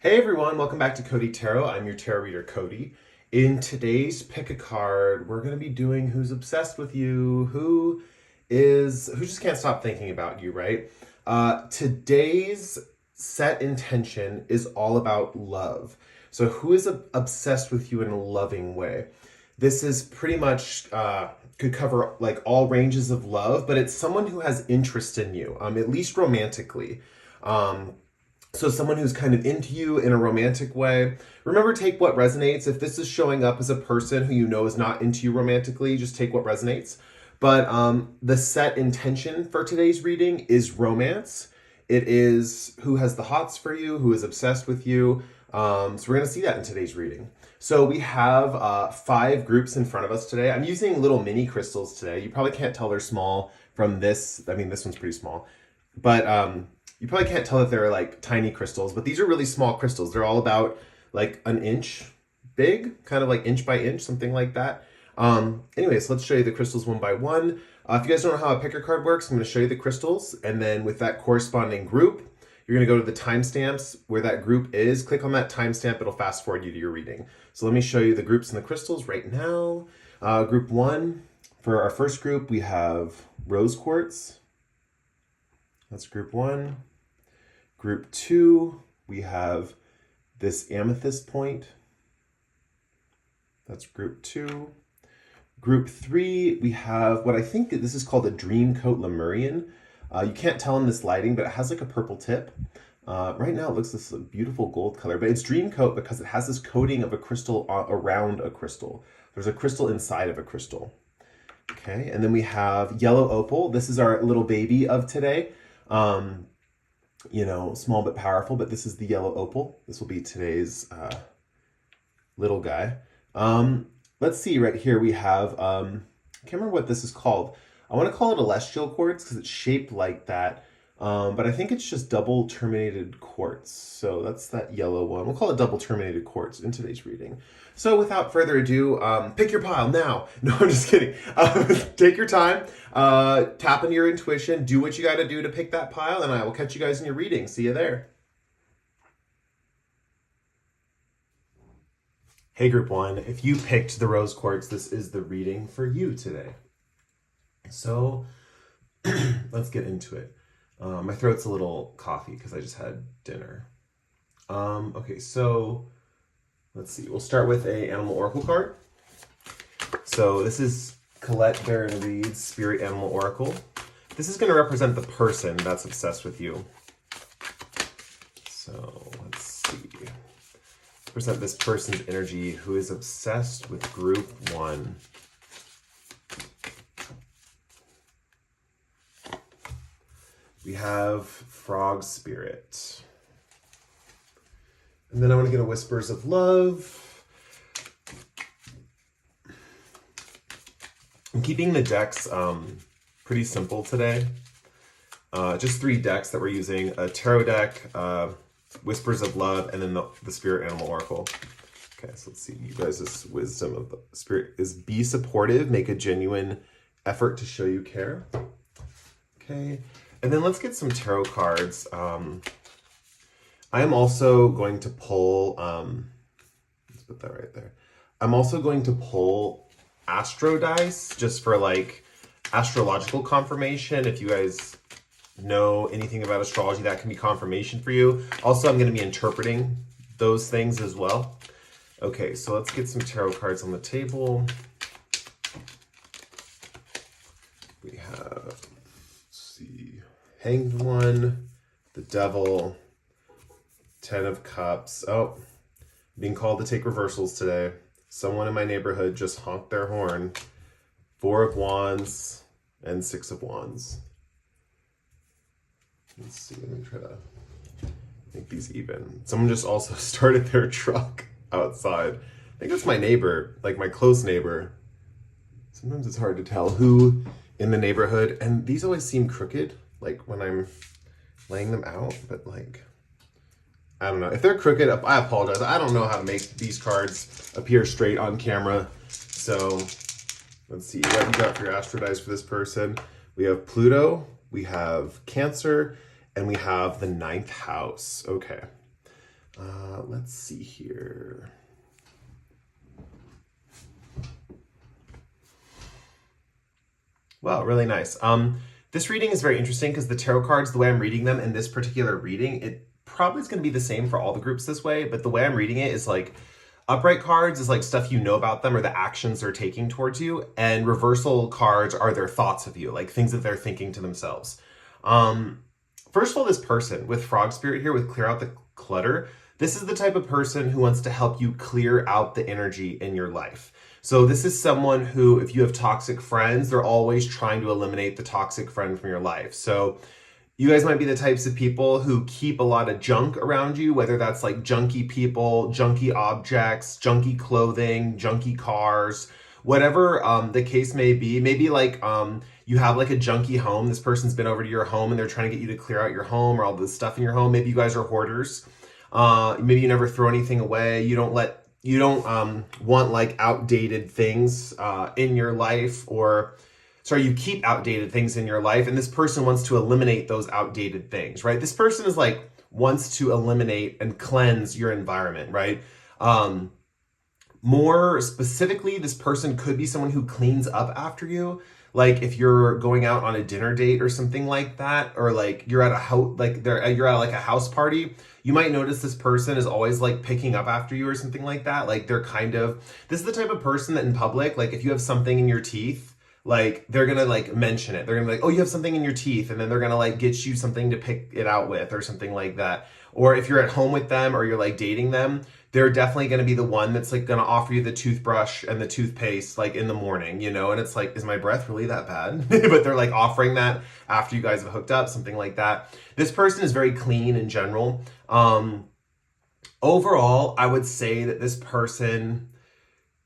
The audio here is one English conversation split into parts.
Hey everyone, welcome back to Cody Tarot. I'm your tarot reader, Cody. In today's pick a card, we're going to be doing who's obsessed with you, who just can't stop thinking about you, right? Today's set intention is all about love. So who is obsessed with you in a loving way? This is pretty much could cover like all ranges of love, but it's someone who has interest in you, at least romantically. So someone who's kind of into you in a romantic way. Remember, take what resonates. If this is showing up as a person who you know is not into you romantically, just take what resonates. But the set intention for today's reading is romance. It is who has the hots for you, who is obsessed with you. So we're going to see that in today's reading. So we have 5 groups in front of us today. I'm using little mini crystals today. You probably can't tell they're small from this. I mean, this one's pretty small. But you probably can't tell that they're like tiny crystals, but these are really small crystals. They're all about like an inch big, kind of like inch by inch, something like that. Anyways, let's show you the crystals one by one. If you guys don't know how a picker card works, I'm going to show you the crystals, and then with that corresponding group, you're going to go to the timestamps where that group is. Click on that timestamp. It'll fast forward you to your reading. So let me show you the groups and the crystals right now. Group 1, for our first group, we have rose quartz. That's group 1. Group 2, we have this amethyst point. That's group 2. Group 3, we have what I think this is called a dream coat Lemurian. You can't tell in this lighting, but it has like a purple tip. Right now it looks this beautiful gold color, but it's dream coat because it has this coating of a crystal around a crystal. There's a crystal inside of a crystal. Okay, and then we have yellow opal. This is our little baby of today. Small but powerful, but this is the yellow opal. This will be today's little guy. Let's see, right here we have, I can't remember what this is called. I want to call it celestial quartz because it's shaped like that. But I think it's just double terminated quartz. So that's that yellow one. We'll call it double terminated quartz in today's reading. So without further ado, pick your pile now. No, I'm just kidding. Take your time, tap into your intuition, do what you got to do to pick that pile, and I will catch you guys in your reading. See you there. Hey, group 1, if you picked the rose quartz, this is the reading for you today. So let's get into it. My throat's a little coffee because I just had dinner. Okay, so let's see. We'll start with a animal oracle card. So this is Colette Baron Reed's Spirit Animal Oracle. This is going to represent the person that's obsessed with you. So let's see. Represent this person's energy who is obsessed with group 1. We have Frog Spirit. And then I want to get a Whispers of Love. I'm keeping the decks pretty simple today. Just 3 decks that we're using. A tarot deck, Whispers of Love, and then the Spirit Animal Oracle. Okay, so let's see. You guys' wisdom of the Spirit is be supportive, make a genuine effort to show you care. Okay. And then let's get some tarot cards. I am also going to pull, let's put that right there. I'm also going to pull astro dice just for like astrological confirmation. If you guys know anything about astrology, that can be confirmation for you. Also, I'm going to be interpreting those things as well. Okay, so let's get some tarot cards on the table. We have, Hanged One, the Devil, 10 of Cups. Oh, being called to take reversals today. Someone in my neighborhood just honked their horn. 4 of Wands and 6 of Wands. Let's see, let me try to make these even. Someone just also started their truck outside. I think that's my neighbor, like my close neighbor. Sometimes it's hard to tell who in the neighborhood, and these always seem crooked. Like when I'm laying them out, but like, I don't know. If they're crooked, I apologize. I don't know how to make these cards appear straight on camera. So let's see what you got for your astro dice for this person. We have Pluto, we have Cancer, and we have the 9th house. Okay. Let's see here. Wow, really nice. This reading is very interesting because the tarot cards, the way I'm reading them in this particular reading, it probably is going to be the same for all the groups this way, but the way I'm reading it is like upright cards is like stuff you know about them or the actions they're taking towards you, and reversal cards are their thoughts of you, like things that they're thinking to themselves. First of all, this person with Frog Spirit here with Clear Out the Clutter, this is the type of person who wants to help you clear out the energy in your life. So this is someone who, if you have toxic friends, they're always trying to eliminate the toxic friend from your life. So you guys might be the types of people who keep a lot of junk around you, whether that's like junky people, junky objects, junky clothing, junky cars, whatever the case may be. Maybe like you have like a junky home. This person's been over to your home and they're trying to get you to clear out your home or all this stuff in your home. Maybe you guys are hoarders. Maybe you never throw anything away. You don't want like outdated things in your life, or sorry, you keep outdated things in your life, and this person wants to eliminate those outdated things, right? This person is like wants to eliminate and cleanse your environment, right? More specifically, this person could be someone who cleans up after you. Like if you're going out on a dinner date or something like that, or like you're at a house, you're at like a house party, you might notice this person is always like picking up after you or something like that. Like this is the type of person that in public, like if you have something in your teeth, like they're gonna like mention it. They're gonna be like, oh, you have something in your teeth, and then they're gonna like get you something to pick it out with or something like that. Or if you're at home with them or you're like dating them, they're definitely going to be the one that's like going to offer you the toothbrush and the toothpaste like in the morning, you know? And it's like, is my breath really that bad? But they're like offering that after you guys have hooked up, something like that. This person is very clean in general. Overall, I would say that this person,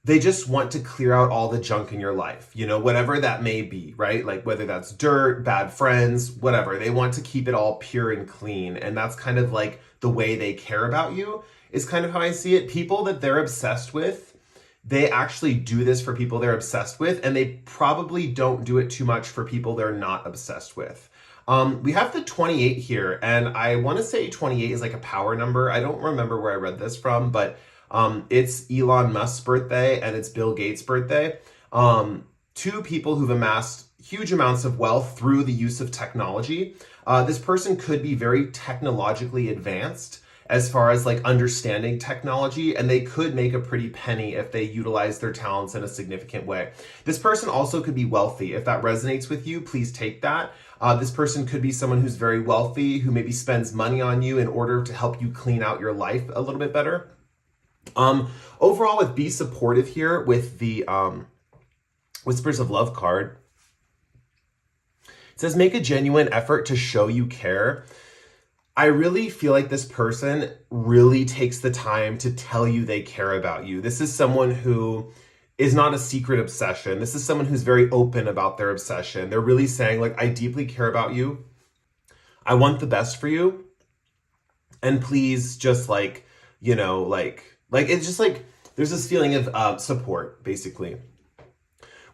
they just want to clear out all the junk in your life, you know, whatever that may be, right? Like whether that's dirt, bad friends, whatever. They want to keep it all pure and clean. And that's kind of like the way they care about you, is kind of how I see it. People that they're obsessed with, they actually do this for people they're obsessed with, and they probably don't do it too much for people they're not obsessed with. We have the 28 here, and I want to say 28 is like a power number. I don't remember where I read this from, but it's Elon Musk's birthday and it's Bill Gates' birthday. Two people who've amassed huge amounts of wealth through the use of technology. This person could be very technologically advanced as far as like understanding technology, and they could make a pretty penny if they utilize their talents in a significant way. This person also could be wealthy. If that resonates with you, please take that. This person could be someone who's very wealthy, who maybe spends money on you in order to help you clean out your life a little bit better. Overall, with be supportive here with the Whispers of Love card, it says make a genuine effort to show you care. I really feel like this person really takes the time to tell you they care about you. This is someone who is not a secret obsession. This is someone who's very open about their obsession. They're really saying like, I deeply care about you. I want the best for you. And please just like, you know, like it's just like, there's this feeling of support, basically.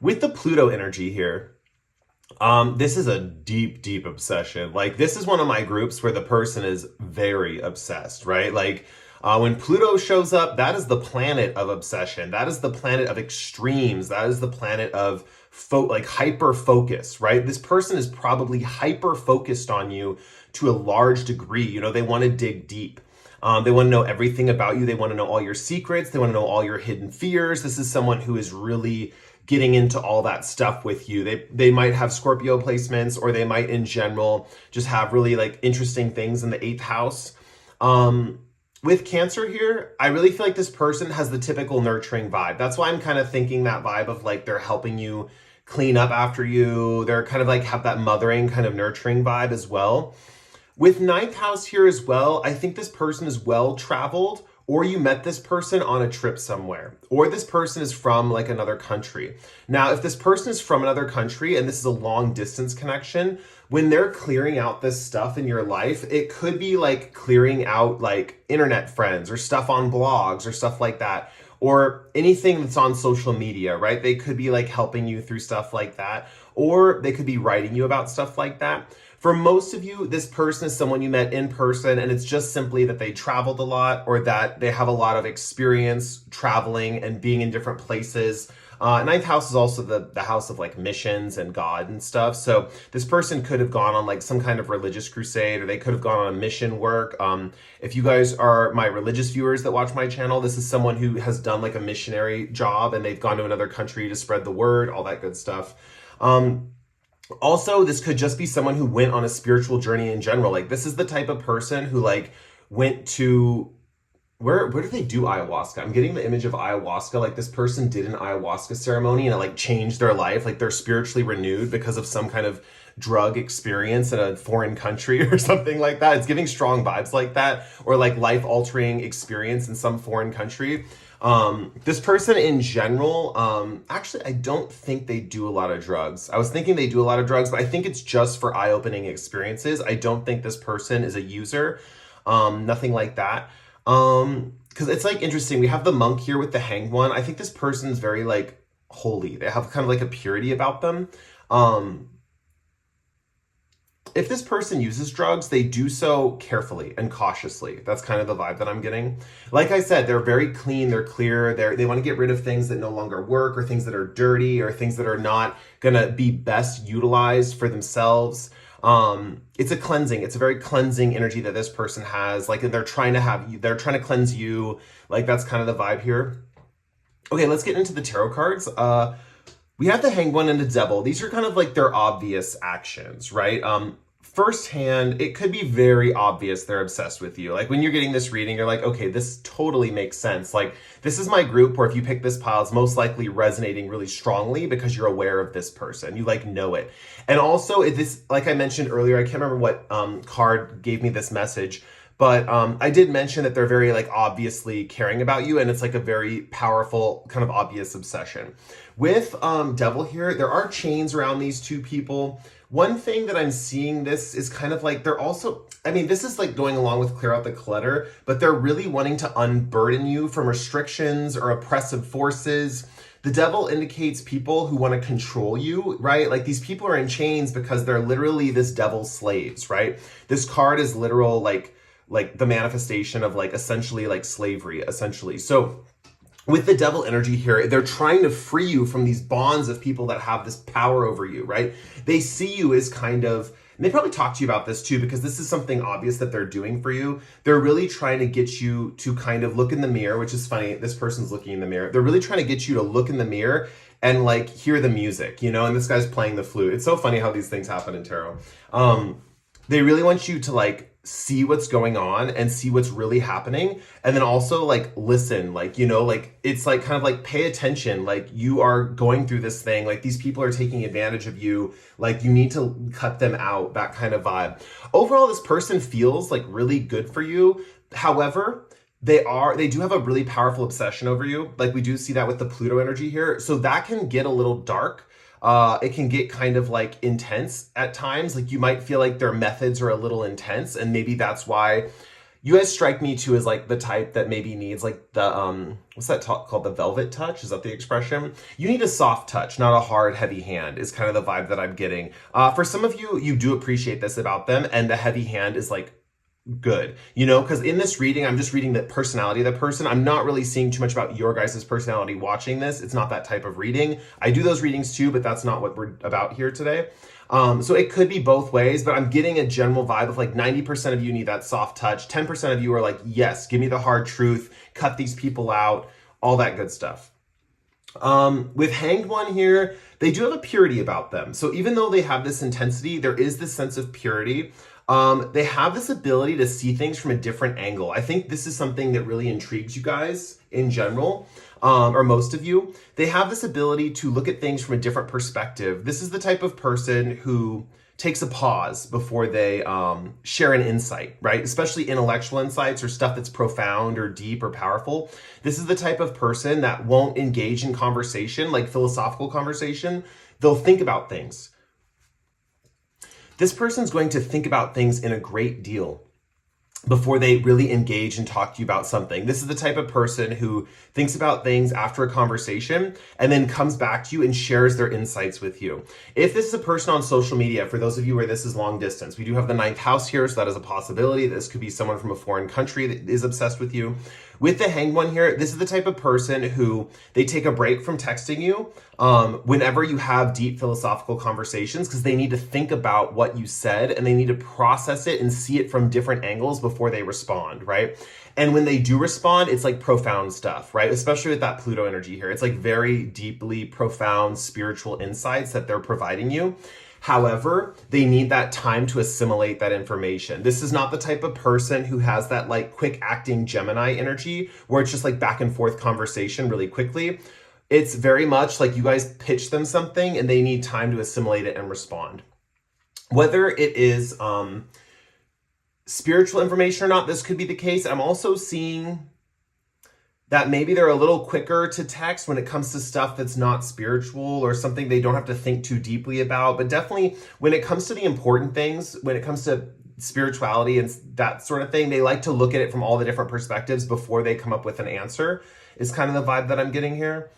With the Pluto energy here, this is a deep, deep obsession. Like this is one of my groups where the person is very obsessed, right? Like when Pluto shows up, that is the planet of obsession. That is the planet of extremes. That is the planet of hyper focus, right? This person is probably hyper focused on you to a large degree. You know, they want to dig deep. They want to know everything about you. They want to know all your secrets. They want to know all your hidden fears. This is someone who is really getting into all that stuff with you. They might have Scorpio placements, or they might in general just have really like interesting things in the 8th house. With Cancer here, I really feel like this person has the typical nurturing vibe. That's why I'm kind of thinking that vibe of like they're helping you clean up after you. They're kind of like have that mothering kind of nurturing vibe as well. With 9th house here as well, I think this person is well traveled, or you met this person on a trip somewhere, or this person is from like another country. Now, if this person is from another country and this is a long distance connection, when they're clearing out this stuff in your life, it could be like clearing out like internet friends or stuff on blogs or stuff like that, or anything that's on social media, right? They could be like helping you through stuff like that, or they could be writing you about stuff like that. For most of you, this person is someone you met in person, and it's just simply that they traveled a lot or that they have a lot of experience traveling and being in different places. Ninth house is also the house of like missions and God and stuff. So this person could have gone on like some kind of religious crusade, or they could have gone on a mission work. If you guys are my religious viewers that watch my channel, this is someone who has done like a missionary job and they've gone to another country to spread the word, all that good stuff. Also, this could just be someone who went on a spiritual journey in general. Like this is the type of person who like went to where do they do ayahuasca? I'm getting the image of ayahuasca. Like this person did an ayahuasca ceremony and it like changed their life. Like they're spiritually renewed because of some kind of drug experience in a foreign country or something like that. It's giving strong vibes like that, or like life altering experience in some foreign country. This person in general, actually, I don't think they do a lot of drugs. I was thinking they do a lot of drugs, but I think it's just for eye-opening experiences. I don't think this person is a user. Nothing like that. Because it's like interesting. We have the monk here with the hanged one. I think this person's very like holy. They have kind of like a purity about them. If this person uses drugs, they do so carefully and cautiously. That's kind of the vibe that I'm getting. Like I said, they're very clean, they're clear, they want to get rid of things that no longer work, or things that are dirty, or things that are not gonna be best utilized for themselves. It's a cleansing. It's a very cleansing energy that this person has. Like they're trying to cleanse you. Like that's kind of the vibe here. Okay, let's get into the tarot cards. We have the Hanged One and the Devil. These are kind of like their obvious actions, right? Firsthand, it could be very obvious they're obsessed with you. Like when you're getting this reading, you're like, okay, this totally makes sense. Like this is my group where if you pick this pile, it's most likely resonating really strongly because you're aware of this person. You like know it. And also this, like I mentioned earlier, I can't remember what card gave me this message, but I did mention that they're very like obviously caring about you, and it's like a very powerful kind of obvious obsession. With Devil here, there are chains around these two people. One thing that I'm seeing this is kind of like they're also, I mean, this is like going along with clear out the clutter, but they're really wanting to unburden you from restrictions or oppressive forces. The Devil indicates people who want to control you, right? Like these people are in chains because they're literally this devil's slaves, right? This card is literal, like the manifestation of like essentially like slavery, essentially. So with the Devil energy here, they're trying to free you from these bonds of people that have this power over you, right? They see you as kind of, and they probably talk to you about this too, because this is something obvious that they're doing for you. They're really trying to get you to kind of look in the mirror, which is funny. This person's looking in the mirror. They're really trying to get you to look in the mirror and like hear the music, you know, and this guy's playing the flute. It's so funny how these things happen in tarot. They really want you to like see what's going on and see what's really happening, and then also like listen, like, you know, like it's like kind of like pay attention, like you are going through this thing, like these people are taking advantage of you, like you need to cut them out, that kind of vibe. Overall, this person feels like really good for you. However, they do have a really powerful obsession over you. Like we do see that with the Pluto energy here, so that can get a little dark. It can get kind of like intense at times. Like you might feel like their methods are a little intense, and maybe that's why you guys strike me too as like the type that maybe needs like the what's that called, the velvet touch? Is that the expression? You need a soft touch, not a hard, heavy hand, is kind of the vibe that I'm getting. For some of you, you do appreciate this about them, and the heavy hand is like good, you know, because in this reading, I'm just reading the personality of the person. I'm not really seeing too much about your guys' personality watching this. It's not that type of reading. I do those readings too, but that's not what we're about here today. So it could be both ways, but I'm getting a general vibe of like 90% of you need that soft touch. 10% of you are like, yes, give me the hard truth, cut these people out, all that good stuff. With Hanged One here, they do have a purity about them. So even though they have this intensity, there is this sense of purity. They have this ability to see things from a different angle. I think this is something that really intrigues you guys in general, or most of you. They have this ability to look at things from a different perspective. This is the type of person who takes a pause before they share an insight, right? Especially intellectual insights or stuff that's profound or deep or powerful. This is the type of person that won't engage in conversation, like philosophical conversation. They'll think about things. This person's going to think about things in a great deal. before they really engage and talk to you about something. This is the type of person who thinks about things after a conversation and then comes back to you and shares their insights with you. If this is a person on social media, for those of you where this is long distance, we do have the 9th house here, so that is a possibility. This could be someone from a foreign country that is obsessed with you. With the Hanged One here, this is the type of person who they take a break from texting you whenever you have deep philosophical conversations, because they need to think about what you said and they need to process it and see it from different angles before they respond, right? And when they do respond, it's like profound stuff, right? Especially with that Pluto energy here. It's like very deeply profound spiritual insights that they're providing you. However, they need that time to assimilate that information. This is not the type of person who has that like quick acting Gemini energy where it's just like back and forth conversation really quickly. It's very much like you guys pitch them something and they need time to assimilate it and respond. Whether it is spiritual information or not, this could be the case. I'm also seeing that maybe they're a little quicker to text when it comes to stuff that's not spiritual or something they don't have to think too deeply about. But definitely when it comes to the important things, when it comes to spirituality and that sort of thing, they like to look at it from all the different perspectives before they come up with an answer, is kind of the vibe that I'm getting here.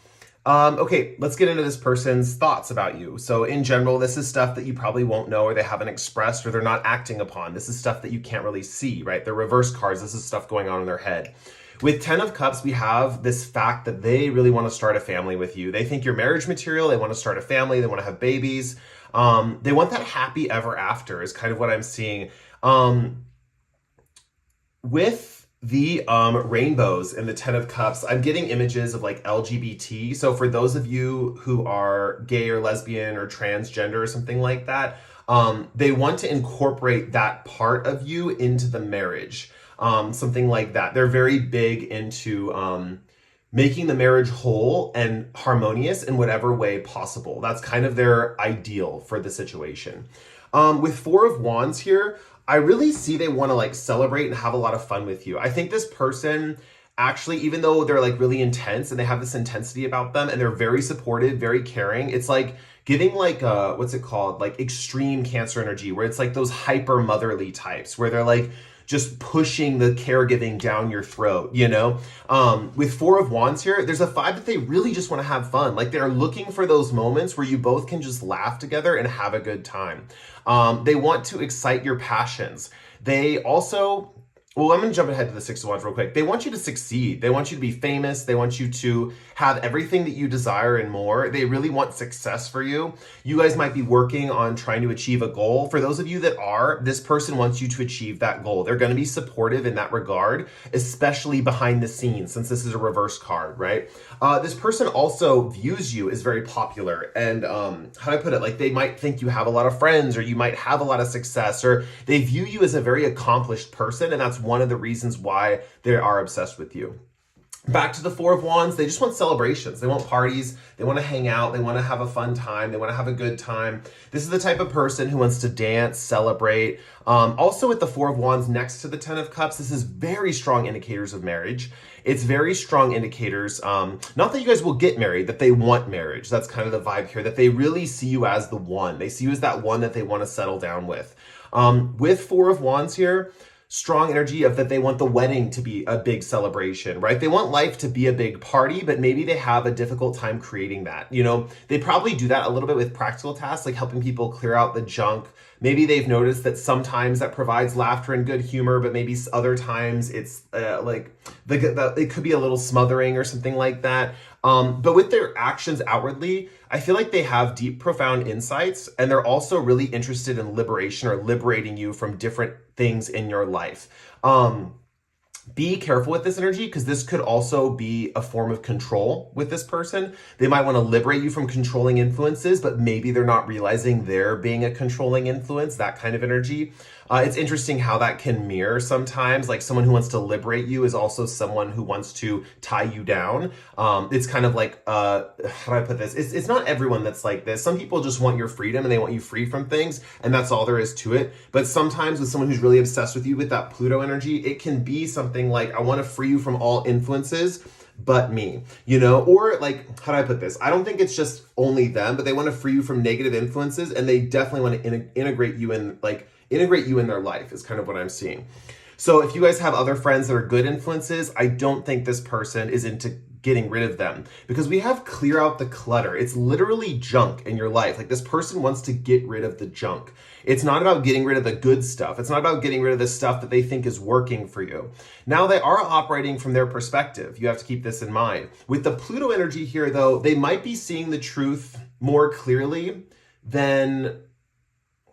Okay, let's get into this person's thoughts about you. So in general, this is stuff that you probably won't know or they haven't expressed or they're not acting upon. This is stuff that you can't really see, right? They're reverse cards. This is stuff going on in their head. With 10 of Cups, we have this fact that they really want to start a family with you. They think you're marriage material. They want to start a family. They want to have babies. They want that happy ever after is kind of what I'm seeing. With the rainbows and the 10 of Cups, I'm getting images of like LGBT. So for those of you who are gay or lesbian or transgender or something like that, they want to incorporate that part of you into the marriage. Something like that. They're very big into making the marriage whole and harmonious in whatever way possible. That's kind of their ideal for the situation. With 4 of Wands here, I really see they want to like celebrate and have a lot of fun with you. I think this person actually, even though they're like really intense and they have this intensity about them and they're very supportive, very caring, it's like giving like what's it called? Like extreme Cancer energy, where it's like those hyper motherly types where they're like just pushing the caregiving down your throat, you know? With 4 of Wands here, there's a vibe that they really just want to have fun. Like they're looking for those moments where you both can just laugh together and have a good time. They want to excite your passions. They also, well, I'm going to jump ahead to the 6 of Wands real quick. They want you to succeed. They want you to be famous. They want you to have everything that you desire and more. They really want success for you. You guys might be working on trying to achieve a goal. For those of you that are, this person wants you to achieve that goal. They're going to be supportive in that regard, especially behind the scenes, since this is a reverse card, right? This person also views you as very popular. And how do I put it? Like they might think you have a lot of friends or you might have a lot of success, or they view you as a very accomplished person. And that's one of the reasons why they are obsessed with you. Back to the 4 of Wands, they just want celebrations. They want parties. They want to hang out. They want to have a fun time. They want to have a good time. This is the type of person who wants to dance, celebrate. Also with the 4 of Wands next to the 10 of Cups, this is very strong indicators of marriage. It's very strong indicators, not that you guys will get married, that they want marriage. That's kind of the vibe here, that they really see you as the one. They see you as that one that they want to settle down with. With 4 of Wands here, strong energy of that they want the wedding to be a big celebration, right? They want life to be a big party, but maybe they have a difficult time creating that. You know, they probably do that a little bit with practical tasks, like helping people clear out the junk. Maybe they've noticed that sometimes that provides laughter and good humor, but maybe other times it's it could be a little smothering or something like that. But with their actions outwardly, I feel like they have deep, profound insights, and they're also really interested in liberation or liberating you from different things in your life. Be careful with this energy, because this could also be a form of control with this person. They might want to liberate you from controlling influences, but maybe they're not realizing they're being a controlling influence, that kind of energy. It's interesting how that can mirror sometimes. Like someone who wants to liberate you is also someone who wants to tie you down. It's kind of like, how do I put this? It's not everyone that's like this. Some people just want your freedom and they want you free from things, and that's all there is to it. But sometimes with someone who's really obsessed with you with that Pluto energy, it can be something like, I want to free you from all influences but me, you know? Or like, how do I put this? I don't think it's just only them, but they want to free you from negative influences, and they definitely want to integrate you in their life is kind of what I'm seeing. So if you guys have other friends that are good influences, I don't think this person is into getting rid of them, because we have clear out the clutter. It's literally junk in your life. Like, this person wants to get rid of the junk. It's not about getting rid of the good stuff. It's not about getting rid of the stuff that they think is working for you. Now, they are operating from their perspective. You have to keep this in mind. With the Pluto energy here, though, they might be seeing the truth more clearly than,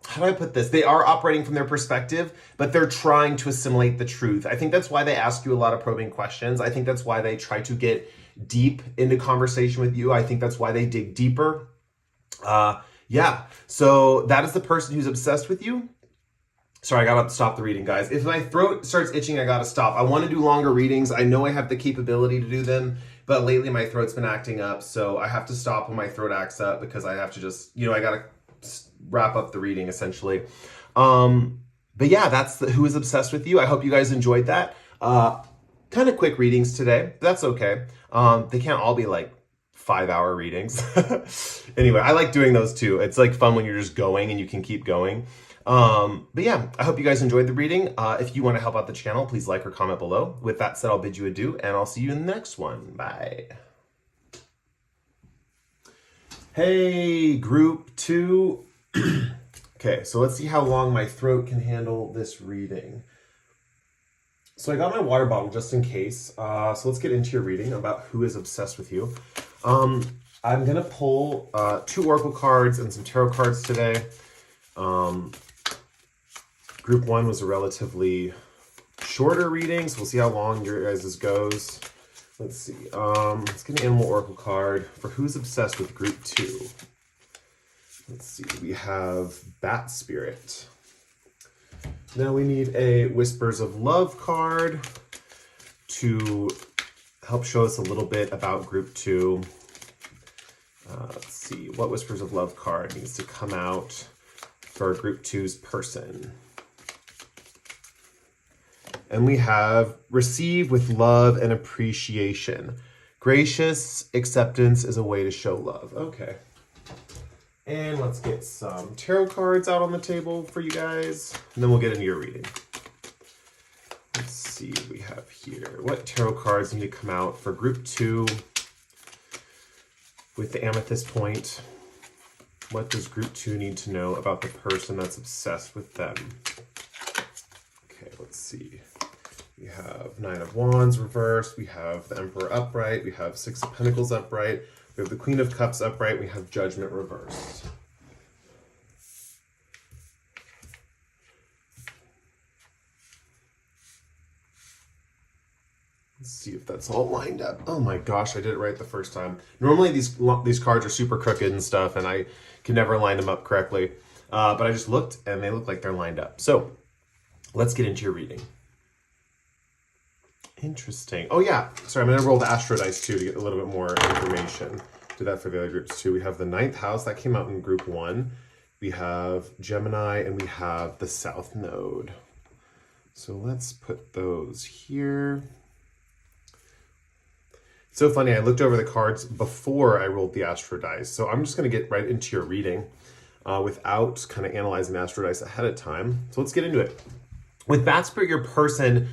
how do I put this? They are operating from their perspective, but they're trying to assimilate the truth. I think that's why they ask you a lot of probing questions. I think that's why they try to get deep into conversation with you. I think that's why they dig deeper. Yeah, so that is the person who's obsessed with you. Sorry, I gotta stop the reading, guys. If my throat starts itching, I gotta stop. I want to do longer readings. I know I have the capability to do them, but lately my throat's been acting up, so I have to stop when my throat acts up, because I have to just, I gotta wrap up the reading essentially. But yeah, that's who is obsessed with you. I hope you guys enjoyed that. Kind of quick readings today, but that's okay. They can't all be like 5-hour readings. Anyway, I like doing those too. It's like fun when you're just going and you can keep going. But yeah, I hope you guys enjoyed the reading. If you want to help out the channel, please like or comment below. With that said, I'll bid you adieu, and I'll see you in the next one. Bye. Hey, group 2. Okay, so let's see how long my throat can handle this reading. So I got my water bottle just in case. So let's get into your reading about who is obsessed with you. I'm going to pull 2 oracle cards and some tarot cards today. Group 1 was a relatively shorter reading, so we'll see how long your guys' goes. Let's see. Let's get an animal oracle card for who's obsessed with group 2. Let's see. We have Bat Spirit. Now we need a Whispers of Love card to help show us a little bit about group 2. Let's see. What Whispers of Love card needs to come out for group 2's person? And we have Receive with Love and Appreciation. Gracious acceptance is a way to show love. Okay. And let's get some tarot cards out on the table for you guys, and then we'll get into your reading. Let's see what we have here. What tarot cards need to come out for group 2 with the Amethyst point? What does group 2 need to know about the person that's obsessed with them? Okay, let's see. We have 9 of Wands reversed. We have the Emperor upright. We have 6 of Pentacles upright. We have the Queen of Cups upright. We have Judgment reversed. Let's see if that's all lined up. Oh my gosh, I did it right the first time. Normally these cards are super crooked and stuff, and I can never line them up correctly. But I just looked, and they look like they're lined up. So let's get into your reading. Interesting. Oh yeah, sorry, I'm going to roll the Astro Dice too to get a little bit more information. Do that for the other groups too. We have the 9th house, that came out in group 1. We have Gemini, and we have the South Node. So let's put those here. It's so funny, I looked over the cards before I rolled the Astro Dice. So I'm just going to get right into your reading without kind of analyzing the Astro Dice ahead of time. So let's get into it. With Bat Spirit, your person...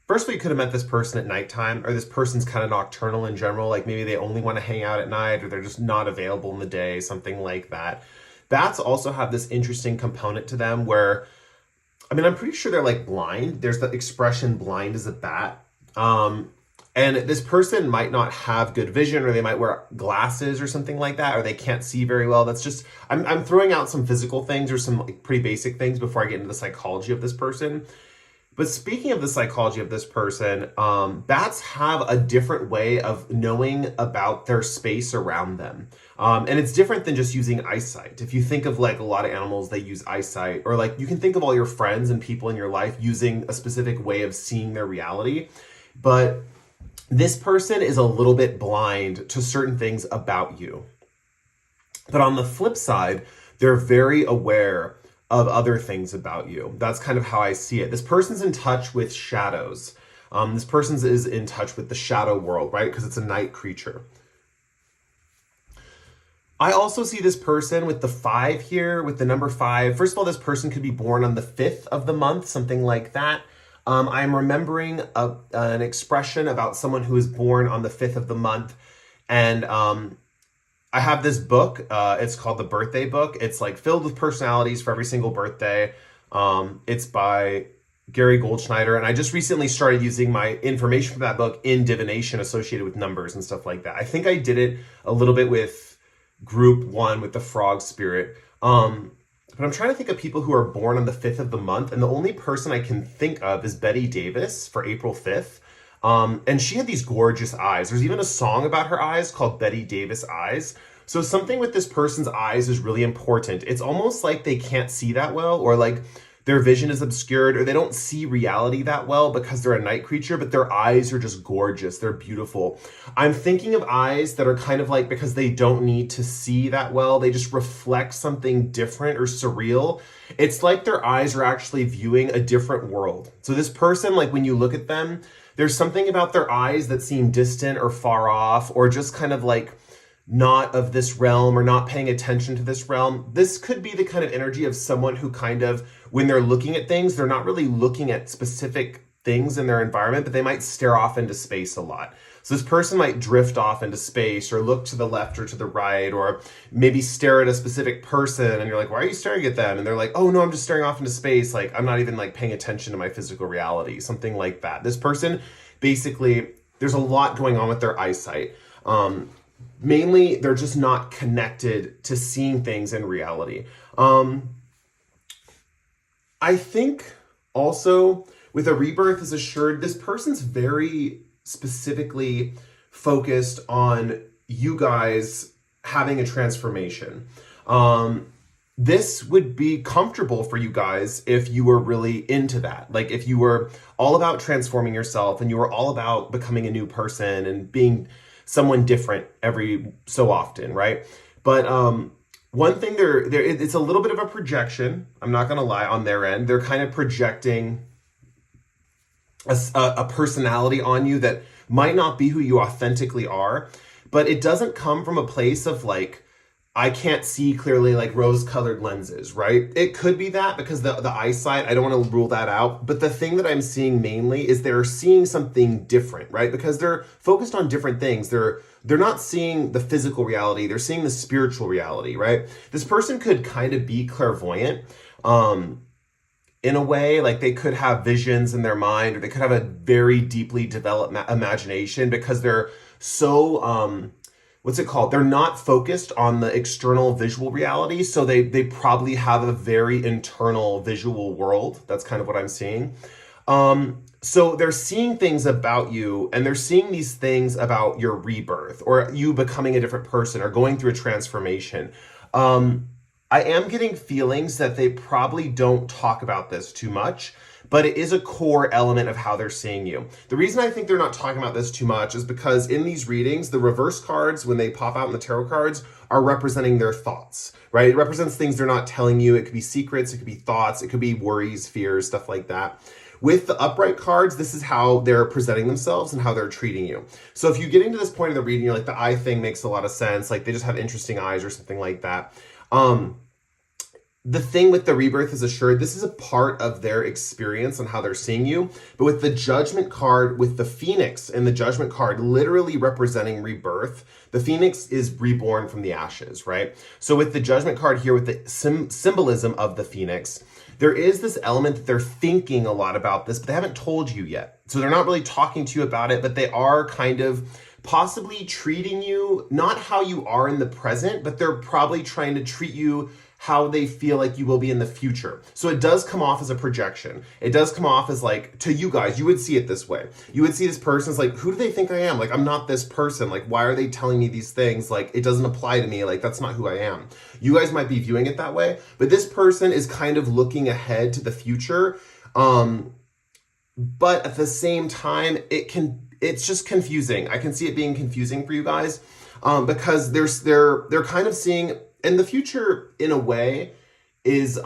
First, we could have met this person at nighttime, or this person's kind of nocturnal in general. Like maybe they only want to hang out at night, or they're just not available in the day, something like that. Bats also have this interesting component to them where, I'm pretty sure they're like blind. There's the expression blind as a bat. And this person might not have good vision, or they might wear glasses or something like that, or they can't see very well. That's just, I'm throwing out some physical things or some like pretty basic things before I get into the psychology of this person. But speaking of the psychology of this person, bats have a different way of knowing about their space around them. And it's different than just using eyesight. If you think of like a lot of animals, they use eyesight, or like you can think of all your friends and people in your life using a specific way of seeing their reality. But this person is a little bit blind to certain things about you. But on the flip side, they're very aware of other things about you. That's kind of how I see it. This person's in touch with shadows. This person is in touch with the shadow world, right? Because it's a night creature. I also see this person with the 5 here, with the number 5. First of all, this person could be born on the 5th of the month, something like that. I'm remembering an expression about someone who is born on the 5th of the month. And I have this book. It's called The Birthday Book. It's like filled with personalities for every single birthday. It's by Gary Goldschneider. And I just recently started using my information from that book in divination associated with numbers and stuff like that. I think I did it a little bit with group 1 with the frog spirit. But I'm trying to think of people who are born on the 5th of the month. And the only person I can think of is Betty Davis for April 5th. And she had these gorgeous eyes. There's even a song about her eyes called Betty Davis Eyes. So something with this person's eyes is really important. It's almost like they can't see that well, or like their vision is obscured, or they don't see reality that well because they're a night creature, but their eyes are just gorgeous. They're beautiful. I'm thinking of eyes that are kind of like, because they don't need to see that well, they just reflect something different or surreal. It's like their eyes are actually viewing a different world. So this person, like when you look at them, there's something about their eyes that seem distant or far off, or just kind of like not of this realm, or not paying attention to this realm. This could be the kind of energy of someone who kind of, when they're looking at things, they're not really looking at specific things in their environment, but they might stare off into space a lot. So this person might drift off into space, or look to the left or to the right, or maybe stare at a specific person, and you're like, why are you staring at them? And they're like, oh no, I'm just staring off into space. Like, I'm not even like paying attention to my physical reality, something like that. This person, basically, there's a lot going on with their eyesight. Mainly, they're just not connected to seeing things in reality. I think also with a rebirth is assured, this person's very specifically focused on you guys having a transformation. This would be comfortable for you guys if you were really into that. Like if you were all about transforming yourself and you were all about becoming a new person and being someone different every so often, right? But one thing it's a little bit of a projection. I'm not going to lie, on their end. They're kind of projecting a personality on you that might not be who you authentically are, but it doesn't come from a place of like, I can't see clearly, like rose-colored lenses, right? It could be that because the eyesight, I don't want to rule that out. But the thing that I'm seeing mainly is they're seeing something different, right? Because they're focused on different things. They're not seeing the physical reality. They're seeing the spiritual reality, right? This person could kind of be clairvoyant in a way. Like they could have visions in their mind, or they could have a very deeply developed imagination because they're so... what's it called? They're not focused on the external visual reality. So they probably have a very internal visual world. That's kind of what I'm seeing. So they're seeing things about you, and they're seeing these things about your rebirth, or you becoming a different person, or going through a transformation. I am getting feelings that they probably don't talk about this too much, but it is a core element of how they're seeing you. The reason I think they're not talking about this too much is because in these readings, the reverse cards, when they pop out in the tarot cards, are representing their thoughts, right? It represents things they're not telling you. It could be secrets, it could be thoughts, it could be worries, fears, stuff like that. With the upright cards, this is how they're presenting themselves and how they're treating you. So if you get into this point of the reading, you're like, the eye thing makes a lot of sense. Like they just have interesting eyes or something like that. The thing with the rebirth is assured, this is a part of their experience and how they're seeing you. But with the judgment card, with the phoenix and the judgment card literally representing rebirth, the phoenix is reborn from the ashes, right? So with the judgment card here, with the symbolism of the phoenix, there is this element that they're thinking a lot about this, but they haven't told you yet. So they're not really talking to you about it, but they are kind of possibly treating you not how you are in the present, but they're probably trying to treat you how they feel like you will be in the future. So it does come off as a projection. It does come off as like, to you guys, you would see it this way. You would see this person as like, who do they think I am? Like, I'm not this person. Like, why are they telling me these things? Like, it doesn't apply to me. Like, that's not who I am. You guys might be viewing it that way, but this person is kind of looking ahead to the future. But at the same time, it's just confusing. I can see it being confusing for you guys because they're kind of seeing. And the future, in a way, is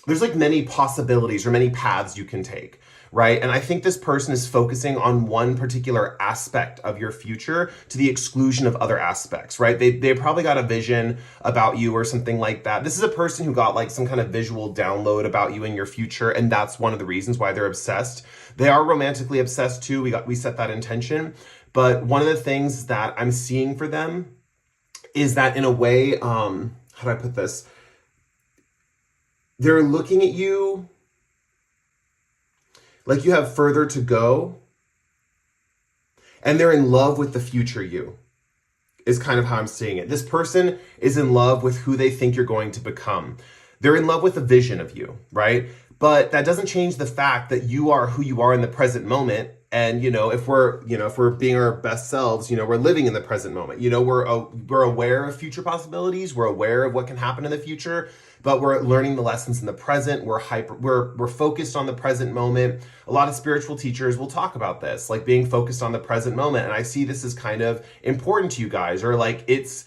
there's like many possibilities or many paths you can take, right? And I think this person is focusing on one particular aspect of your future to the exclusion of other aspects, right? They probably got a vision about you or something like that. This is a person who got like some kind of visual download about you in your future, and that's one of the reasons why they're obsessed. They are romantically obsessed too. We set that intention. But one of the things that I'm seeing for them is that in a way, how do I put this? They're looking at you like you have further to go, and they're in love with the future you, is kind of how I'm seeing it. This person is in love with who they think you're going to become. They're in love with a vision of you, right? But that doesn't change the fact that you are who you are in the present moment. And, if we're being our best selves, we're living in the present moment. We're aware of future possibilities. We're aware of what can happen in the future, but we're learning the lessons in the present. We're focused on the present moment. A lot of spiritual teachers will talk about this, like being focused on the present moment. And I see this as kind of important to you guys, or like it's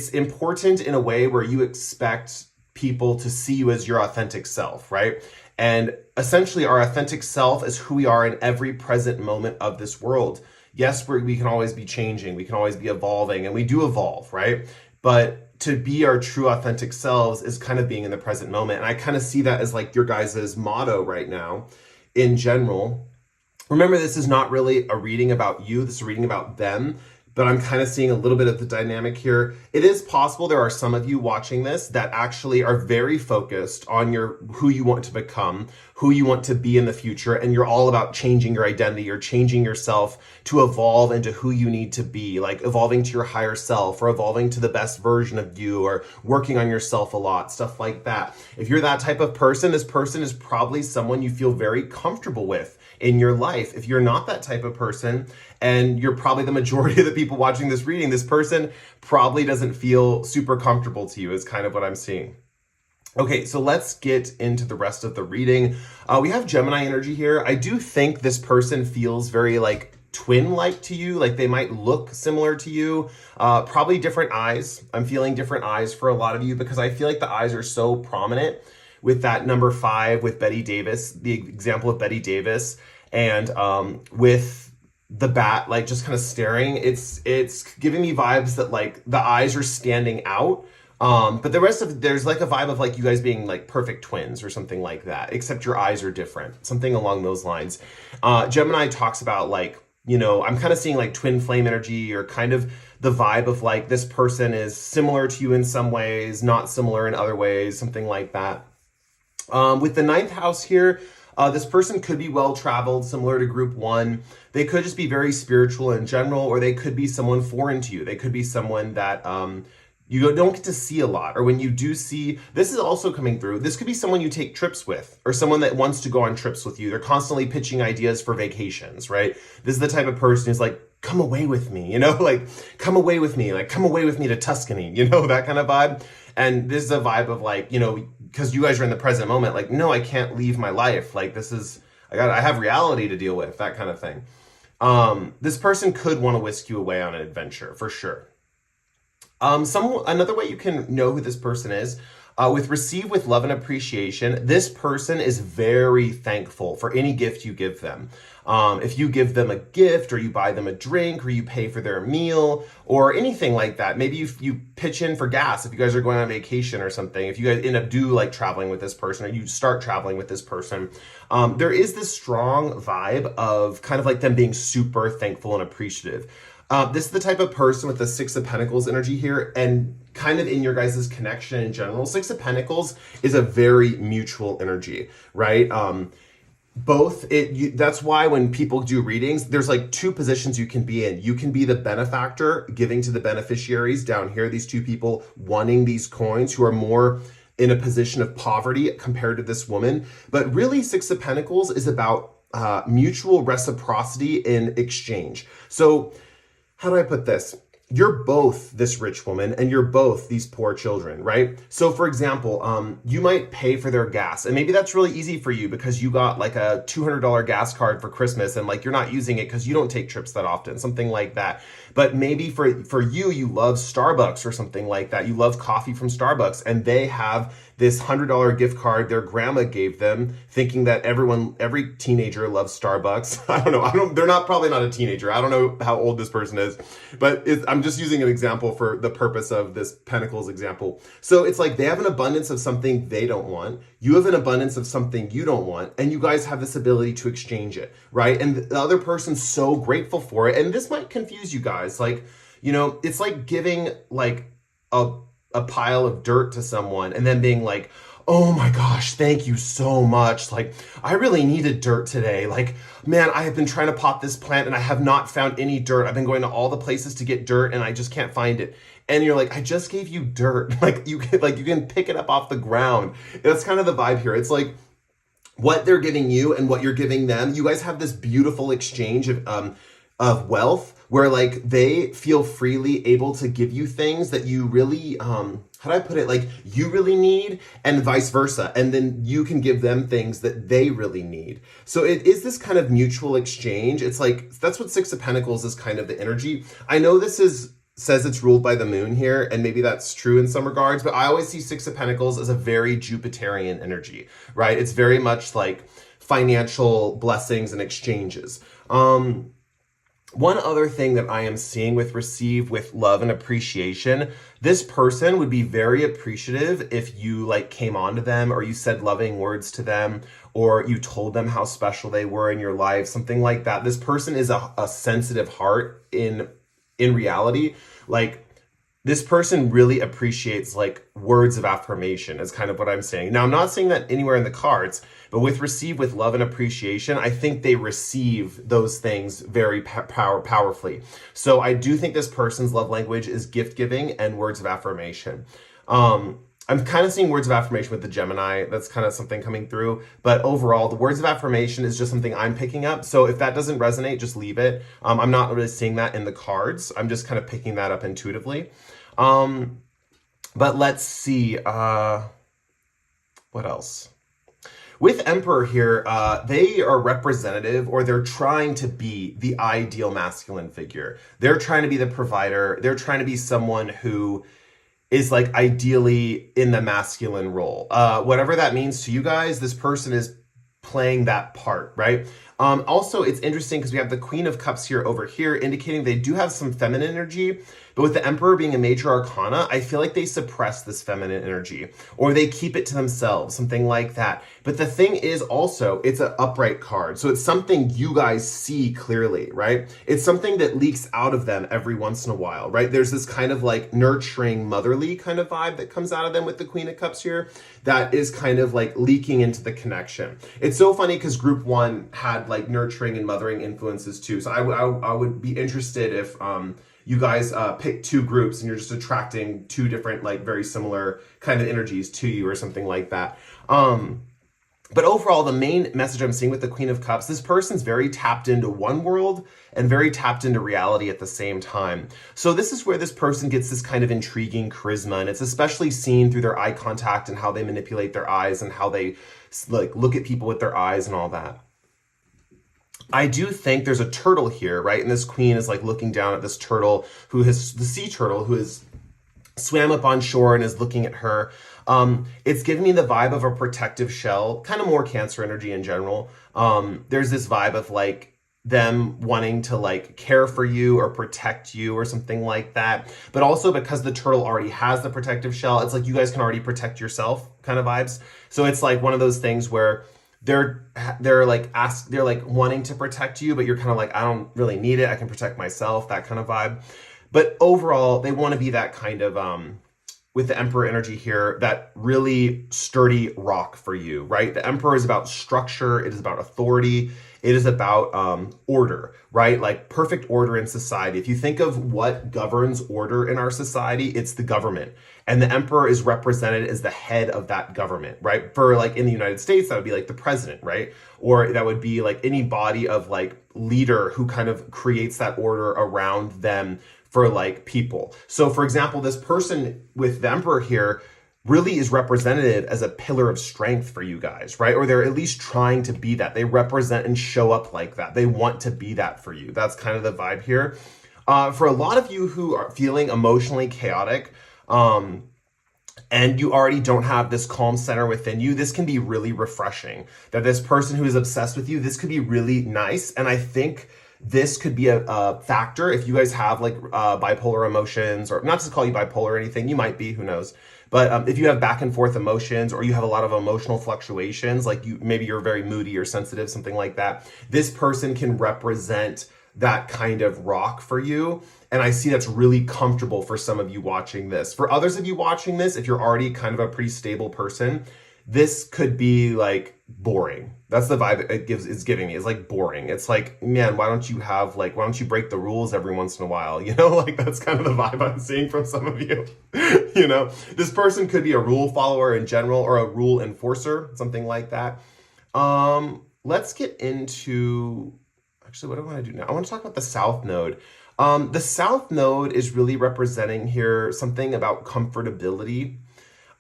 important in a way where you expect people to see you as your authentic self, right? And essentially our authentic self is who we are in every present moment of this world. Yes, we can always be changing, we can always be evolving, and we do evolve, right? But to be our true authentic selves is kind of being in the present moment. And I kind of see that as like your guys' motto right now in general. Remember, this is not really a reading about you, this is a reading about them. But I'm kind of seeing a little bit of the dynamic here. It is possible there are some of you watching this that actually are very focused on who you want to become, who you want to be in the future, and you're all about changing your identity or changing yourself to evolve into who you need to be, like evolving to your higher self or evolving to the best version of you or working on yourself a lot, stuff like that. If you're that type of person, this person is probably someone you feel very comfortable with in your life. If you're not that type of person, and you're probably the majority of the people watching this reading, this person probably doesn't feel super comfortable to you, is kind of what I'm seeing. Okay, so let's get into the rest of the reading. We have Gemini energy here. I do think this person feels very like twin-like to you, like they might look similar to you, probably different eyes. I'm feeling different eyes for a lot of you because I feel like the eyes are so prominent with that number 5 with Betty Davis, the example of Betty Davis, and with the bat like just kind of staring. It's giving me vibes that like the eyes are standing out, but the rest of there's like a vibe of like you guys being like perfect twins or something like that, except your eyes are different, something along those lines. Gemini talks about like, I'm kind of seeing like twin flame energy, or kind of the vibe of like this person is similar to you in some ways, not similar in other ways, something like that. With the 9th house here, this person could be well-traveled, similar to group 1. They could just be very spiritual in general, or they could be someone foreign to you. They could be someone that you don't get to see a lot, or when you do see, this is also coming through. This could be someone you take trips with, or someone that wants to go on trips with you. They're constantly pitching ideas for vacations, right? This is the type of person who's like, come away with me, like come away with me, like come away with me to Tuscany, that kind of vibe. And this is a vibe of like, because you guys are in the present moment, like, no, I can't leave my life. Like I have reality to deal with, that kind of thing. This person could want to whisk you away on an adventure for sure. Another way you can know who this person is, with receive with love and appreciation, this person is very thankful for any gift you give them. If you give them a gift, or you buy them a drink, or you pay for their meal, or anything like that, maybe you pitch in for gas if you guys are going on vacation or something, if you guys end up like traveling with this person, or you start traveling with this person, there is this strong vibe of kind of like them being super thankful and appreciative. This is the type of person with the 6 of Pentacles energy here, and kind of in your guys' connection in general. 6 of Pentacles is a very mutual energy, right? That's why when people do readings, there's like 2 positions you can be in. You can be the benefactor, giving to the beneficiaries down here, these 2 people wanting these coins, who are more in a position of poverty compared to this woman. But really, 6 of Pentacles is about mutual reciprocity in exchange. So how do I put this? You're both this rich woman, and you're both these poor children, right? So for example, you might pay for their gas, and maybe that's really easy for you because you got like a $200 gas card for Christmas, and like you're not using it because you don't take trips that often, something like that. But maybe for you love Starbucks or something like that. You love coffee from Starbucks, and they have this $100 gift card their grandma gave them, thinking that every teenager loves Starbucks. I don't know. They're probably not a teenager. I don't know how old this person is, but I'm just using an example for the purpose of this Pentacles example. So it's like they have an abundance of something they don't want. You have an abundance of something you don't want, and you guys have this ability to exchange it, right? And the other person's so grateful for it. And this might confuse you guys. Like, it's like giving like a pile of dirt to someone and then being like, oh my gosh, thank you so much. Like, I really needed dirt today. Like, man, I have been trying to pot this plant and I have not found any dirt. I've been going to all the places to get dirt and I just can't find it. And you're like, I just gave you dirt. Like you can pick it up off the ground. That's kind of the vibe here. It's like what they're giving you and what you're giving them. You guys have this beautiful exchange of wealth where like they feel freely able to give you things that you really, how do I put it? Like you really need and vice versa. And then you can give them things that they really need. So it is this kind of mutual exchange. It's like, that's what Six of Pentacles is kind of the energy. I know says it's ruled by the moon here, and maybe that's true in some regards, but I always see Six of Pentacles as a very Jupiterian energy, right? It's very much like financial blessings and exchanges. One other thing that I am seeing with receive with love and appreciation, this person would be very appreciative if you like came on to them or you said loving words to them or you told them how special they were in your life, something like that. This person is a sensitive heart in reality. Like this person really appreciates like words of affirmation is kind of what I'm saying. Now, I'm not saying that anywhere in the cards, but with receive with love and appreciation, I think they receive those things very powerfully. So I do think this person's love language is gift giving and words of affirmation. I'm kind of seeing words of affirmation with the Gemini. That's kind of something coming through. But overall, the words of affirmation is just something I'm picking up. So if that doesn't resonate, just leave it. I'm not really seeing that in the cards. I'm just kind of picking that up intuitively. But let's see. What else? With Emperor here, they are representative or they're trying to be the ideal masculine figure. They're trying to be the provider. They're trying to be someone who is like ideally in the masculine role. Whatever that means to you guys, this person is playing that part, right? Also, it's interesting because we have the Queen of Cups here over here, indicating they do have some feminine energy, but with the Emperor being a major arcana, I feel like they suppress this feminine energy, or they keep it to themselves, something like that. But the thing is also, it's an upright card, so it's something you guys see clearly, right? It's something that leaks out of them every once in a while, right? There's this kind of like nurturing, motherly kind of vibe that comes out of them with the Queen of Cups here that is kind of like leaking into the connection. It's so funny because group one had like nurturing and mothering influences too. So I would be interested if you guys pick two groups and you're just attracting two different like very similar kind of energies to you or something like that. But overall, the main message I'm seeing with the Queen of Cups, this person's very tapped into one world and very tapped into reality at the same time. So this is where this person gets this kind of intriguing charisma, and it's especially seen through their eye contact and how they manipulate their eyes and how they like look at people with their eyes and all that. I do think there's a turtle here, right? And this queen is like looking down at this turtle the sea turtle who is swam up on shore and is looking at her. It's giving me the vibe of a protective shell, kind of more Cancer energy in general. There's this vibe of like them wanting to like care for you or protect you or something like that. But also because the turtle already has the protective shell, it's like you guys can already protect yourself kind of vibes. So it's like one of those things where they're like wanting to protect you, but you're kind of like, I don't really need it. I can protect myself, that kind of vibe. But overall, they want to be that kind of, with the Emperor energy here, that really sturdy rock for you, right? The Emperor is about structure. It is about authority. It is about order, right? Like perfect order in society. If you think of what governs order in our society, it's the government. And the Emperor is represented as the head of that government, right? For like in the United States, that would be like the president, right? Or that would be like any body of like leader who kind of creates that order around them for like people. So for example, this person with the Emperor here really is representative as a pillar of strength for you guys, right? Or they're at least trying to be that. They represent and show up like that. They want to be that for you. That's kind of the vibe here. For a lot of you who are feeling emotionally chaotic, and you already don't have this calm center within you, this can be really refreshing. That this person who is obsessed with you, this could be really nice. And I think this could be a factor if you guys have like bipolar emotions, or not to call you bipolar or anything, you might be, who knows. But if you have back and forth emotions, or you have a lot of emotional fluctuations, like maybe you're very moody or sensitive, something like that, this person can represent that kind of rock for you. And I see that's really comfortable for some of you watching this. For others of you watching this, if you're already kind of a pretty stable person, this could be like boring. That's the vibe it's giving me. It's like boring. It's like, man, why don't you break the rules every once in a while? Like that's kind of the vibe I'm seeing from some of you. This person could be a rule follower in general, or a rule enforcer, something like that. Let's get into, actually, what do I want to do now? I want to talk about the South Node. The South Node is really representing here something about comfortability.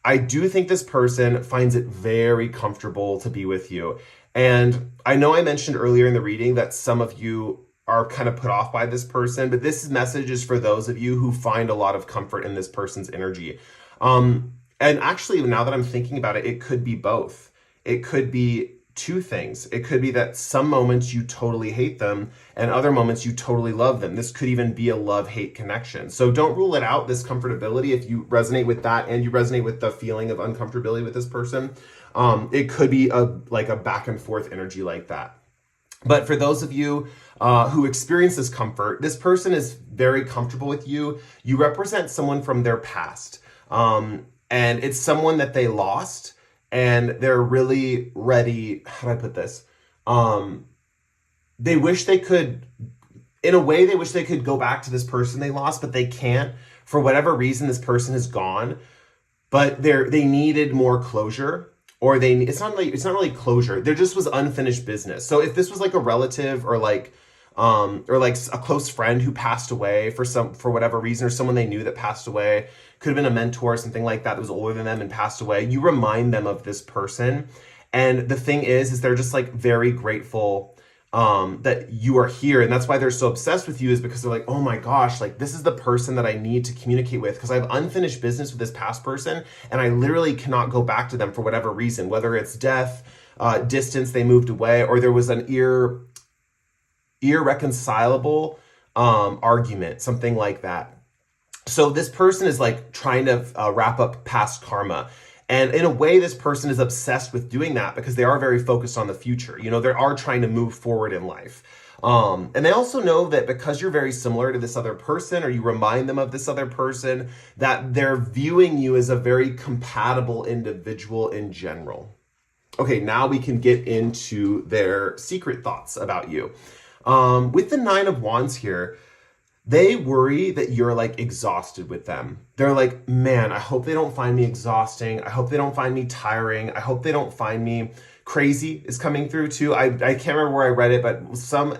I do think this person finds it very comfortable to be with you. And I know I mentioned earlier in the reading that some of you are kind of put off by this person, but this message is for those of you who find a lot of comfort in this person's energy. And actually, now that I'm thinking about it, it could be both. It could be two things. It could be that some moments you totally hate them, and other moments you totally love them. This could even be a love-hate connection. So don't rule it out, this comfortability. If you resonate with that and you resonate with the feeling of uncomfortability with this person, it could be a back and forth energy like that. But for those of you who experience this comfort, this person is very comfortable with you. You represent someone from their past, and it's someone that they lost, and they're really ready. How do I put this? They wish they could, in a way, they wish they could go back to this person they lost, but they can't. For whatever reason, this person is gone, but they needed more closure, or it's not really closure. There just was unfinished business. So if this was like a relative, or like a close friend who passed away for whatever reason, or someone they knew that passed away, could have been a mentor or something like that was older than them and passed away, you remind them of this person. And the thing is they're just like very grateful that you are here. And that's why they're so obsessed with you, is because they're like, oh my gosh, like this is the person that I need to communicate with, because I have unfinished business with this past person, and I literally cannot go back to them for whatever reason, whether it's death, distance, they moved away, or there was an irreconcilable argument, something like that. So this person is like trying to wrap up past karma. And in a way, this person is obsessed with doing that because they are very focused on the future. They are trying to move forward in life. And they also know that because you're very similar to this other person, or you remind them of this other person, that they're viewing you as a very compatible individual in general. Okay, now we can get into their secret thoughts about you. With the Nine of Wands here, they worry that you're like exhausted with them. They're like, man, I hope they don't find me exhausting. I hope they don't find me tiring. I hope they don't find me crazy is coming through too. I can't remember where I read it, but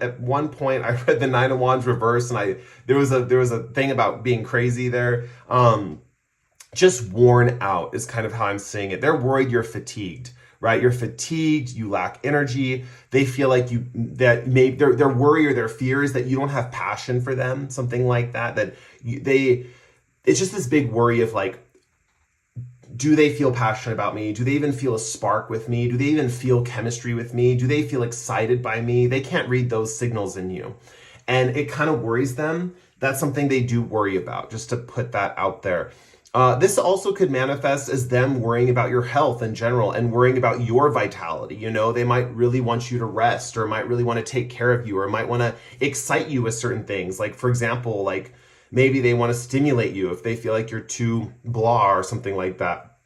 at one point I read the Nine of Wands reverse, and there was a thing about being crazy there. Just worn out is kind of how I'm seeing it. They're worried you're fatigued. Right? You're fatigued, you lack energy. They feel like their worry or their fear is that you don't have passion for them, something like that. It's just this big worry of like, do they feel passionate about me? Do they even feel a spark with me? Do they even feel chemistry with me? Do they feel excited by me? They can't read those signals in you. And it kind of worries them. That's something they do worry about, just to put that out there. This also could manifest as them worrying about your health in general, and worrying about your vitality. They might really want you to rest, or might really want to take care of you, or might want to excite you with certain things. Like, for example, like maybe they want to stimulate you if they feel like you're too blah or something like that.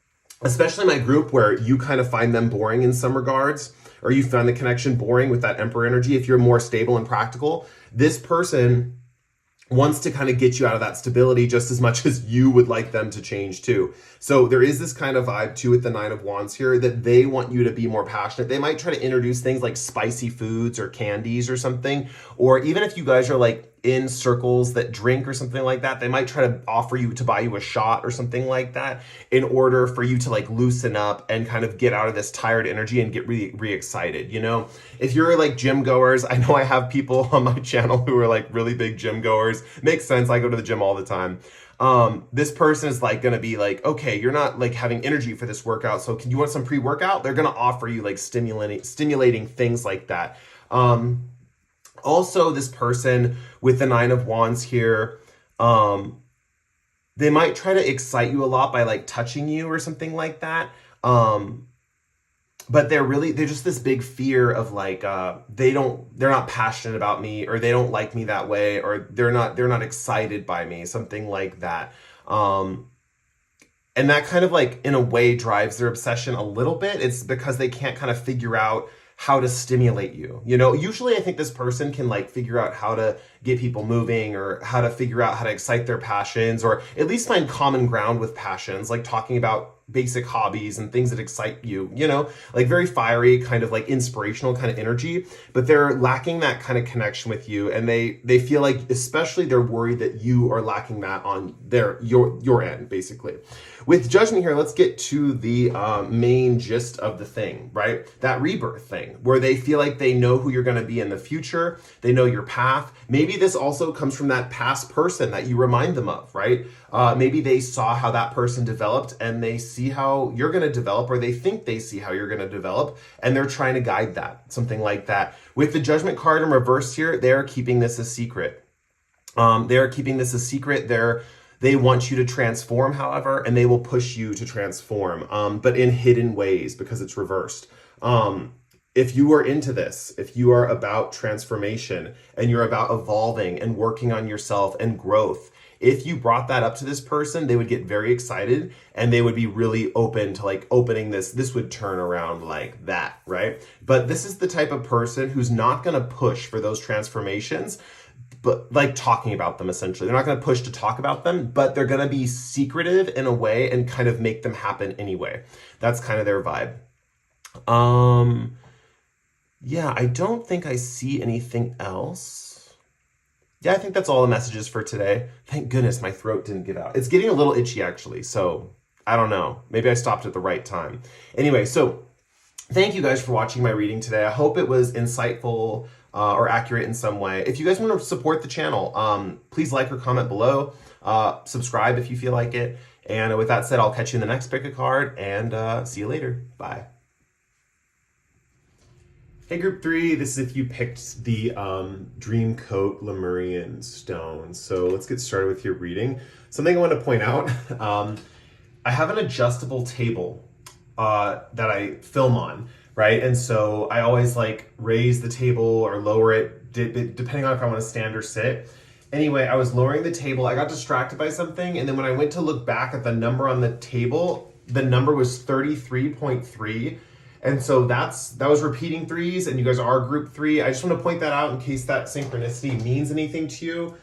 Especially my group, where you kind of find them boring in some regards, or you find the connection boring with that Emperor energy. If you're more stable and practical, this person wants to kind of get you out of that stability just as much as you would like them to change too. So there is this kind of vibe too with the Nine of Wands here, that they want you to be more passionate. They might try to introduce things like spicy foods or candies or something. Or even if you guys are like in circles that drink or something like that, they might try to offer you to buy you a shot or something like that, in order for you to like loosen up and kind of get out of this tired energy and get really re-excited. If you're like gym goers, I know I have people on my channel who are like really big gym goers. Makes sense. I go to the gym all the time. This person is like going to be like, okay, you're not like having energy for this workout, so can you want some pre-workout? They're going to offer you like stimulating things like that. Also, this person with the Nine of Wands here, they might try to excite you a lot by like touching you or something like that. But they're just this big fear of like they're not passionate about me, or they don't like me that way, or they're not excited by me, something like that. And that kind of like in a way drives their obsession a little bit. It's because they can't kind of figure out how to stimulate you. You know, usually I think this person can like figure out how to get people moving, or how to figure out how to excite their passions, or at least find common ground with passions, like talking about basic hobbies and things that excite you, you know, like very fiery, kind of like inspirational kind of energy, but they're lacking that kind of connection with you. And they feel like, especially they're worried that you are lacking that on your end, basically. With Judgment here, let's get to the main gist of the thing, right? That rebirth thing, where they feel like they know who you're going to be in the future. They know your path. Maybe this also comes from that past person that you remind them of, right? Maybe they saw how that person developed, and they see how you're going to develop, or they think they see how you're going to develop, and they're trying to guide that, something like that. With the Judgment card in reverse here, they're keeping this a secret. They're keeping this a secret. They want you to transform, however, and they will push you to transform, but in hidden ways, because it's reversed. If you are into this, if you are about transformation, and you're about evolving and working on yourself and growth, if you brought that up to this person, they would get very excited, and they would be really open to like opening this would turn around like that, right? But this is the type of person who's not going to push for those transformations, but like talking about them, essentially. They're not going to push to talk about them, but they're going to be secretive in a way and kind of make them happen anyway. That's kind of their vibe. Yeah, I don't think I see anything else. Yeah, I think that's all the messages for today. Thank goodness my throat didn't give out. It's getting a little itchy, actually, so I don't know. Maybe I stopped at the right time. Anyway, so thank you guys for watching my reading today. I hope it was insightful or accurate in some way. If you guys want to support the channel, please like or comment below. Subscribe if you feel like it. And with that said, I'll catch you in the next pick a card, and see you later. Bye. Hey group 3, this is if you picked the Dreamcoat Lemurian stone. So let's get started with your reading. Something I want to point out, I have an adjustable table that I film on, right? And so I always like raise the table or lower it, depending on if I want to stand or sit. Anyway, I was lowering the table, I got distracted by something, and then when I went to look back at the number on the table, the number was 33.3. And so that was repeating threes, and you guys are group 3. I just want to point that out in case that synchronicity means anything to you.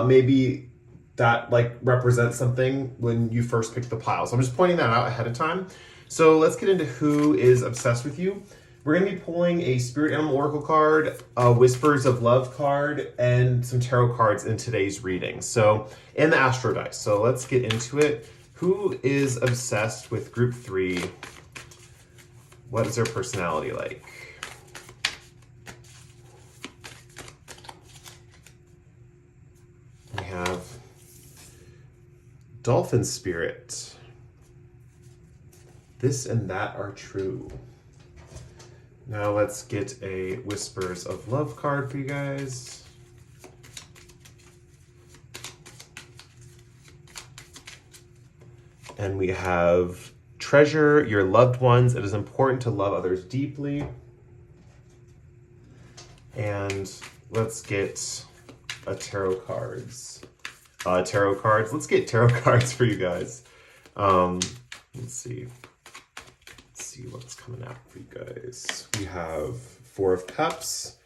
Maybe that like represents something when you first picked the pile. So I'm just pointing that out ahead of time. So let's get into who is obsessed with you. We're going to be pulling a Spirit Animal Oracle card, a Whispers of Love card, and some tarot cards in today's reading. So, and the Astro Dice. So let's get into it. Who is obsessed with group 3? What is their personality like? We have Dolphin Spirit. This and that are true. Now let's get a Whispers of Love card for you guys. And we have Treasure your loved ones. It is important to love others deeply. And let's get a tarot cards. Let's get tarot cards for you guys. Let's see. Let's see what's coming out for you guys. We have 4 of Cups.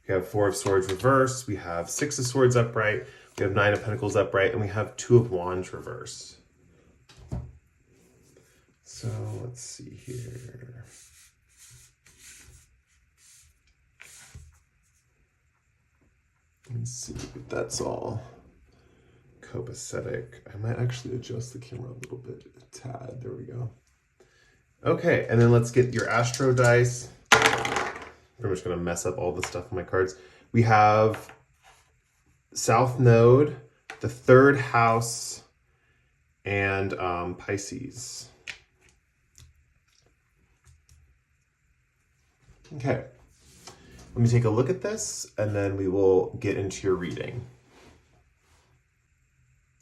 We have 4 of Swords reverse. We have 6 of Swords upright. We have 9 of Pentacles upright, and we have 2 of Wands reverse. So let's see here. Let's see if that's all copacetic. I might actually adjust the camera a little bit, a tad. There we go. Okay, and then let's get your Astro Dice. Pretty much going to mess up all the stuff on my cards. We have South Node, the 3rd house, and Pisces. Okay, let me take a look at this and then we will get into your reading.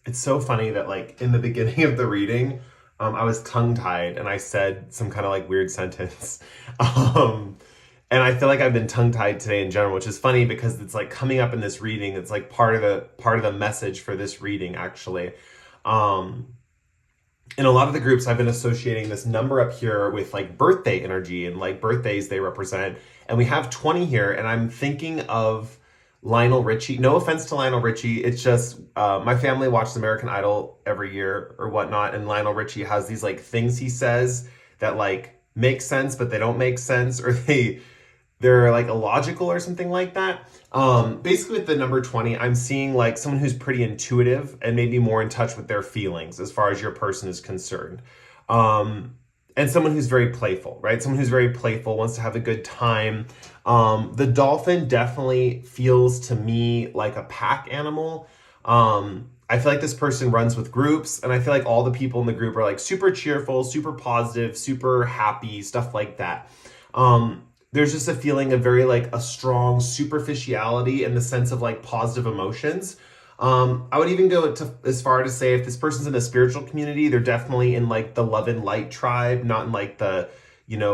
It's so funny that like in the beginning of the reading, I was tongue-tied and I said some kind of like weird sentence. And I feel like I've been tongue-tied today in general, which is funny because it's like coming up in this reading. It's like part of the message for this reading, actually. In a lot of the groups, I've been associating this number up here with like birthday energy and like birthdays they represent. And we have 20 here, and I'm thinking of Lionel Richie. No offense to Lionel Richie. It's just my family watches American Idol every year or whatnot. And Lionel Richie has these like things he says that like make sense, but they don't make sense, or they're like illogical or something like that. Basically with the number 20, I'm seeing like someone who's pretty intuitive and maybe more in touch with their feelings as far as your person is concerned. And someone who's very playful, right? Someone who's very playful, wants to have a good time. The dolphin definitely feels to me like a pack animal. I feel like this person runs with groups, and I feel like all the people in the group are like super cheerful, super positive, super happy, stuff like that. There's just a feeling of very like a strong superficiality in the sense of like positive emotions. I would even go as far to say if this person's in the spiritual community, they're definitely in like the love and light tribe, not in like the,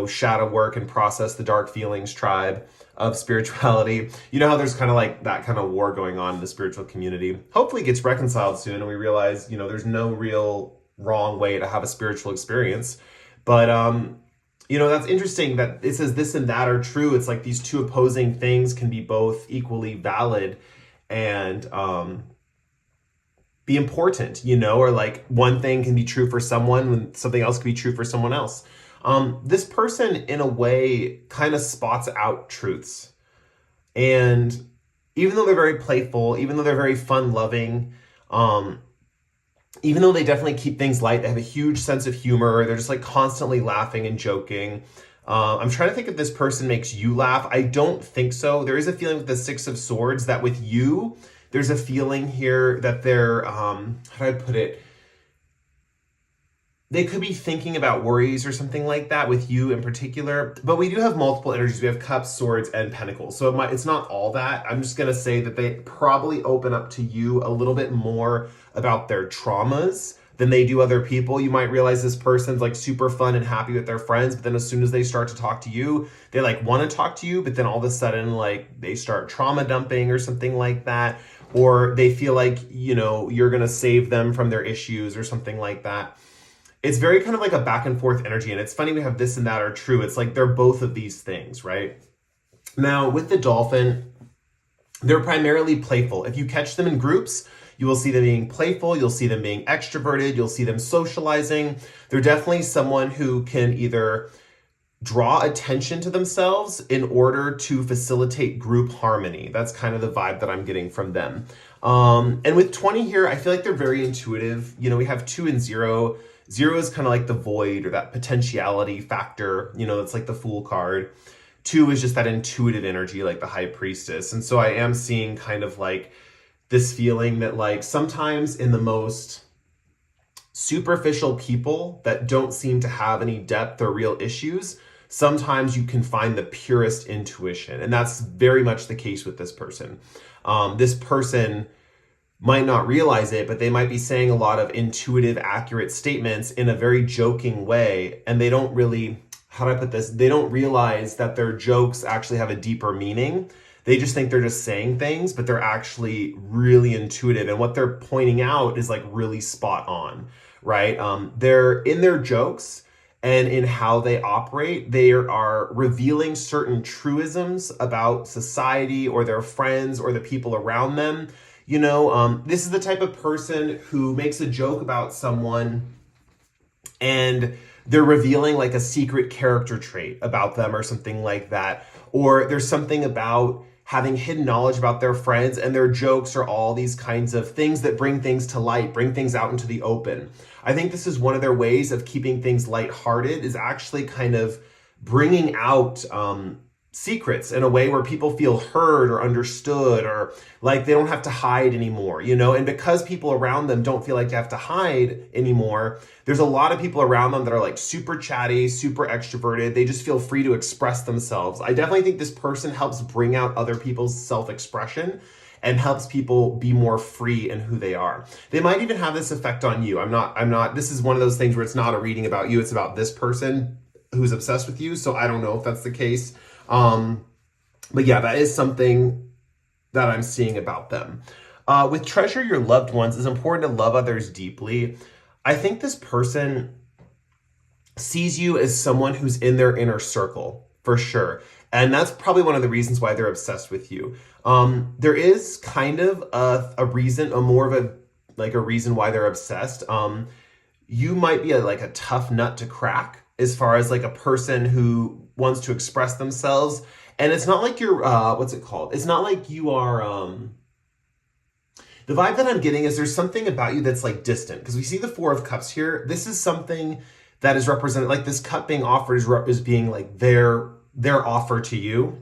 shadow work and process the dark feelings tribe of spirituality. You know how there's kind of like that kind of war going on in the spiritual community. Hopefully it gets reconciled soon and we realize, there's no real wrong way to have a spiritual experience. But, that's interesting that it says this and that are true. It's like these two opposing things can be both equally valid and be important, or like one thing can be true for someone when something else can be true for someone else. This person, in a way, kind of spots out truths. And even though they're very playful, even though they're very fun-loving, even though they definitely keep things light, they have a huge sense of humor. They're just like constantly laughing and joking. I'm trying to think if this person makes you laugh. I don't think so. There is a feeling with the Six of Swords that with you, there's a feeling here that they're, how do I put it? They could be thinking about worries or something like that with you in particular. But we do have multiple energies. We have cups, swords, and pentacles. So it's not all that. I'm just going to say that they probably open up to you a little bit more about their traumas than they do other people. You might realize this person's like super fun and happy with their friends, but then as soon as they start to talk to you, they like want to talk to you, but then all of a sudden like they start trauma dumping or something like that. Or they feel like, you're going to save them from their issues or something like that. It's very kind of like a back and forth energy. And it's funny we have this and that are true. It's like they're both of these things, right? Now, with the dolphin, they're primarily playful. If you catch them in groups, you will see them being playful. You'll see them being extroverted. You'll see them socializing. They're definitely someone who can either draw attention to themselves in order to facilitate group harmony. That's kind of the vibe that I'm getting from them. And with 20 here, I feel like they're very intuitive. We have 2 and 0. 0 is kind of like the void or that potentiality factor, that's like the Fool card. 2 is just that intuitive energy, like the High Priestess. And so I am seeing kind of like this feeling that like sometimes in the most superficial people that don't seem to have any depth or real issues, sometimes you can find the purest intuition. And that's very much the case with this person. This person might not realize it, but they might be saying a lot of intuitive, accurate statements in a very joking way. And they don't really, how do I put this? They don't realize that their jokes actually have a deeper meaning. They just think they're just saying things, but they're actually really intuitive. And what they're pointing out is like really spot on, right? They're in their jokes and in how they operate, they are revealing certain truisms about society or their friends or the people around them. This is the type of person who makes a joke about someone and they're revealing like a secret character trait about them or something like that. Or there's something about having hidden knowledge about their friends, and their jokes are all these kinds of things that bring things to light, bring things out into the open. I think this is one of their ways of keeping things lighthearted, is actually kind of bringing out secrets in a way where people feel heard or understood, or like they don't have to hide anymore, and because people around them don't feel like they have to hide anymore, there's a lot of people around them that are like super chatty, super extroverted. They just feel free to express themselves. I definitely think this person helps bring out other people's self-expression and helps people be more free in who they are. They might even have this effect on you. I'm not, this is one of those things where it's not a reading about you, it's about this person who's obsessed with you. So I don't know if that's the case. But yeah, that is something that I'm seeing about them. With treasure your loved ones, it's important to love others deeply. I think this person sees you as someone who's in their inner circle, for sure. And that's probably one of the reasons why they're obsessed with you. There is kind of a reason, a reason why they're obsessed. You might be a tough nut to crack as far as like a person who wants to express themselves. And it's not like you're, what's it called? It's not like you are, the vibe that I'm getting is there's something about you that's like distant, because we see the Four of Cups here. This is something that is represented, like this cup being offered is being like their offer to you.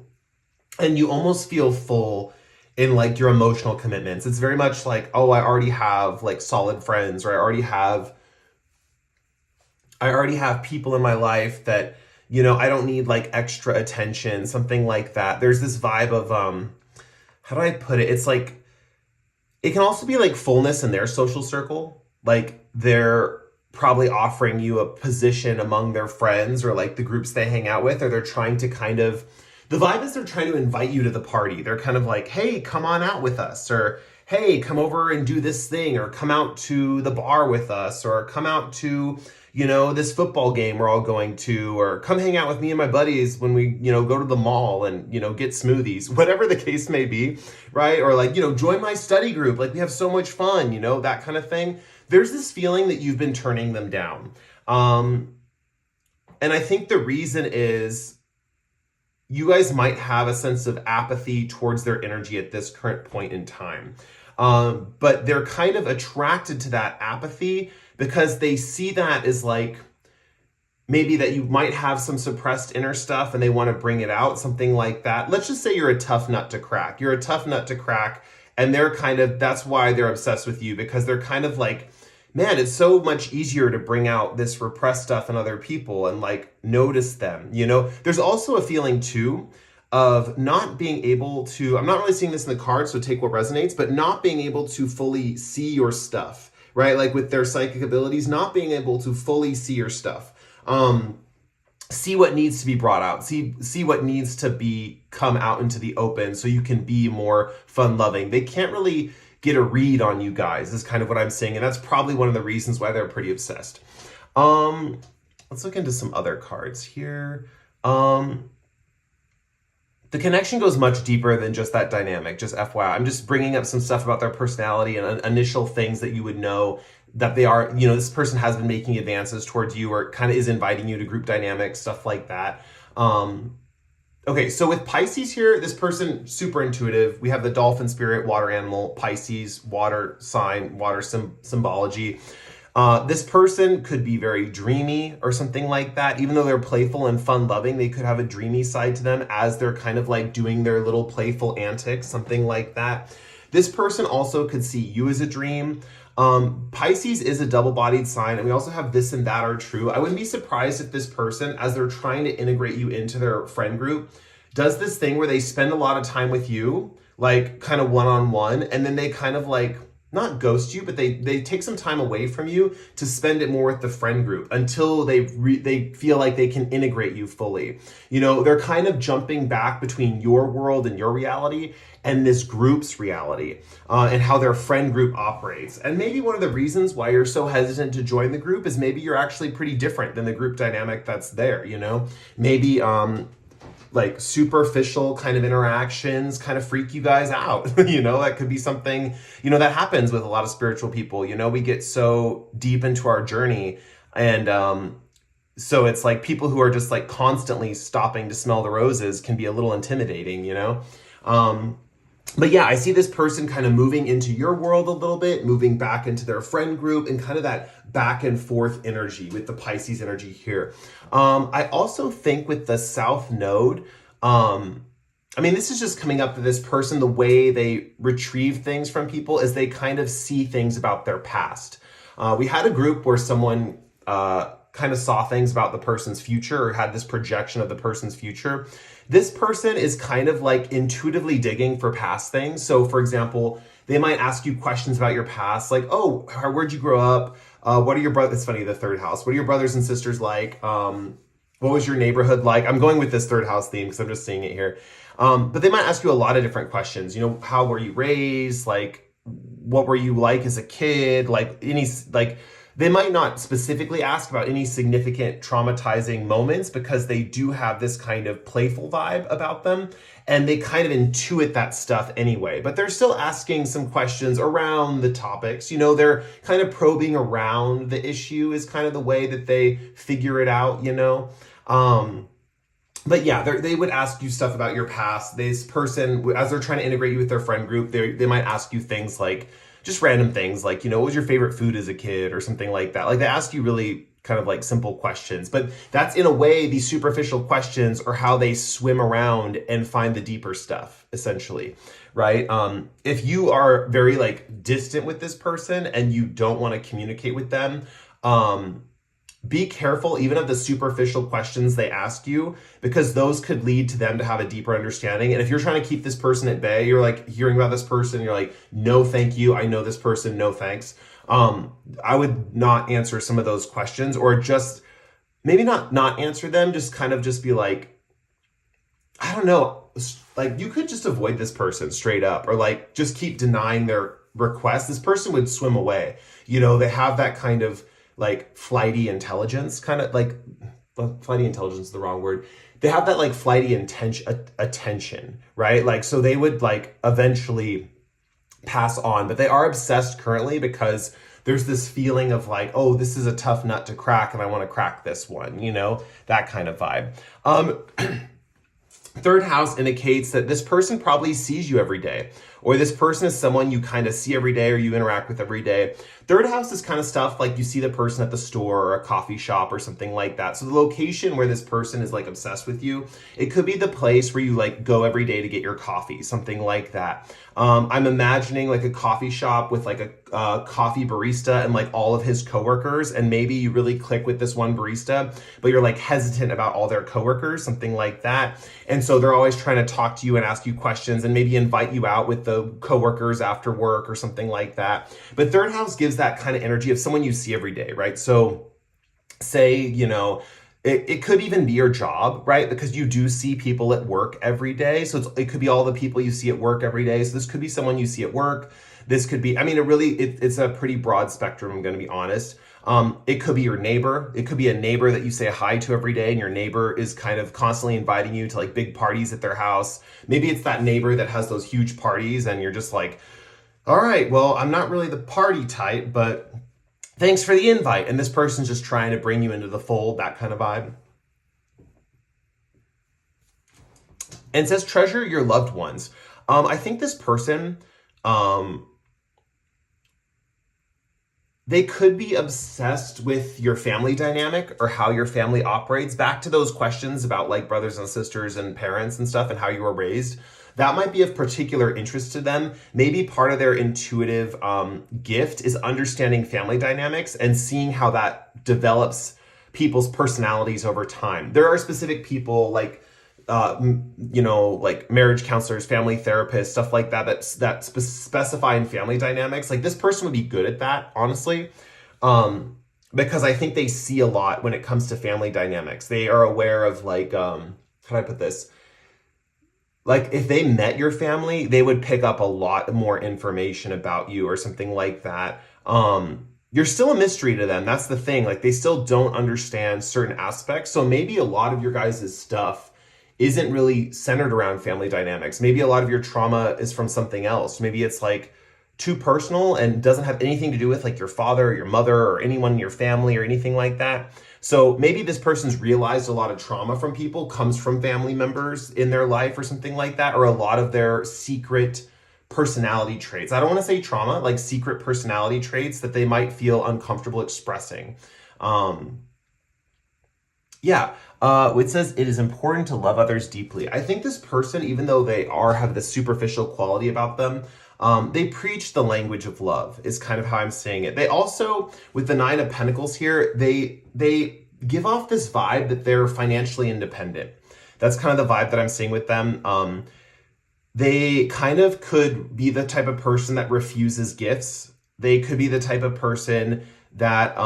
And you almost feel full in like your emotional commitments. It's very much like, oh, I already have like solid friends, or I already have people in my life that, I don't need like extra attention, something like that. There's this vibe of, how do I put it? It's like, it can also be like fullness in their social circle. Like they're probably offering you a position among their friends or like the groups they hang out with, or they're trying to the vibe is they're trying to invite you to the party. They're kind of like, hey, come on out with us, or hey, come over and do this thing, or come out to the bar with us, or come out to, this football game we're all going to, or come hang out with me and my buddies when we, go to the mall and, get smoothies, whatever the case may be, right? Or like, join my study group. Like we have so much fun, that kind of thing. There's this feeling that you've been turning them down. And I think the reason is you guys might have a sense of apathy towards their energy at this current point in time. But they're kind of attracted to that apathy because they see that as like, maybe that you might have some suppressed inner stuff and they want to bring it out, something like that. Let's just say you're a tough nut to crack. You're a tough nut to crack. And that's why they're obsessed with you, because they're kind of like, man, it's so much easier to bring out this repressed stuff in other people and like notice them, There's also a feeling too of not being able to, I'm not really seeing this in the cards, so take what resonates, but not being able to fully see your stuff, right? Like with their psychic abilities, not being able to fully see your stuff. See what needs to be brought out, see what needs to come out into the open so you can be more fun loving. They can't really get a read on you guys, is kind of what I'm saying. And that's probably one of the reasons why they're pretty obsessed. Let's look into some other cards here. The connection goes much deeper than just that dynamic, just FYI. I'm just bringing up some stuff about their personality and initial things that you would know that they are, this person has been making advances towards you or kind of is inviting you to group dynamics, stuff like that. Okay, so with Pisces here, this person, super intuitive. We have the dolphin spirit, water animal, Pisces, water sign, water symbology. This person could be very dreamy or something like that. Even though they're playful and fun-loving, they could have a dreamy side to them as they're kind of like doing their little playful antics, something like that. This person also could see you as a dream. Pisces is a double-bodied sign, and we also have this and that are true. I wouldn't be surprised if this person, as they're trying to integrate you into their friend group, does this thing where they spend a lot of time with you, like kind of one-on-one, and then they kind of like, not ghost you, but they take some time away from you to spend it more with the friend group until they feel like they can integrate you fully. They're kind of jumping back between your world and your reality and this group's reality, and how their friend group operates. And maybe one of the reasons why you're so hesitant to join the group is maybe you're actually pretty different than the group dynamic that's there, Maybe like superficial kind of interactions kind of freak you guys out. That could be something, that happens with a lot of spiritual people. We get so deep into our journey, and so it's like people who are just like constantly stopping to smell the roses can be a little intimidating, But yeah, I see this person kind of moving into your world a little bit, moving back into their friend group, and kind of that back and forth energy with the Pisces energy here. I also think with the South Node, I mean, this is just coming up to this person. The way they retrieve things from people is they kind of see things about their past. We had a group where someone kind of saw things about the person's future or had this projection of the person's future. This person is kind of like intuitively digging for past things. So, for example, they might ask you questions about your past, like, oh, where'd you grow up? What are your brothers? It's funny, the third house. What are your brothers and sisters like? What was your neighborhood like? I'm going with this third house theme because I'm just seeing it here. But they might ask you a lot of different questions. You know, how were you raised? Like, what were you like as a kid? They might not specifically ask about any significant traumatizing moments because they do have this kind of playful vibe about them and they kind of intuit that stuff anyway. But they're still asking some questions around the topics. You know, they're kind of probing around the issue is kind of the way that they figure it out, you know. But yeah, they would ask you stuff about your past. This person, as they're trying to integrate you with their friend group, they might ask you things like, just random things like, you know, what was your favorite food as a kid or something like that. Like they ask you really kind of like simple questions, but that's in a way, these superficial questions are how they swim around and find the deeper stuff, essentially, right? If you are very like distant with this person and you don't want to communicate with them, be careful even of the superficial questions they ask you, because those could lead to them to have a deeper understanding. And if you're trying to keep this person at bay, you're like hearing about this person, you're like, no, thank you. I know this person. No, thanks. I would not answer some of those questions, or just maybe not answer them. Just kind of just be like, I don't know. Like you could just avoid this person straight up, or like just keep denying their request. This person would swim away. You know, they have that kind of like flighty intelligence, kind of like, well, flighty intelligence is the wrong word. They have that like flighty attention, right? Like, so they would like eventually pass on, but they are obsessed currently because there's this feeling of like, oh, this is a tough nut to crack and I want to crack this one, you know, that kind of vibe. Third house indicates that this person probably sees you every day, or this person is someone you kind of see every day or you interact with every day. Third house is kind of stuff like you see the person at the store or a coffee shop or something like that. So the location where this person is like obsessed with you, it could be the place where you like go every day to get your coffee, something like that. I'm imagining like a coffee shop with like a coffee barista and like all of his coworkers, and maybe you really click with this one barista, but you're like hesitant about all their coworkers, something like that. And so they're always trying to talk to you and ask you questions and maybe invite you out with the coworkers after work or something like that. But third house gives that kind of energy of someone you see every day, right? So say, you know, it could even be your job, right? Because you do see people at work every day. So it could be all the people you see at work every day. So this could be someone you see at work. This could be, I mean, it's a pretty broad spectrum, I'm going to be honest. It could be your neighbor. It could be a neighbor that you say hi to every day, and your neighbor is kind of constantly inviting you to like big parties at their house. Maybe it's that neighbor that has those huge parties and you're just like, all right, well, I'm not really the party type, but thanks for the invite. And this person's just trying to bring you into the fold, that kind of vibe. And it says treasure your loved ones. I think this person, they could be obsessed with your family dynamic or how your family operates. Back to those questions about like brothers and sisters and parents and stuff and how you were raised. That might be of particular interest to them. Maybe part of their intuitive gift is understanding family dynamics and seeing how that develops people's personalities over time. There are specific people like, you know, like marriage counselors, family therapists, stuff like that, that specify in family dynamics. Like this person would be good at that, honestly, because I think they see a lot when it comes to family dynamics. They are aware of like, how do I put this? Like if they met your family, they would pick up a lot more information about you or something like that. You're still a mystery to them. That's the thing. Like they still don't understand certain aspects. So maybe a lot of your guys' stuff isn't really centered around family dynamics. Maybe a lot of your trauma is from something else. Maybe it's like too personal and doesn't have anything to do with like your father or your mother or anyone in your family or anything like that. So maybe this person's realized a lot of trauma from people comes from family members in their life or something like that, or a lot of their secret personality traits. I don't want to say trauma, like secret personality traits that they might feel uncomfortable expressing. Yeah. It says it is important to love others deeply. I think this person, even though they have this superficial quality about them, they preach the language of love. Is kind of how I'm saying it. They also, with the Nine of Pentacles here, they give off this vibe that they're financially independent. That's kind of the vibe that I'm seeing with them. They kind of could be the type of person that refuses gifts. They could be the type of person that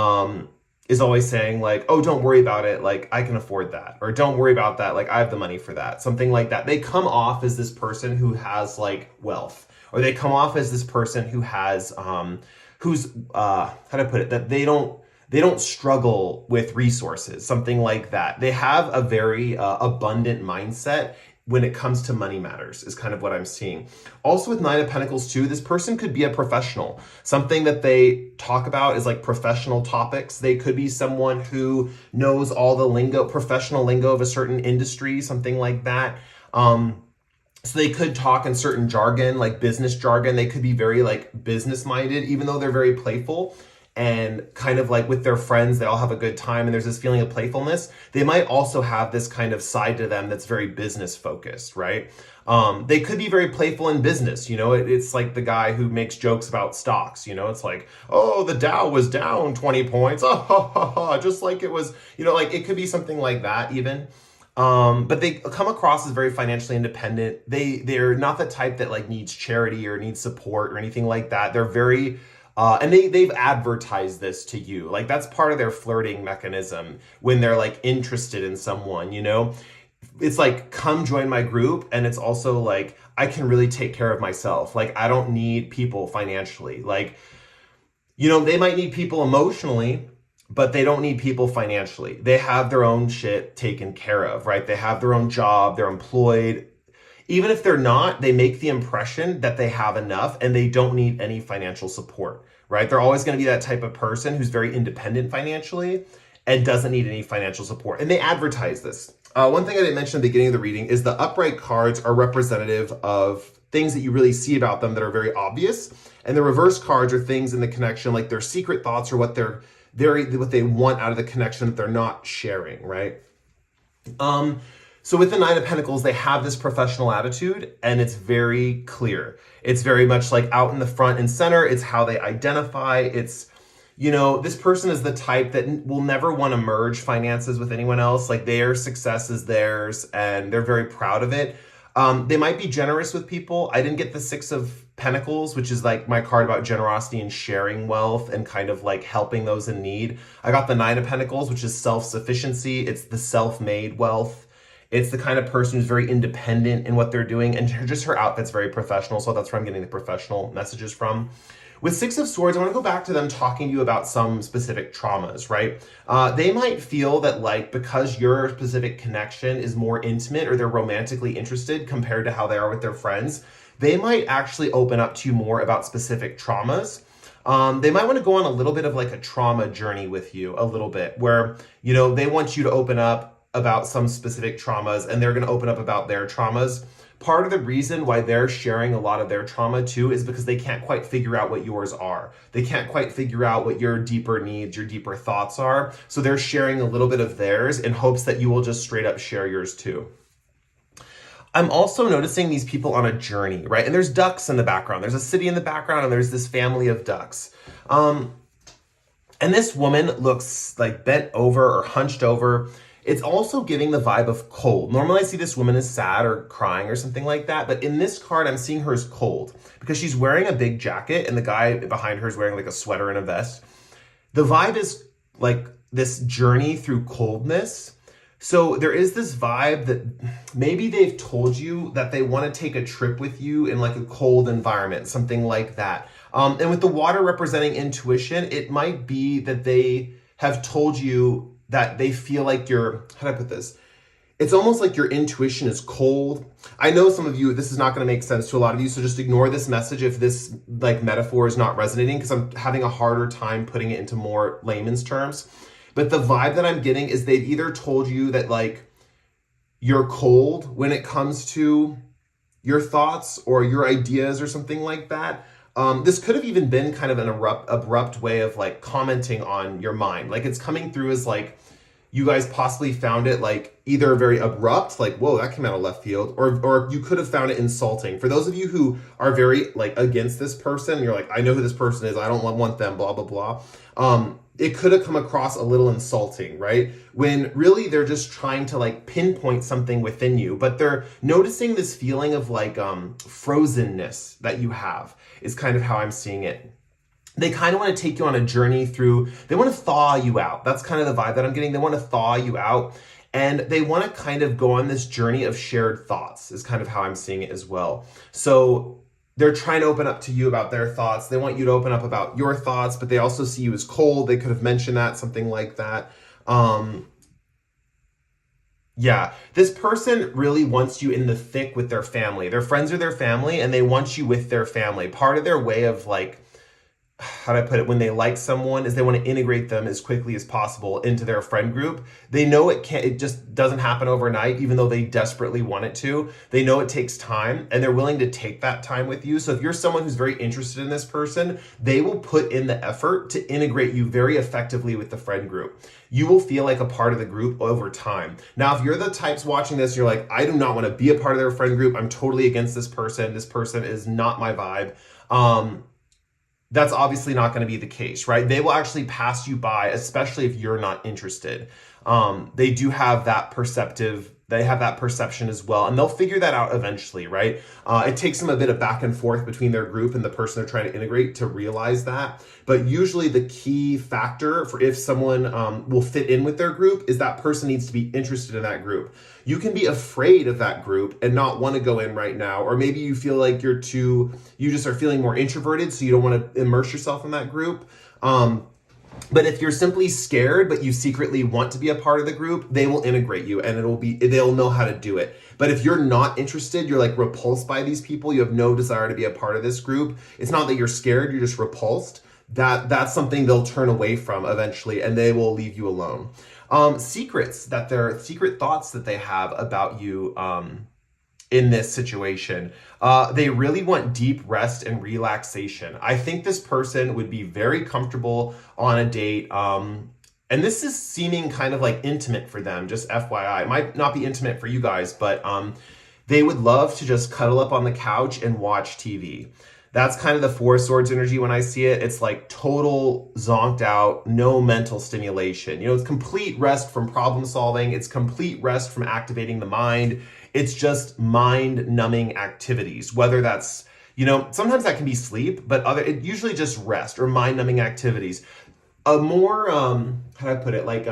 is always saying like, oh, don't worry about it, like I can afford that, or don't worry about that, like I have the money for that, something like that. They come off as this person who has like wealth, or they come off as this person who has who's how do I put it, that they don't struggle with resources, something like that. They have a very abundant mindset when it comes to money matters, is kind of what I'm seeing. Also with Nine of Pentacles too, this person could be a professional. Something that they talk about is like professional topics. They could be someone who knows all the lingo, professional lingo of a certain industry, something like that. So they could talk in certain jargon, like business jargon. They could be very like business minded, even though they're very playful. And kind of like with their friends, they all have a good time and there's this feeling of playfulness. They might also have this kind of side to them that's very business focused, right? They could be very playful in business. It's like the guy who makes jokes about stocks. It's like, oh, the Dow was down 20 points. Oh, ha, ha, ha. Just like it was, like it could be something like that even. But they come across as very financially independent. They're not the type that like needs charity or needs support or anything like that. They're very and they've advertised this to you. Like that's part of their flirting mechanism when they're like interested in someone, It's like, come join my group. And it's also like, I can really take care of myself. Like, I don't need people financially. Like, they might need people emotionally, but they don't need people financially. They have their own shit taken care of, right? They have their own job, they're employed. Even if they're not, they make the impression that they have enough and they don't need any financial support, right? They're always going to be that type of person who's very independent financially and doesn't need any financial support. And they advertise this. One thing I didn't mention at the beginning of the reading is the upright cards are representative of things that you really see about them that are very obvious. And the reverse cards are things in the connection, like their secret thoughts or what they want out of the connection that they're not sharing, right? So with the Nine of Pentacles, they have this professional attitude and it's very clear. It's very much like out in the front and center. It's how they identify. It's, this person is the type that will never want to merge finances with anyone else. Like their success is theirs and they're very proud of it. They might be generous with people. I didn't get the Six of Pentacles, which is like my card about generosity and sharing wealth and kind of like helping those in need. I got the Nine of Pentacles, which is self-sufficiency. It's the self-made wealth. It's the kind of person who's very independent in what they're doing, and just her outfit's very professional, so that's where I'm getting the professional messages from. With Six of Swords, I want to go back to them talking to you about some specific traumas, right? They might feel that like because your specific connection is more intimate or they're romantically interested compared to how they are with their friends, they might actually open up to you more about specific traumas. They might want to go on a little bit of like a trauma journey with you a little bit where, they want you to open up about some specific traumas and they're going to open up about their traumas. Part of the reason why they're sharing a lot of their trauma too is because they can't quite figure out what yours are. They can't quite figure out what your deeper needs, your deeper thoughts are. So they're sharing a little bit of theirs in hopes that you will just straight up share yours too. I'm also noticing these people on a journey, right? And there's ducks in the background. There's a city in the background and there's this family of ducks. And this woman looks like bent over or hunched over. It's also giving the vibe of cold. Normally I see this woman as sad or crying or something like that, but in this card I'm seeing her as cold because she's wearing a big jacket and the guy behind her is wearing like a sweater and a vest. The vibe is like this journey through coldness. So there is this vibe that maybe they've told you that they want to take a trip with you in like a cold environment, something like that. And with the water representing intuition, it might be that they have told you that they feel like how do I put this? It's almost like your intuition is cold. I know some of you, this is not going to make sense to a lot of you, so just ignore this message if this like metaphor is not resonating because I'm having a harder time putting it into more layman's terms. But the vibe that I'm getting is they've either told you that like you're cold when it comes to your thoughts or your ideas or something like that. This could have even been kind of an abrupt way of like commenting on your mind. Like it's coming through as like, you guys possibly found it like either very abrupt, like, whoa, that came out of left field, or you could have found it insulting. For those of you who are very like against this person, you're like, I know who this person is, I don't want them, blah, blah, blah. It could have come across a little insulting, right? When really they're just trying to like pinpoint something within you, but they're noticing this feeling of like frozenness that you have is kind of how I'm seeing it. They kind of want to take you on a journey through, they want to thaw you out. That's kind of the vibe that I'm getting. They want to thaw you out, and they want to kind of go on this journey of shared thoughts is kind of how I'm seeing it as well. So they're trying to open up to you about their thoughts. They want you to open up about your thoughts, but they also see you as cold. They could have mentioned that, something like that. Yeah, this person really wants you in the thick with their family. Their friends are their family, and they want you with their family. Part of their way of like, how do I put it, when they like someone is they want to integrate them as quickly as possible into their friend group. They know it just doesn't happen overnight, even though they desperately want it to. They know it takes time, and they're willing to take that time with you. So if you're someone who's very interested in this person, they will put in the effort to integrate you very effectively with the friend group. You will feel like a part of the group over time. Now, if you're the types watching this, you're like, I do not want to be a part of their friend group. I'm totally against this person. This person is not my vibe. That's obviously not going to be the case, right? They will actually pass you by, especially if you're not interested. They do have that they have that perception as well, and they'll figure that out eventually, right? It takes them a bit of back and forth between their group and the person they're trying to integrate to realize that. But usually the key factor for if someone will fit in with their group is that person needs to be interested in that group. You can be afraid of that group and not want to go in right now, or maybe you feel like you just are feeling more introverted, so you don't want to immerse yourself in that group. But if you're simply scared, but you secretly want to be a part of the group, they will integrate you, and they'll know how to do it. But if you're not interested, you're like repulsed by these people, you have no desire to be a part of this group. It's not that you're scared, you're just repulsed. That's something they'll turn away from eventually, and they will leave you alone. Secret thoughts that they have about you, in this situation. They really want deep rest and relaxation. I think this person would be very comfortable on a date. And this is seeming kind of like intimate for them, just FYI. It might not be intimate for you guys, but they would love to just cuddle up on the couch and watch TV. That's kind of the Four of Swords energy when I see it. It's like total zonked out, no mental stimulation. It's complete rest from problem solving. It's complete rest from activating the mind. It's just mind numbing activities, whether that's, sometimes that can be sleep, but it usually just rest or mind numbing activities. A more, how do I put it, like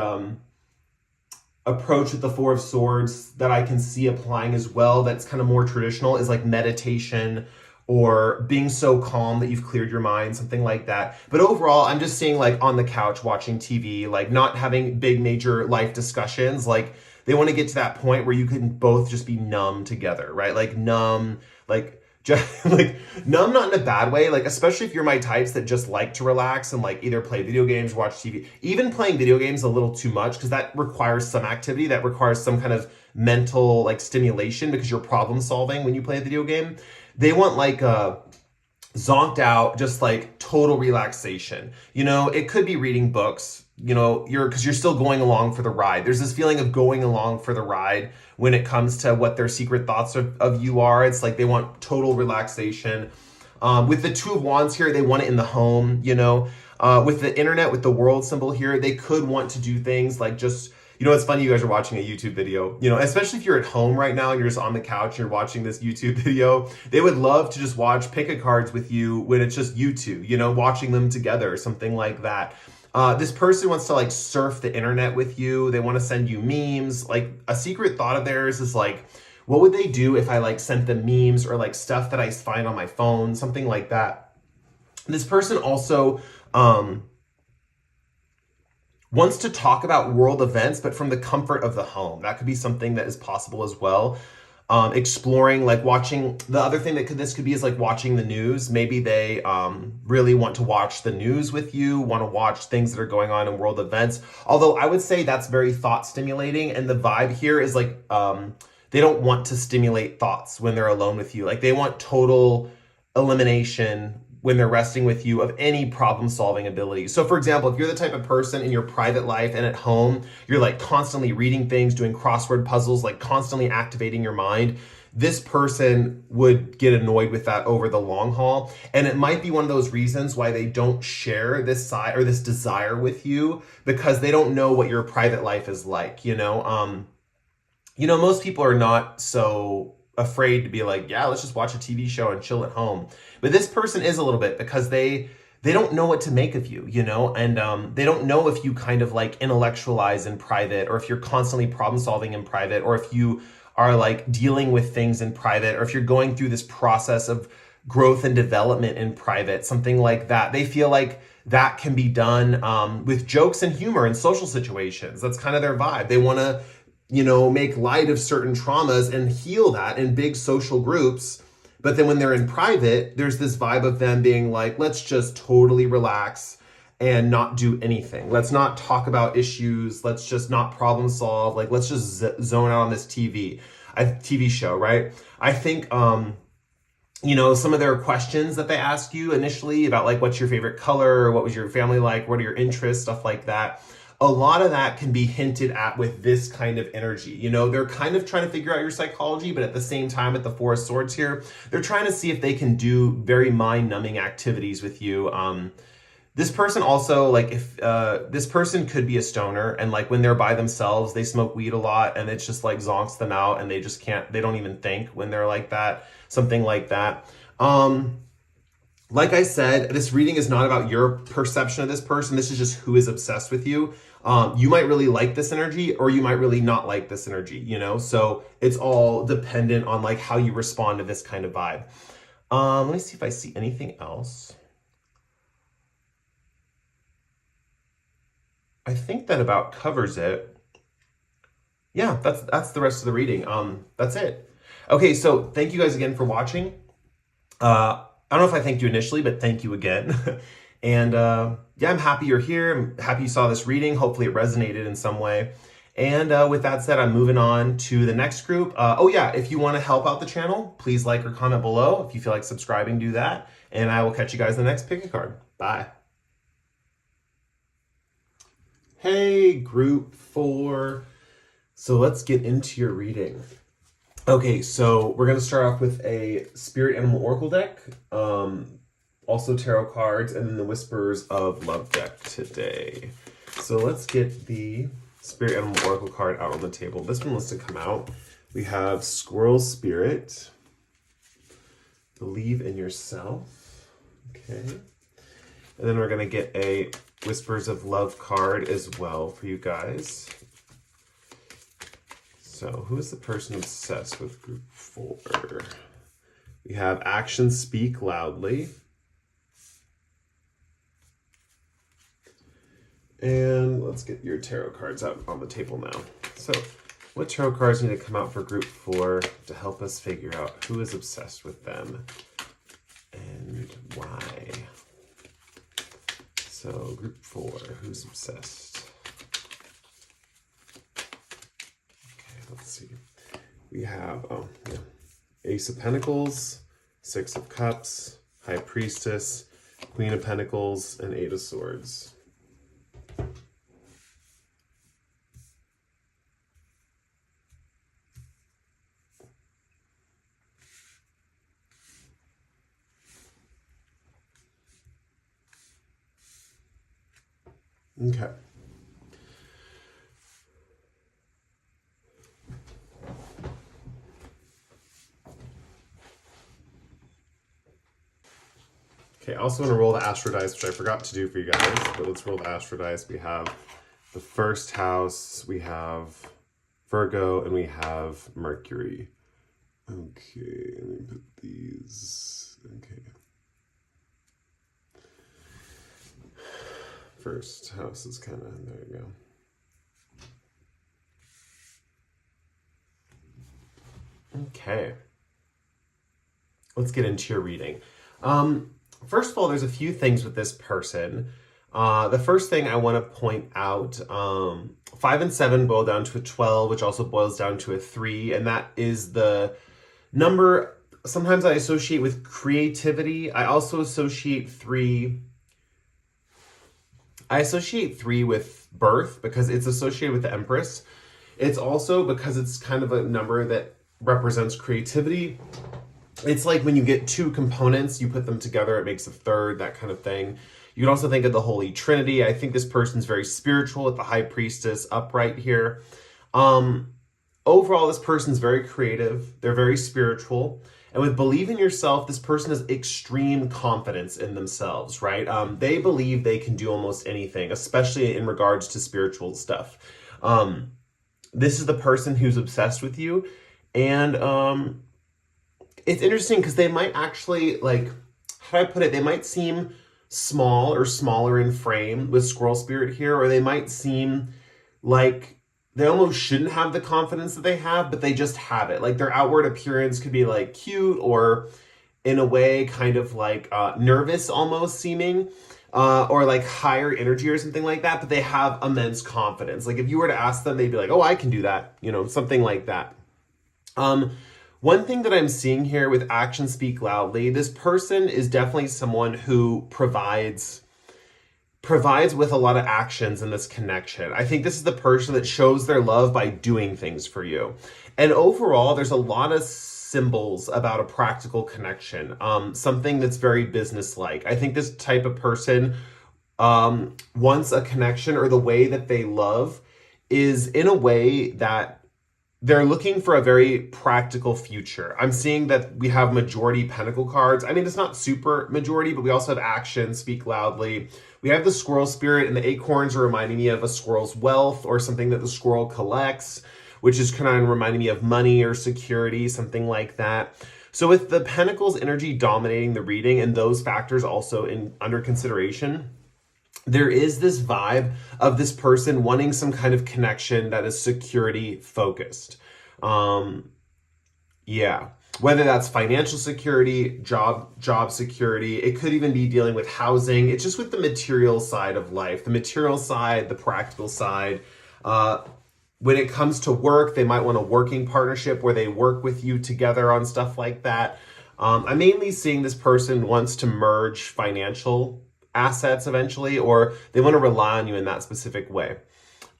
approach with the Four of Swords that I can see applying as well, that's kind of more traditional, is like meditation or being so calm that you've cleared your mind, something like that. But overall, I'm just seeing like on the couch watching TV, like not having big major life discussions. Like they want to get to that point where you can both just be numb together, right? Like numb, like just like numb, not in a bad way. Like, especially if you're my types that just like to relax and like either play video games, watch TV. Even playing video games a little too much, because that requires some activity, that requires some kind of mental like stimulation, because you're problem solving when you play a video game. They want like zonked out, just like total relaxation. It could be reading books, because you're still going along for the ride. There's this feeling of going along for the ride when it comes to what their secret thoughts of you are. It's like they want total relaxation. With the Two of Wands here, they want it in the home, with the internet, with the world symbol here, they could want to do things like just, it's funny you guys are watching a YouTube video, especially if you're at home right now and you're just on the couch and you're watching this YouTube video. They would love to just watch pick-a-cards with you when it's just you two, watching them together or something like that. This person wants to like surf the internet with you. They want to send you memes. Like a secret thought of theirs is like, what would they do if I like sent them memes or like stuff that I find on my phone, something like that. This person also, wants to talk about world events, but from the comfort of the home. That could be something that is possible as well. Exploring, like watching, the other thing that this could be is like watching the news. Maybe they really want to watch the news with you, want to watch things that are going on in world events. Although I would say that's very thought stimulating, and the vibe here is like they don't want to stimulate thoughts when they're alone with you. Like they want total elimination when they're resting with you of any problem solving ability. So for example, if you're the type of person in your private life and at home, you're like constantly reading things, doing crossword puzzles, like constantly activating your mind, this person would get annoyed with that over the long haul. And it might be one of those reasons why they don't share this side or this desire with you, because they don't know what your private life is like, most people are not so afraid to be like, yeah, let's just watch a TV show and chill at home. But this person is a little bit, because they don't know what to make of you, and they don't know if you kind of like intellectualize in private, or if you're constantly problem solving in private, or if you are like dealing with things in private, or if you're going through this process of growth and development in private, something like that. They feel like that can be done with jokes and humor in social situations. That's kind of their vibe. They want to make light of certain traumas and heal that in big social groups. But then when they're in private, there's this vibe of them being like, let's just totally relax and not do anything. Let's not talk about issues. Let's just not problem solve. Like, let's just zone out on this TV show, right? I think, some of their questions that they ask you initially about like, what's your favorite color? Or what was your family like? What are your interests? Stuff like that. A lot of that can be hinted at with this kind of energy. They're kind of trying to figure out your psychology, but at the same time, with the Four of Swords here, they're trying to see if they can do very mind-numbing activities with you. This person also, like, if this person could be a stoner, and like when they're by themselves, they smoke weed a lot, and it's just like zonks them out, and they don't even think when they're like that, something like that. Like I said, this reading is not about your perception of this person. This is just who is obsessed with you. You might really like this energy, or you might really not like this energy, So it's all dependent on like how you respond to this kind of vibe. Let me see if I see anything else. I think that about covers it. Yeah, that's the rest of the reading. That's it. Okay, so thank you guys again for watching. I don't know if I thanked you initially, but thank you again. And yeah, I'm happy you're here. I'm happy you saw this reading. Hopefully it resonated in some way. And with that said, I'm moving on to the next group. Oh yeah, if you want to help out the channel, please like or comment below. If you feel like subscribing, do that. And I will catch you guys in the next pick a card. Bye. Hey, group 4. So let's get into your reading. Okay, so we're going to start off with a Spirit Animal Oracle deck, also tarot cards, and then the Whispers of Love deck today. So let's get the Spirit Animal Oracle card out on the table. This one wants to come out. We have Squirrel Spirit, Believe in Yourself, okay. And then we're going to get a Whispers of Love card as well for you guys. So, who is the person obsessed with group 4? We have Actions Speak Loudly. And let's get your tarot cards out on the table now. So, what tarot cards need to come out for group 4 to help us figure out who is obsessed with them and why? So, group 4, who's obsessed? Let's see. We have Ace of Pentacles, Six of Cups, High Priestess, Queen of Pentacles, and Eight of Swords. Okay. Okay, I also want to roll the Astro Dice, which I forgot to do for you guys, but let's roll the Astro Dice. We have the first house, we have Virgo, and we have Mercury. Okay, let me put these, okay. First house is kind of, there you go. Okay. Let's get into your reading. First of all, there's a few things with this person. The first thing I want to point out, 5 and 7 boil down to a 12, which also boils down to a 3, and that is the number sometimes I associate with creativity. I also associate three. I associate three with birth because it's associated with the Empress. It's also because it's kind of a number that represents creativity. It's like when you get two components, you put them together, it makes a third, that kind of thing. You can also think of the Holy Trinity. I think this person's very spiritual with the High Priestess upright here. Overall, this person's very creative. They're very spiritual. And with believe in yourself, this person has extreme confidence in themselves, right? They believe they can do almost anything, especially in regards to spiritual stuff. This is the person who's obsessed with you. And it's interesting because they might actually, like, how do I put it? They might seem small or smaller in frame with squirrel spirit here, or they might seem like they almost shouldn't have the confidence that they have, but they just have it. Like their outward appearance could be like cute or in a way kind of like nervous almost seeming, or like higher energy or something like that, but they have immense confidence. Like if you were to ask them, they'd be like, oh, I can do that, something like that. One thing that I'm seeing here with actions speak loudly, this person is definitely someone who provides with a lot of actions in this connection. I think this is the person that shows their love by doing things for you. And overall, there's a lot of symbols about a practical connection, something that's very business-like. I think this type of person wants a connection, or the way that they love is in a way that they're looking for a very practical future. I'm seeing that we have majority pentacle cards. I mean, it's not super majority, but we also have action, speak loudly. We have the squirrel spirit, and the acorns are reminding me of a squirrel's wealth or something that the squirrel collects, which is kind of reminding me of money or security, something like that. So with the pentacles energy dominating the reading and those factors also under consideration, there is this vibe of this person wanting some kind of connection that is security focused. Whether that's financial security, job security, it could even be dealing with housing. It's just with the material side of life, the material side, the practical side. When it comes to work, they might want a working partnership where they work with you together on stuff like that. I'm mainly seeing this person wants to merge financial assets eventually, or they want to rely on you in that specific way.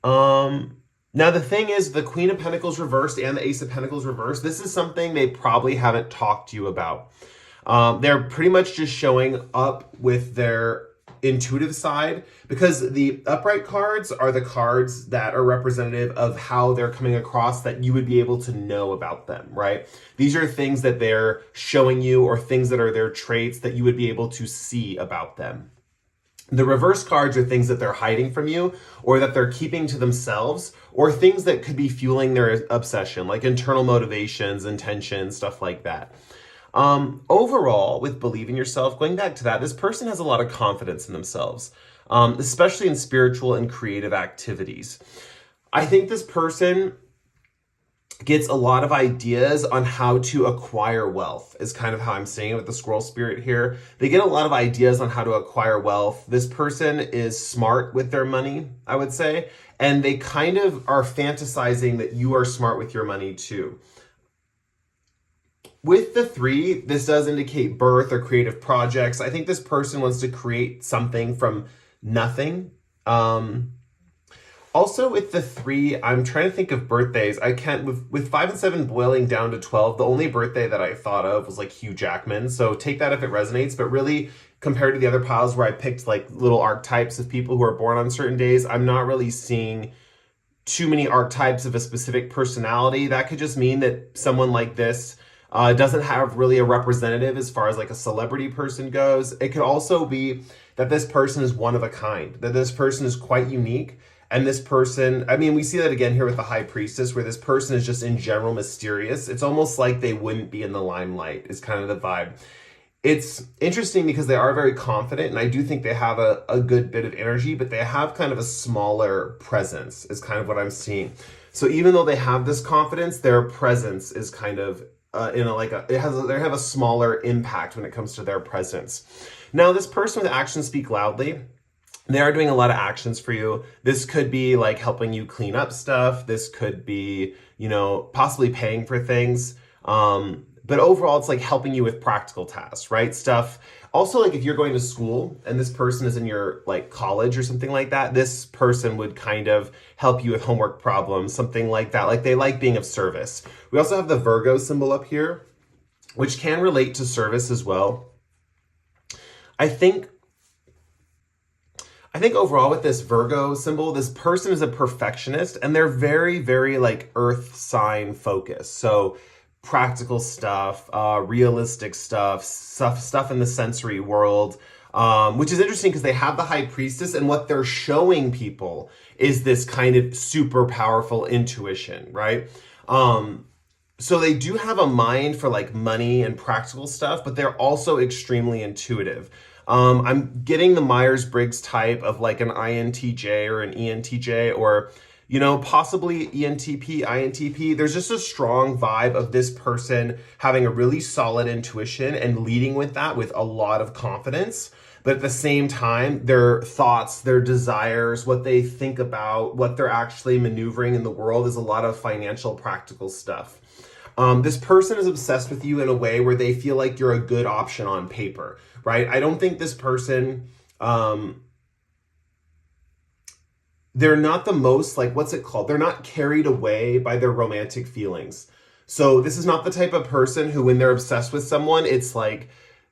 Now the thing is, the Queen of Pentacles reversed and the Ace of Pentacles reversed, this is something they probably haven't talked to you about. They're pretty much just showing up with their intuitive side, because the upright cards are the cards that are representative of how they're coming across, that you would be able to know about them, right? These are things that they're showing you, or things that are their traits that you would be able to see about them. The reverse cards are things that they're hiding from you, or that they're keeping to themselves, or things that could be fueling their obsession, like internal motivations, intentions, stuff like that. Overall, with believe in yourself, going back to that, this person has a lot of confidence in themselves, especially in spiritual and creative activities. I think this person gets a lot of ideas on how to acquire wealth, is kind of how I'm seeing it with the squirrel spirit here. They get a lot of ideas on how to acquire wealth. This person is smart with their money, I would say, and they kind of are fantasizing that you are smart with your money too. With the 3, this does indicate birth or creative projects. I think this person wants to create something from nothing. Also with the 3, I'm trying to think of birthdays. I can't, with 5 and 7 boiling down to 12, the only birthday that I thought of was like Hugh Jackman. So take that if it resonates, but really compared to the other piles where I picked like little archetypes of people who are born on certain days, I'm not really seeing too many archetypes of a specific personality. That could just mean that someone like this doesn't have really a representative as far as like a celebrity person goes. It could also be that this person is one of a kind, that this person is quite unique. And this person, I mean, we see that again here with the High Priestess, where this person is just in general mysterious. It's almost like they wouldn't be in the limelight, is kind of the vibe. It's interesting because they are very confident, and I do think they have a good bit of energy, but they have kind of a smaller presence, is kind of what I'm seeing. So even though they have this confidence, their presence is kind of they have a smaller impact when it comes to their presence. Now, this person with actions speak loudly. They are doing a lot of actions for you. This could be like helping you clean up stuff. This could be, possibly paying for things. but overall it's like helping you with practical tasks, right? Stuff. Also, like if you're going to school and this person is in your like college or something like that, this person would kind of help you with homework problems, something like that. Like they like being of service. We also have the Virgo symbol up here, which can relate to service as well. I think overall with this Virgo symbol, this person is a perfectionist and they're very, very like earth sign focused. So practical stuff, realistic stuff in the sensory world, which is interesting because they have the High Priestess, and what they're showing people is this kind of super powerful intuition, right? So they do have a mind for like money and practical stuff, but they're also extremely intuitive. I'm getting the Myers-Briggs type of like an INTJ or an ENTJ, or possibly ENTP, INTP. There's just a strong vibe of this person having a really solid intuition and leading with that with a lot of confidence. But at the same time, their thoughts, their desires, what they think about, what they're actually maneuvering in the world is a lot of financial, practical stuff. This person is obsessed with you in a way where they feel like you're a good option on paper, right? I don't think this person, they're not the most, like, what's it called? They're not carried away by their romantic feelings. So this is not the type of person who, when they're obsessed with someone, it's like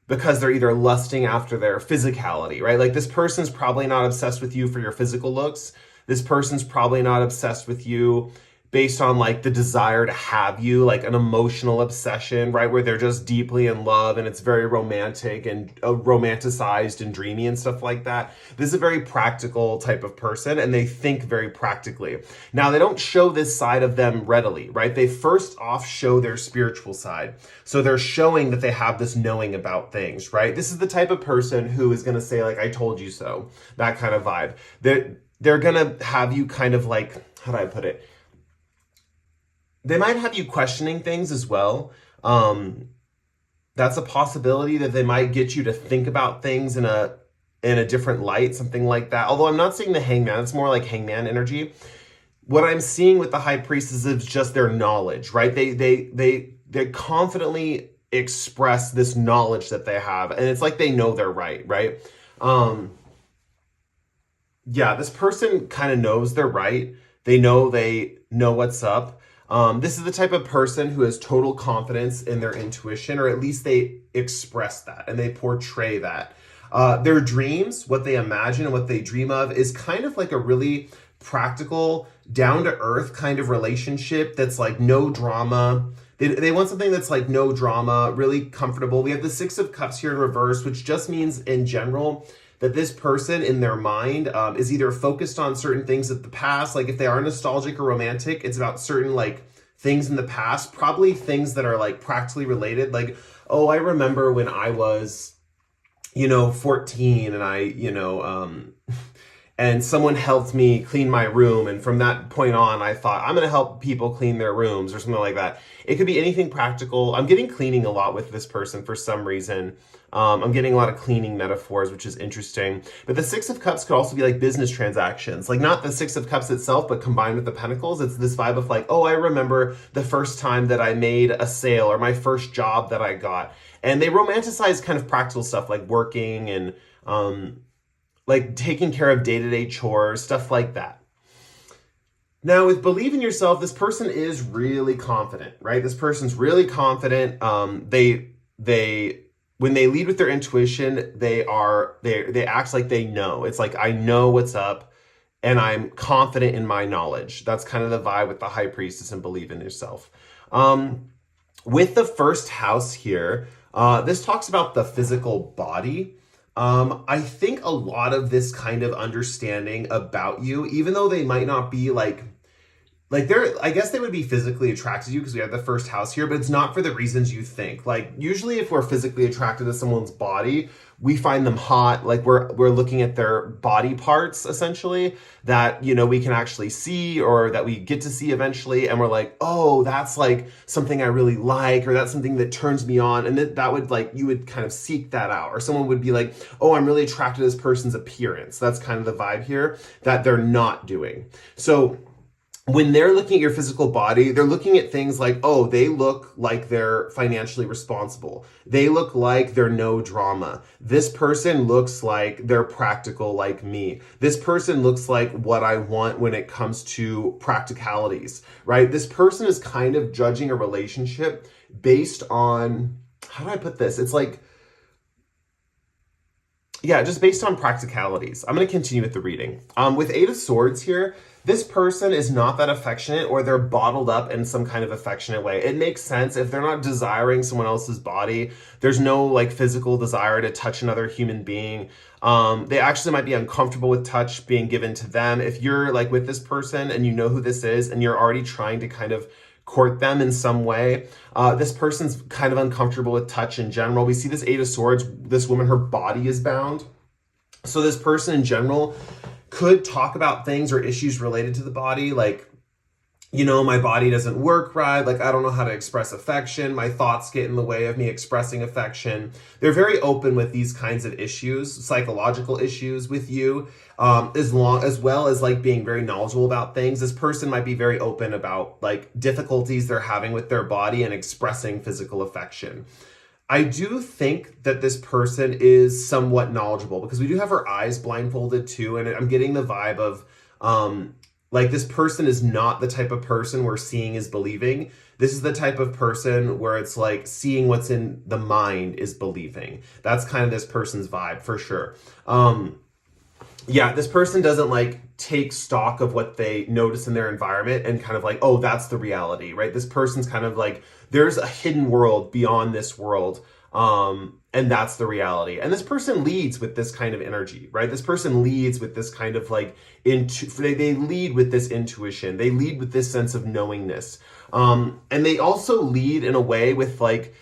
because they're either lusting after their physicality, right? Like this person's probably not obsessed with you for your physical looks. This person's probably not obsessed with you based on like the desire to have you, like an emotional obsession, right? Where they're just deeply in love and it's very romantic and romanticized and dreamy and stuff like that. This is a very practical type of person and they think very practically. Now, they don't show this side of them readily, right? They first off show their spiritual side. So they're showing that they have this knowing about things, right? This is the type of person who is going to say like, I told you so, that kind of vibe. They're going to have you kind of like, how do I put it? They might have you questioning things as well. That's a possibility that they might get you to think about things in a different light, something like that. Although I'm not seeing the Hangman, it's more like Hangman energy. What I'm seeing with the High Priestess is just their knowledge, right? They confidently express this knowledge that they have, and it's like they know they're right, right? Yeah, this person kind of knows they're right. They know what's up. This is the type of person who has total confidence in their intuition, or at least they express that and they portray that. Their dreams, what they imagine and what they dream of, is kind of like a really practical, down-to-earth kind of relationship that's like no drama. They want something that's like no drama, really comfortable. We have the Six of Cups here in reverse, which just means in general that this person in their mind is either focused on certain things of the past, like if they are nostalgic or romantic, it's about certain like things in the past, probably things that are like practically related. Like, oh, I remember when I was, 14 and and someone helped me clean my room. And from that point on, I thought I'm going to help people clean their rooms or something like that. It could be anything practical. I'm getting cleaning a lot with this person for some reason. I'm getting a lot of cleaning metaphors, which is interesting. But the Six of Cups could also be like business transactions, like not the Six of Cups itself, but combined with the Pentacles. It's this vibe of like, oh, I remember the first time that I made a sale or my first job that I got. And they romanticize kind of practical stuff like working and like taking care of day-to-day chores, stuff like that. Now, with Believe in Yourself, this person is really confident, right? This person's really confident. They when they lead with their intuition, they act like they know. It's like, I know what's up and I'm confident in my knowledge. That's kind of the vibe with the High Priestess and Believe in Yourself. With the first house here, this talks about the physical body. I think a lot of this kind of understanding about you, even though they might not be like I guess they would be physically attracted to you because we have the first house here, but it's not for the reasons you think. Like usually if we're physically attracted to someone's body, we find them hot. Like we're looking at their body parts essentially that, we can actually see or that we get to see eventually. And we're like, oh, that's like something I really like, or that's something that turns me on. And that would like, you would kind of seek that out, or someone would be like, oh, I'm really attracted to this person's appearance. That's kind of the vibe here that they're not doing. So when they're looking at your physical body, they're looking at things like, oh, they look like they're financially responsible. They look like they're no drama. This person looks like they're practical like me. This person looks like what I want when it comes to practicalities, right? This person is kind of judging a relationship based on, how do I put this? It's like, yeah, just based on practicalities. I'm going to continue with the reading. With Eight of Swords here, this person is not that affectionate, or they're bottled up in some kind of affectionate way. It makes sense if they're not desiring someone else's body. There's no like physical desire to touch another human being. They actually might be uncomfortable with touch being given to them. If you're like with this person and you know who this is and you're already trying to kind of court them in some way, this person's kind of uncomfortable with touch in general. We see this Eight of Swords, this woman, her body is bound. So this person in general could talk about things or issues related to the body, like, you know, my body doesn't work right. Like, I don't know how to express affection. My thoughts get in the way of me expressing affection. They're very open with these kinds of issues, psychological issues with you, as well as like being very knowledgeable about things. This person might be very open about like difficulties they're having with their body and expressing physical affection. I do think that this person is somewhat knowledgeable because we do have her eyes blindfolded too. And I'm getting the vibe of, like, this person is not the type of person where seeing is believing. This is the type of person where it's like seeing what's in the mind is believing. That's kind of this person's vibe for sure. Yeah, this person doesn't like take stock of what they notice in their environment and kind of like, oh, that's the reality, right? This person's kind of like, there's a hidden world beyond this world. And that's the reality. And this person leads with this kind of energy, right? This person leads with this kind of like, they lead with this intuition. They lead with this sense of knowingness. And they also lead in a way with like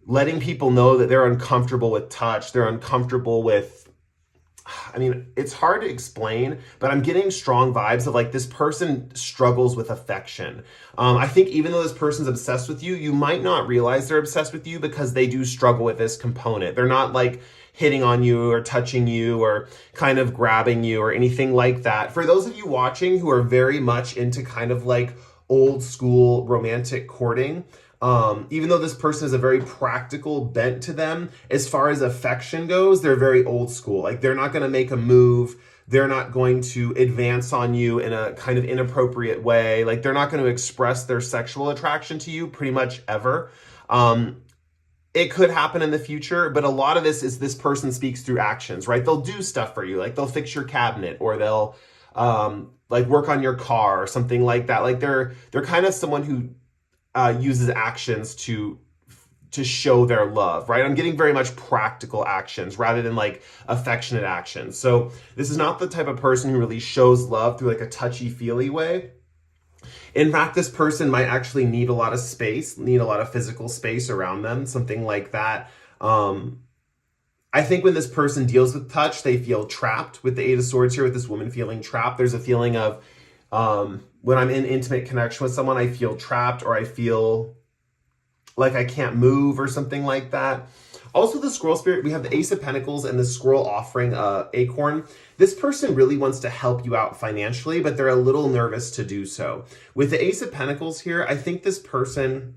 letting people know that they're uncomfortable with touch. They're uncomfortable with, I mean, it's hard to explain, but I'm getting strong vibes of like this person struggles with affection. I think even though this person's obsessed with you, you might not realize they're obsessed with you because they do struggle with this component. They're not like hitting on you or touching you or kind of grabbing you or anything like that. For those of you watching who are very much into kind of like old school romantic courting, even though this person has a very practical bent to them, as far as affection goes, they're very old school. Like, they're not going to make a move. They're not going to advance on you in a kind of inappropriate way. Like, they're not going to express their sexual attraction to you pretty much ever. It could happen in the future, but a lot of this is this person speaks through actions, right? They'll do stuff for you. Like, they'll fix your cabinet, or they'll like work on your car or something like that. Like, they're kind of someone who uses actions to show their love, right? I'm getting very much practical actions rather than like affectionate actions. So this is not the type of person who really shows love through like a touchy-feely way. In fact, this person might actually need a lot of space, need a lot of physical space around them, something like that. I think when this person deals with touch, they feel trapped. With the Eight of Swords here, with this woman feeling trapped, there's a feeling of, when I'm in intimate connection with someone, I feel trapped, or I feel like I can't move or something like that. Also, the Squirrel Spirit, we have the Ace of Pentacles and the squirrel offering acorn. This person really wants to help you out financially, but they're a little nervous to do so. With the Ace of Pentacles here, I think this person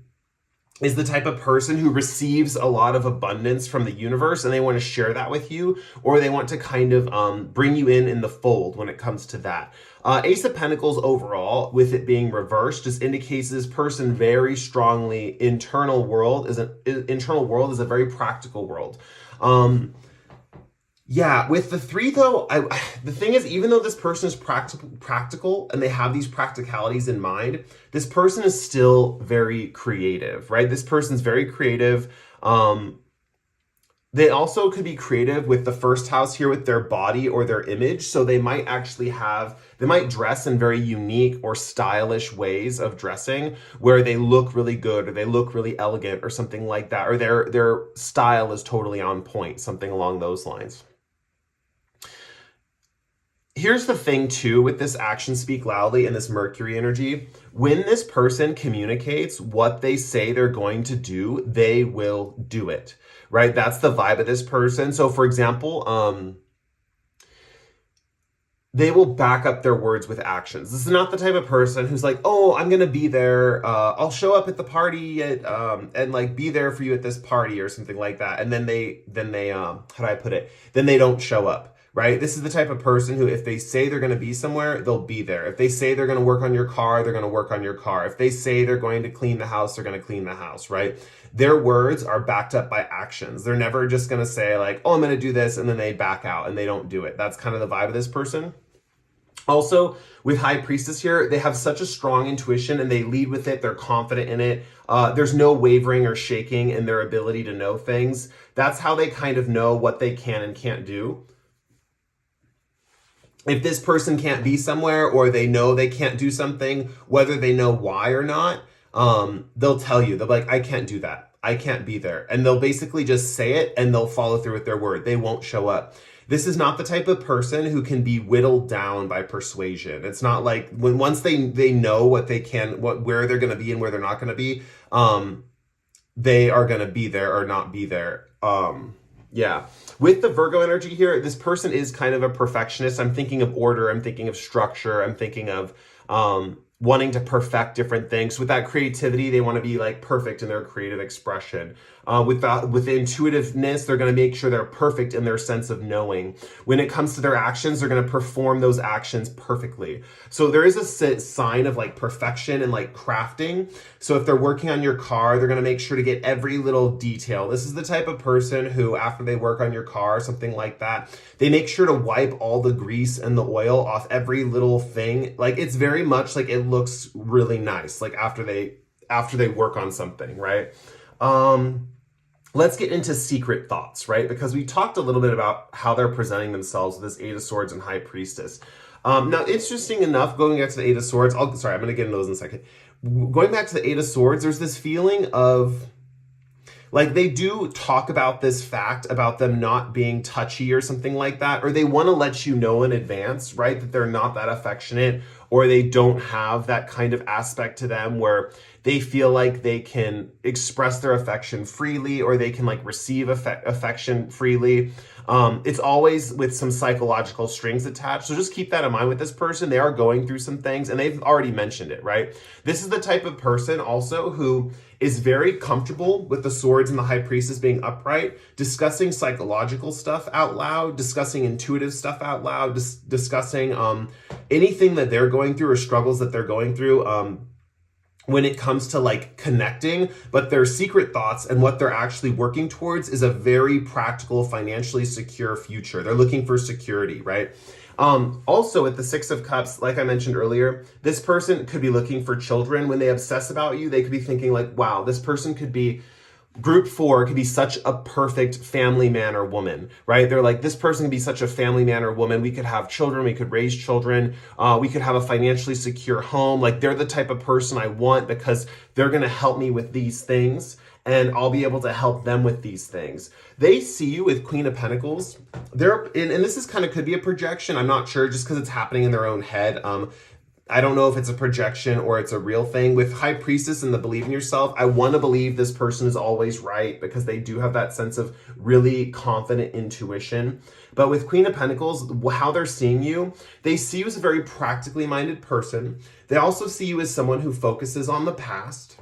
is the type of person who receives a lot of abundance from the universe, and they want to share that with you, or they want to kind of bring you in the fold when it comes to that. Ace of Pentacles overall, with it being reversed, just indicates this person very strongly internal world is a very practical world. Yeah, with the three though, the thing is, even though this person is practical and they have these practicalities in mind, this person is still very creative, right? This person's very creative. They also could be creative with the first house here with their body or their image. So they might actually they might dress in very unique or stylish ways of dressing where they look really good, or they look really elegant, or something like that. Or their style is totally on point, something along those lines. Here's the thing too with this action speak loudly and this Mercury energy. When this person communicates what they say they're going to do, they will do it, right? That's the vibe of this person. So for example, they will back up their words with actions. This is not the type of person who's like, oh, I'm gonna be there. I'll show up at the party and like be there for you at this party or something like that. And then they how do I put it? Then they don't show up, right? This is the type of person who, if they say they're gonna be somewhere, they'll be there. If they say they're gonna work on your car, they're gonna work on your car. If they say they're going to clean the house, they're gonna clean the house, right? Their words are backed up by actions. They're never just gonna say like, oh, I'm gonna do this, and then they back out and they don't do it. That's kind of the vibe of this person. Also, with High Priestess here, they have such a strong intuition and they lead with it. They're confident in it. There's no wavering or shaking in their ability to know things. That's how they kind of know what they can and can't do. If this person can't be somewhere, or they know they can't do something, whether they know why or not, they'll tell you. They'll be like, I can't do that. I can't be there. And they'll basically just say it and they'll follow through with their word. They won't show up. This is not the type of person who can be whittled down by persuasion. It's not like once they know what they can, where they're going to be and where they're not going to be, they are going to be there or not be there. Yeah. With the Virgo energy here, this person is kind of a perfectionist. I'm thinking of order. I'm thinking of structure. I'm thinking of wanting to perfect different things. With that creativity, they want to be like perfect in their creative expression. With intuitiveness, they're going to make sure they're perfect in their sense of knowing. When it comes to their actions, they're going to perform those actions perfectly. So there is a sign of like perfection and like crafting. So if they're working on your car, they're going to make sure to get every little detail. This is the type of person who, after they work on your car, something like that, they make sure to wipe all the grease and the oil off every little thing. Like, it's very much like it looks really nice, like after they work on something, right? Let's get into secret thoughts, right? Because we talked a little bit about how they're presenting themselves with this Eight of Swords and High Priestess. Now, interesting enough, going back to the Eight of Swords, I'm going to get into those in a second. Going back to the Eight of Swords, there's this feeling of, like, they do talk about this fact about them not being touchy or something like that, or they want to let you know in advance, right, that they're not that affectionate, or they don't have that kind of aspect to them where they feel like they can express their affection freely, or they can like receive affection freely. It's always with some psychological strings attached. So just keep that in mind with this person. They are going through some things, and they've already mentioned it, right? This is the type of person also who is very comfortable with the swords and the High Priestess being upright, discussing psychological stuff out loud, discussing intuitive stuff out loud, discussing anything that they're going through or struggles that they're going through when it comes to like connecting. But their secret thoughts and what they're actually working towards is a very practical, financially secure future. They're looking for security, right? Also, with the Six of Cups, like I mentioned earlier, this person could be looking for children. When they obsess about you, they could be thinking like, wow, this person could be, group 4 could be such a perfect family man or woman, right? They're like, this person could be such a family man or woman. We could have children. We could raise children. We could have a financially secure home. Like, they're the type of person I want because they're going to help me with these things, and I'll be able to help them with these things. They see you with Queen of Pentacles. And this is kind of could be a projection. I'm not sure, just because it's happening in their own head. I don't know if it's a projection or it's a real thing. With High Priestess and the believe in yourself, I want to believe this person is always right because they do have that sense of really confident intuition. But with Queen of Pentacles, how they're seeing you, they see you as a very practically minded person. They also see you as someone who focuses on the past.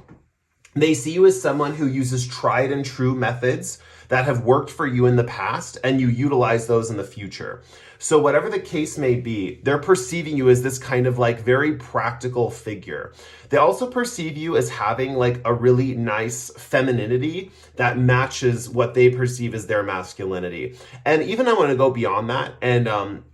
They see you as someone who uses tried and true methods that have worked for you in the past, and you utilize those in the future. So whatever the case may be, they're perceiving you as this kind of like very practical figure. They also perceive you as having like a really nice femininity that matches what they perceive as their masculinity. And even I want to go beyond that and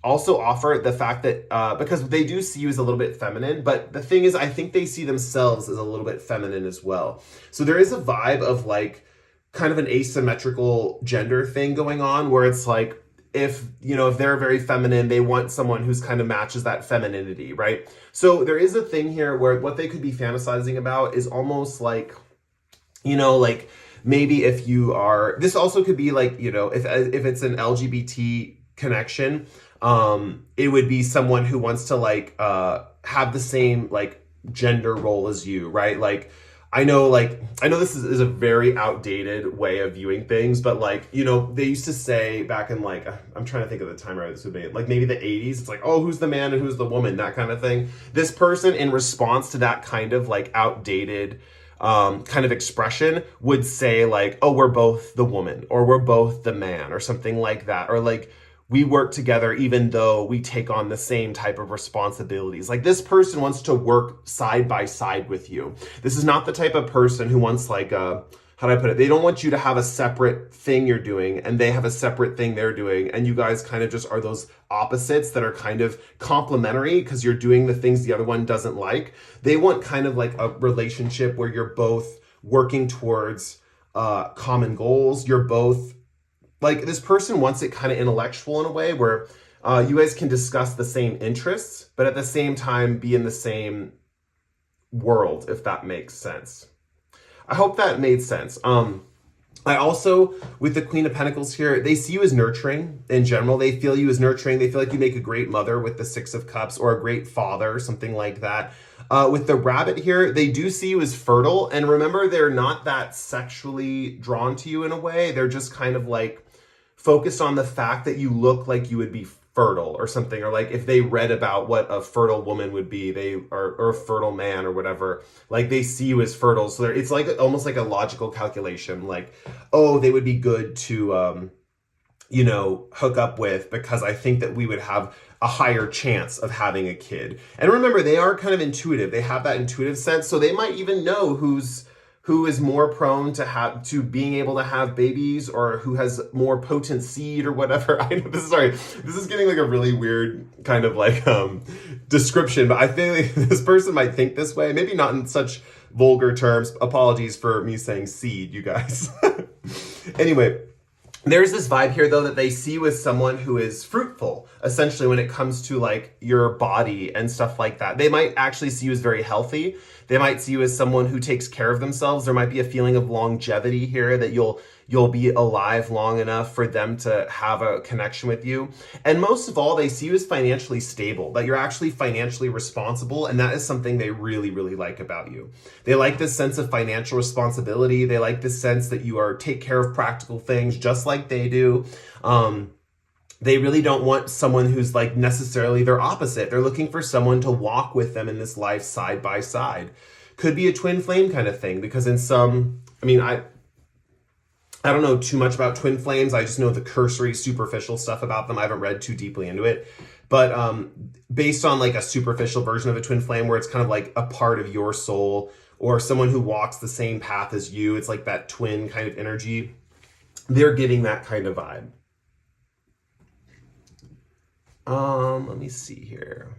also offer the fact that, because they do see you as a little bit feminine, but the thing is, I think they see themselves as a little bit feminine as well. So there is a vibe of like kind of an asymmetrical gender thing going on where it's like, if they're very feminine, they want someone who's kind of matches that femininity, right? So there is a thing here where what they could be fantasizing about is almost like, like maybe if you are, this also could be like, if it's an LGBT connection, it would be someone who wants to like have the same like gender role as you, right? Like, I know this is a very outdated way of viewing things, but like, you know, they used to say back in like, I'm trying to think of the time where this would be, like maybe the 80s, it's like, oh, who's the man and who's the woman, that kind of thing. This person, in response to that kind of like outdated kind of expression, would say like, oh, we're both the woman, or we're both the man, or something like that, or like, we work together even though we take on the same type of responsibilities. Like, this person wants to work side by side with you. This is not the type of person who wants like how do I put it? They don't want you to have a separate thing you're doing and they have a separate thing they're doing, and you guys kind of just are those opposites that are kind of complementary because you're doing the things the other one doesn't like. They want kind of like a relationship where you're both working towards common goals. You're both like, this person wants it kind of intellectual in a way where you guys can discuss the same interests, but at the same time be in the same world, if that makes sense. I hope that made sense. I also, with the Queen of Pentacles here, they see you as nurturing in general. They feel you as nurturing. They feel like you make a great mother with the Six of Cups, or a great father, something like that. With the Rabbit here, they do see you as fertile. And remember, they're not that sexually drawn to you in a way. They're just kind of like focused on the fact that you look like you would be fertile or something, or like if they read about what a fertile woman would be, they are, or a fertile man or whatever, like they see you as fertile. So it's like almost like a logical calculation, like, oh, they would be good to you know, hook up with, because I think that we would have a higher chance of having a kid. And remember, they are kind of intuitive. They have that intuitive sense, so they might even know who is more prone to being able to have babies, or who has more potent seed or whatever. I know this is getting like a really weird kind of like description, but I feel like this person might think this way, maybe not in such vulgar terms. Apologies for me saying seed, you guys. Anyway, there's this vibe here, though, that they see you as someone who is fruitful, essentially, when it comes to like your body and stuff like that. They might actually see you as very healthy. They might see you as someone who takes care of themselves. There might be a feeling of longevity here, that you'll be alive long enough for them to have a connection with you. And most of all, they see you as financially stable, that you're actually financially responsible, and that is something they really, really like about you. They like this sense of financial responsibility. They like this sense that you take care of practical things just like they do. They really don't want someone who's like necessarily their opposite. They're looking for someone to walk with them in this life side by side. Could be a twin flame kind of thing, because in some, I mean, I don't know too much about twin flames. I just know the cursory, superficial stuff about them. I haven't read too deeply into it. But based on like a superficial version of a twin flame, where it's kind of like a part of your soul, or someone who walks the same path as you, it's like that twin kind of energy. They're getting that kind of vibe. Let me see here.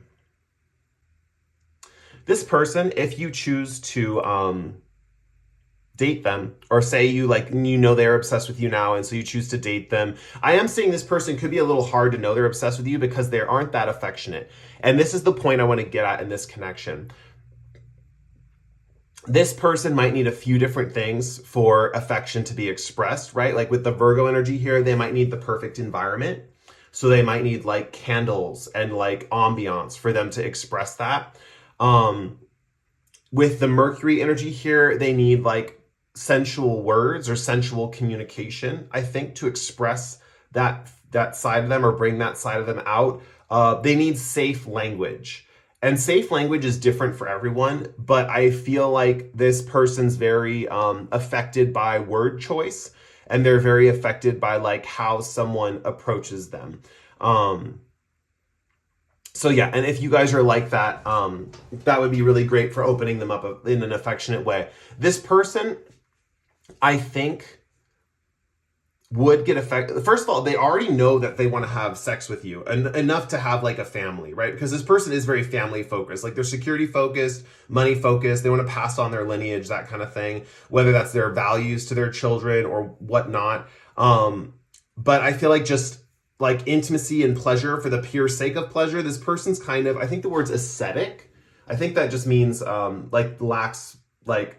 This person, if you choose to date them, or say you like, you know, they're obsessed with you now, and so you choose to date them, I am saying this person could be a little hard to know they're obsessed with you, because they aren't that affectionate. And this is the point I want to get at in this connection. This person might need a few different things for affection to be expressed, right? Like with the Virgo energy here, they might need the perfect environment. So they might need like candles and like ambiance for them to express that. With the Mercury energy here, they need like sensual words or sensual communication, I think, to express that side of them, or bring that side of them out. They need safe language. And safe language is different for everyone, but I feel like this person's very affected by word choice, and they're very affected by like how someone approaches them. So yeah, and if you guys are like that, that would be really great for opening them up in an affectionate way. This person, I think, would get affected. First of all, they already know that they want to have sex with you, and enough to have like a family, right? Because this person is very family focused. Like, they're security focused, money focused. They want to pass on their lineage, that kind of thing, whether that's their values to their children or whatnot. But I feel like just like intimacy and pleasure for the pure sake of pleasure, this person's kind of, I think the word's ascetic. I think that just means like lacks, like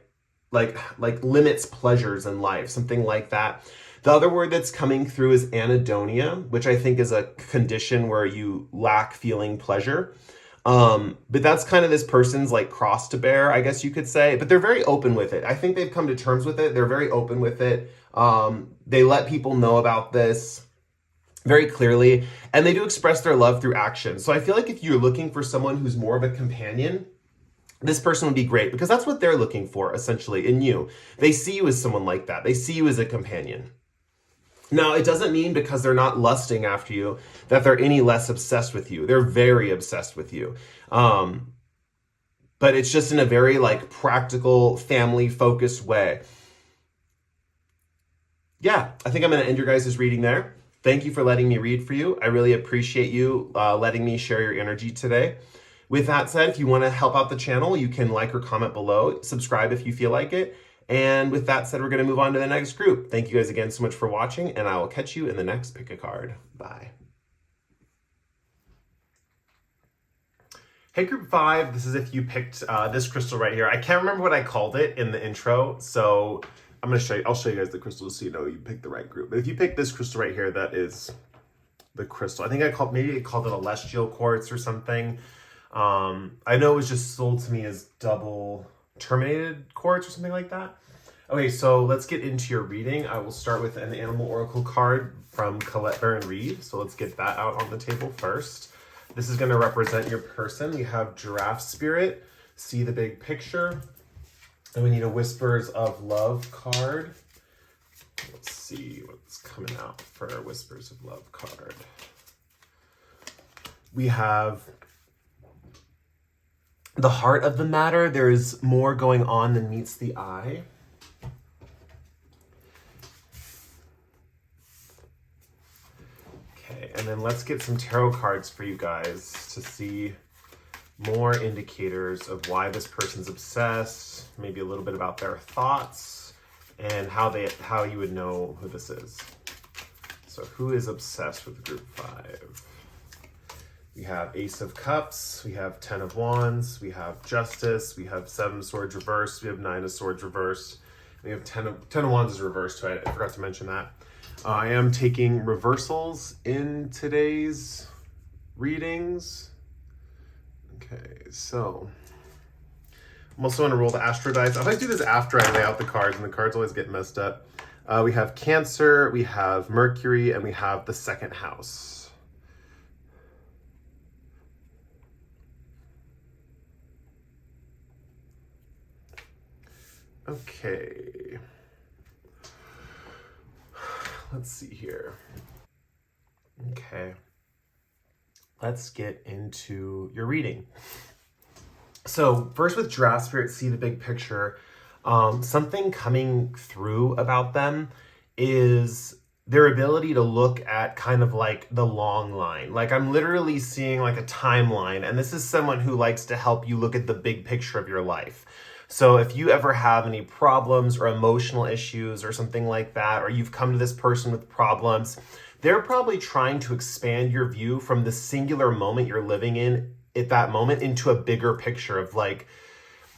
limits pleasures in life, something like that. The other word that's coming through is anhedonia, which I think is a condition where you lack feeling pleasure. But that's kind of this person's like cross to bear, I guess you could say. But they're very open with it. I think they've come to terms with it. They're very open with it. They let people know about this very clearly, and they do express their love through action. So I feel like if you're looking for someone who's more of a companion, this person would be great, because that's what they're looking for essentially in you. They see you as someone like that. They see you as a companion. Now, it doesn't mean because they're not lusting after you that they're any less obsessed with you. They're very obsessed with you. But it's just in a very like practical, family focused way. Yeah, I think I'm going to end your guys' reading there. Thank you for letting me read for you. I really appreciate you letting me share your energy today. With that said, if you want to help out the channel, you can like or comment below, subscribe if you feel like it. And with that said, we're going to move on to the next group. Thank you guys again so much for watching, and I will catch you in the next pick a card. Bye. Hey, group 5, this is if you picked this crystal right here. I can't remember what I called it in the intro, so I'm going to show you. I'll show you guys the crystals so you know you picked the right group. But if you pick this crystal right here, that is the crystal. I think I called it celestial quartz or something. I know it was just sold to me as double terminated quartz or something like that. Okay, so let's get into your reading. I will start with an animal oracle card from Colette Baron Reed. So let's get that out on the table first. This is going to represent your person. We have Giraffe Spirit, See the Big Picture. And we need a Whispers of Love card. Let's see what's coming out for our Whispers of Love card. We have the heart of the matter. There is more going on than meets the eye. Okay, and then let's get some tarot cards for you guys to see more indicators of why this person's obsessed, maybe a little bit about their thoughts, and how you would know who this is. So who is obsessed with group 5? We have Ace of Cups, we have 10 of Wands, we have Justice, we have 7 of Swords reversed, we have 9 of Swords reversed, we have 10 of Wands is reversed, so I forgot to mention that. I am taking reversals in today's readings. Okay, so I'm also going to roll the Astro dice. I always do this after I lay out the cards, and the cards always get messed up. We have Cancer, we have Mercury, and we have the 2nd house. Okay. Let's see here. Okay. Let's get into your reading. So first with Giraffe Spirit, See the Big Picture. Something coming through about them is their ability to look at kind of like the long line. Like I'm literally seeing like a timeline, and this is someone who likes to help you look at the big picture of your life. So if you ever have any problems or emotional issues or something like that, or you've come to this person with problems, they're probably trying to expand your view from the singular moment you're living in at that moment into a bigger picture of like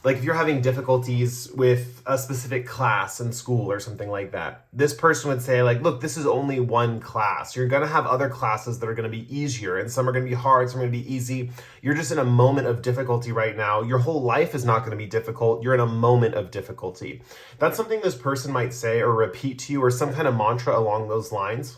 if you're having difficulties with a specific class in school or something like that, this person would say like, look, this is only one class. You're going to have other classes that are going to be easier, and some are going to be hard, some are going to be easy. You're just in a moment of difficulty right now. Your whole life is not going to be difficult. You're in a moment of difficulty. That's something this person might say or repeat to you, or some kind of mantra along those lines.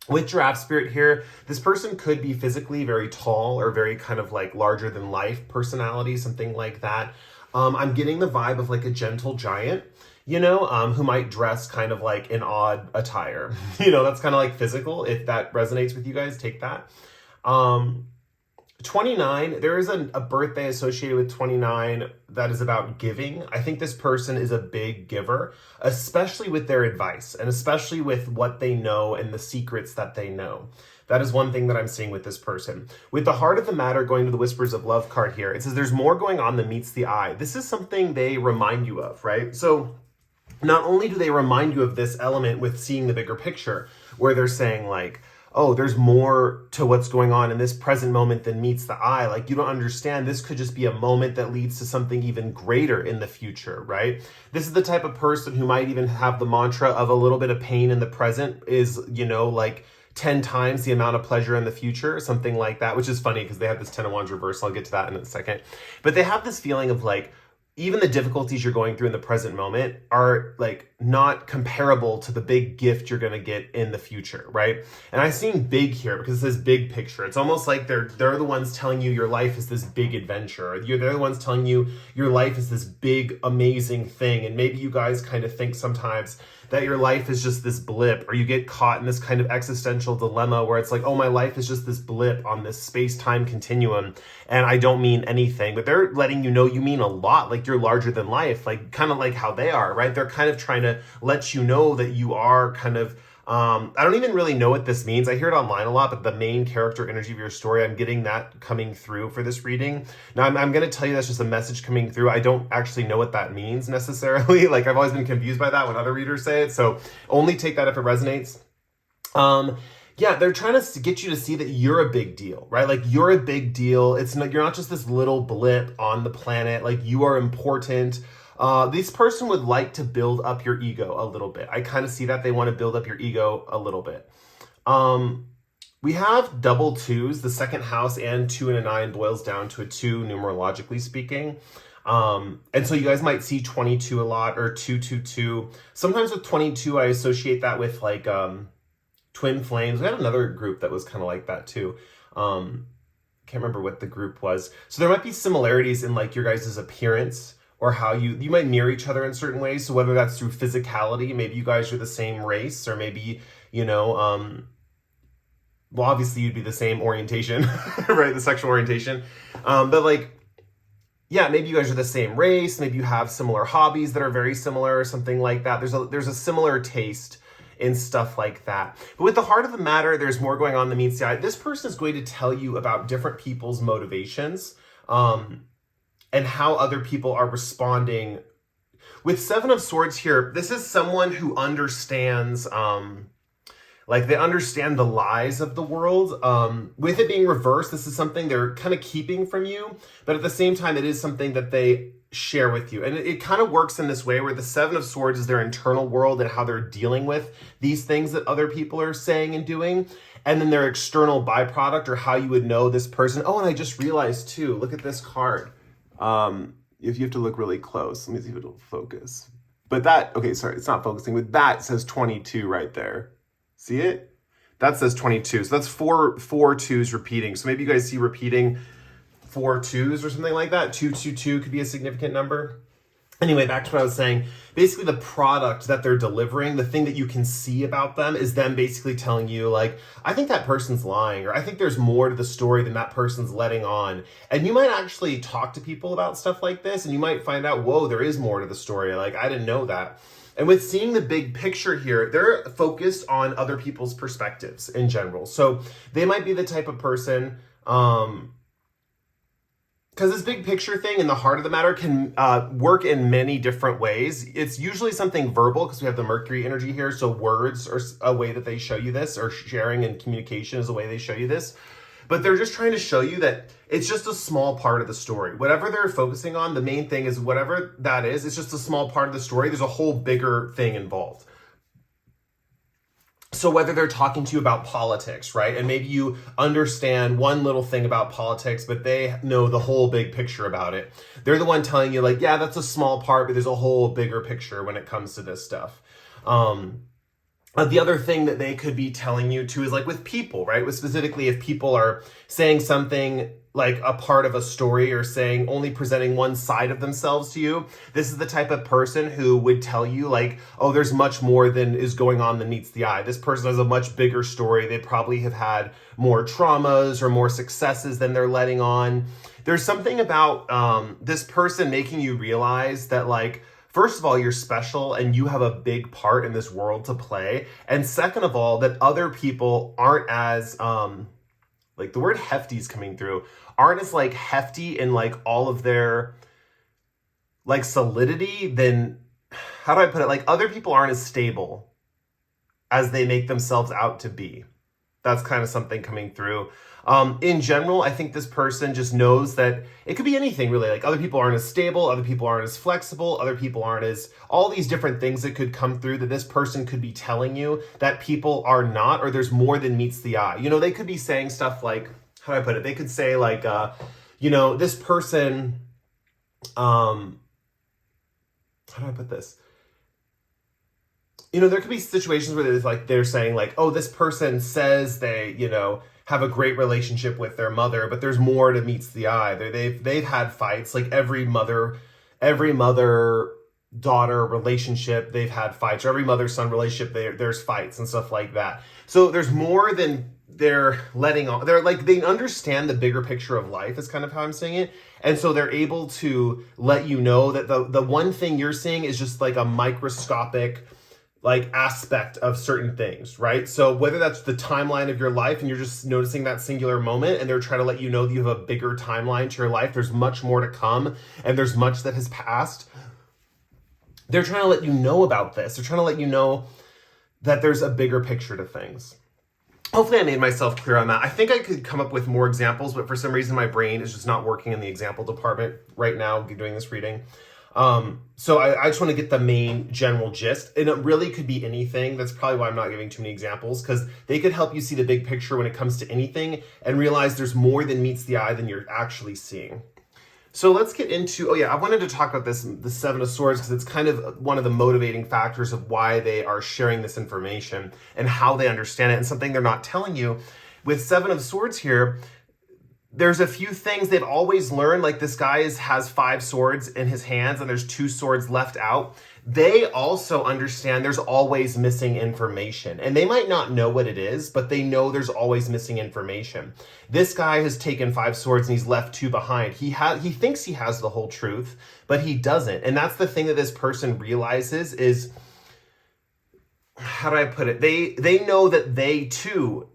With Giraffe Spirit here, this person could be physically very tall or very kind of like larger than life personality, something like that. I'm getting the vibe of like a gentle giant, you know, who might dress kind of like in odd attire. You know, that's kind of like physical. If that resonates with you guys, take that. 29, there is a birthday associated with 29 that is about giving. I think this person is a big giver, especially with their advice and especially with what they know and the secrets that they know. That is one thing that I'm seeing with this person. With the heart of the matter, going to the Whispers of Love card here, it says there's more going on than meets the eye. This is something they remind you of, right? So not only do they remind you of this element with seeing the bigger picture, where they're saying like, oh, there's more to what's going on in this present moment than meets the eye. Like, you don't understand. This could just be a moment that leads to something even greater in the future, right? This is the type of person who might even have the mantra of a little bit of pain in the present is, you know, like 10 times the amount of pleasure in the future, something like that, which is funny because they have this 10 of Wands reversal. I'll get to that in a second. But they have this feeling of like, even the difficulties you're going through in the present moment are like not comparable to the big gift you're going to get in the future, right? And I've seen big here because it says big picture. It's almost like they're the ones telling you your life is this big adventure. They're the ones telling you your life is this big, amazing thing. And maybe you guys kind of think sometimes that your life is just this blip, or you get caught in this kind of existential dilemma where it's like, oh, my life is just this blip on this space-time continuum, and I don't mean anything. But they're letting you know you mean a lot, like you're larger than life, like kind of like how they are, right? They're kind of trying to let you know that you are kind of, I don't even really know what this means. I hear it online a lot, but the main character energy of your story, I'm getting that coming through for this reading. Now, I'm going to tell you that's just a message coming through. I don't actually know what that means necessarily. Like, I've always been confused by that when other readers say it. So only take that if it resonates. Yeah, they're trying to get you to see that you're a big deal, right? Like, you're a big deal. You're not just this little blip on the planet. Like, you are important. This person would like to build up your ego a little bit. I kind of see that they want to build up your ego a little bit. We have double twos. The second house and 2 and a 9 boils down to a 2, numerologically speaking. And so you guys might see 22 a lot, or 222. Sometimes with 22, I associate that with like twin flames. We had another group that was kind of like that too. Can't remember what the group was. So there might be similarities in like your guys' appearance, or how you might mirror each other in certain ways. So whether that's through physicality, maybe you guys are the same race, or maybe, well, obviously you'd be the same orientation, right? The sexual orientation. But like, yeah, maybe you guys are the same race. Maybe you have similar hobbies that are very similar, or something like that. There's a similar taste in stuff like that. But with the heart of the matter, there's more going on than meets the eye. This person is going to tell you about different people's motivations, and how other people are responding. With 7 of Swords here, this is someone who understands, like they understand the lies of the world. With it being reversed, this is something they're kind of keeping from you, but at the same time, it is something that they share with you. And it kind of works in this way where the 7 of Swords is their internal world and how they're dealing with these things that other people are saying and doing. And then their external byproduct, or how you would know this person. Oh, and I just realized too, look at this card. If you have to look really close, let me see if it'll focus. But that, okay, sorry, it's not focusing. With that, says 22 right there. See it? That says 22. So that's four 2s repeating. So maybe you guys see repeating 4 2s or something like that. 222 could be a significant number. Anyway, back to what I was saying. Basically, the product that they're delivering, the thing that you can see about them, is them basically telling you, like, I think that person's lying, or I think there's more to the story than that person's letting on. And you might actually talk to people about stuff like this, and you might find out, whoa, there is more to the story. Like, I didn't know that. And with seeing the big picture here, they're focused on other people's perspectives in general. So they might be the type of person, because this big picture thing in the heart of the matter can work in many different ways. It's usually something verbal because we have the Mercury energy here. So words are a way that they show you this, or sharing and communication is a way they show you this. But they're just trying to show you that it's just a small part of the story. Whatever they're focusing on, the main thing is whatever that is, it's just a small part of the story. There's a whole bigger thing involved. So whether they're talking to you about politics, right? And maybe you understand one little thing about politics, but they know the whole big picture about it. They're the one telling you, like, yeah, that's a small part, but there's a whole bigger picture when it comes to this stuff. The other thing that they could be telling you too is like with people, right? With specifically if people are saying something like a part of a story, or saying only presenting one side of themselves to you, this is the type of person who would tell you like, oh, there's much more than is going on than meets the eye. This person has a much bigger story. They probably have had more traumas or more successes than they're letting on. There's something about this person making you realize that, like, first of all, you're special and you have a big part in this world to play. And second of all, that other people aren't as, like the word hefty is coming through, aren't as like hefty in like all of their like solidity, then how do I put it? Like other people aren't as stable as they make themselves out to be. That's kind of something coming through. In general, I think this person just knows that it could be anything really. Like other people aren't as stable, other people aren't as flexible, other people aren't as, all these different things that could come through that this person could be telling you that people are not, or there's more than meets the eye. You know, they could be saying stuff like, how do I put it? They could say like, you know, this person, how do I put this? You know, there could be situations where there's like, they're saying like, oh, this person says they, you know, have a great relationship with their mother, but there's more to meets the eye. They've had fights, like every mother daughter relationship, they've had fights, or every mother son relationship, there's fights and stuff like that. So there's more than they're letting on. They're like, they understand the bigger picture of life is kind of how I'm saying it. And so they're able to let you know that the one thing you're seeing is just like a microscopic like aspect of certain things, right? So whether that's the timeline of your life and you're just noticing that singular moment and they're trying to let you know that you have a bigger timeline to your life, there's much more to come and there's much that has passed. They're trying to let you know about this. They're trying to let you know that there's a bigger picture to things. Hopefully I made myself clear on that. I think I could come up with more examples, but for some reason my brain is just not working in the example department right now doing this reading. So I just want to get the main general gist, and it really could be anything. That's probably why I'm not giving too many examples, because they could help you see the big picture when it comes to anything and realize there's more than meets the eye than you're actually seeing. So let's get into, I wanted to talk about this, the Seven of Swords, because it's kind of one of the motivating factors of why they are sharing this information and how they understand it, and something they're not telling you. With Seven of Swords here, there's a few things they've always learned, like this guy has 5 swords in his hands and there's 2 swords left out. They also understand there's always missing information, and they might not know what it is, but they know there's always missing information. This guy has taken 5 swords and he's left 2 behind. He thinks he has the whole truth, but he doesn't. And that's the thing that this person realizes is, how do I put it? They know that they too,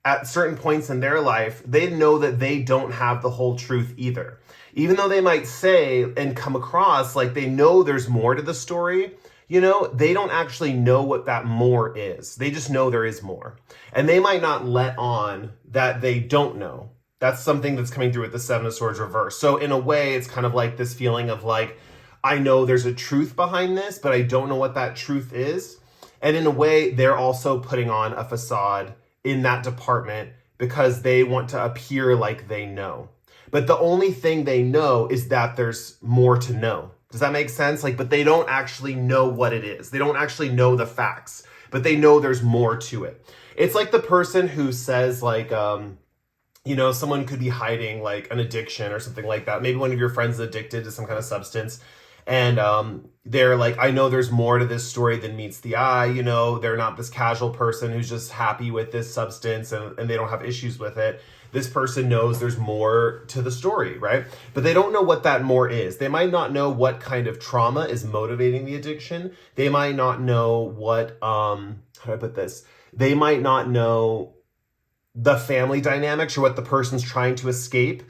at certain points in their life, they know that they don't have the whole truth either. Even though they might say and come across like they know there's more to the story, you know, they don't actually know what that more is. They just know there is more. And they might not let on that they don't know. That's something that's coming through with the Seven of Swords reverse. So in a way, it's kind of like this feeling of like, I know there's a truth behind this, but I don't know what that truth is. And in a way, they're also putting on a facade in that department because they want to appear like they know. But the only thing they know is that there's more to know. Does that make sense? Like, but they don't actually know what it is. They don't actually know the facts, but they know there's more to it. It's like the person who says like, you know, someone could be hiding like an addiction or something like that. Maybe one of your friends is addicted to some kind of substance. And they're like, I know there's more to this story than meets the eye. You know, they're not this casual person who's just happy with this substance and they don't have issues with it. This person knows there's more to the story, right? But they don't know what that more is. They might not know what kind of trauma is motivating the addiction. They might not know what, how do I put this? They might not know the family dynamics or what the person's trying to escape,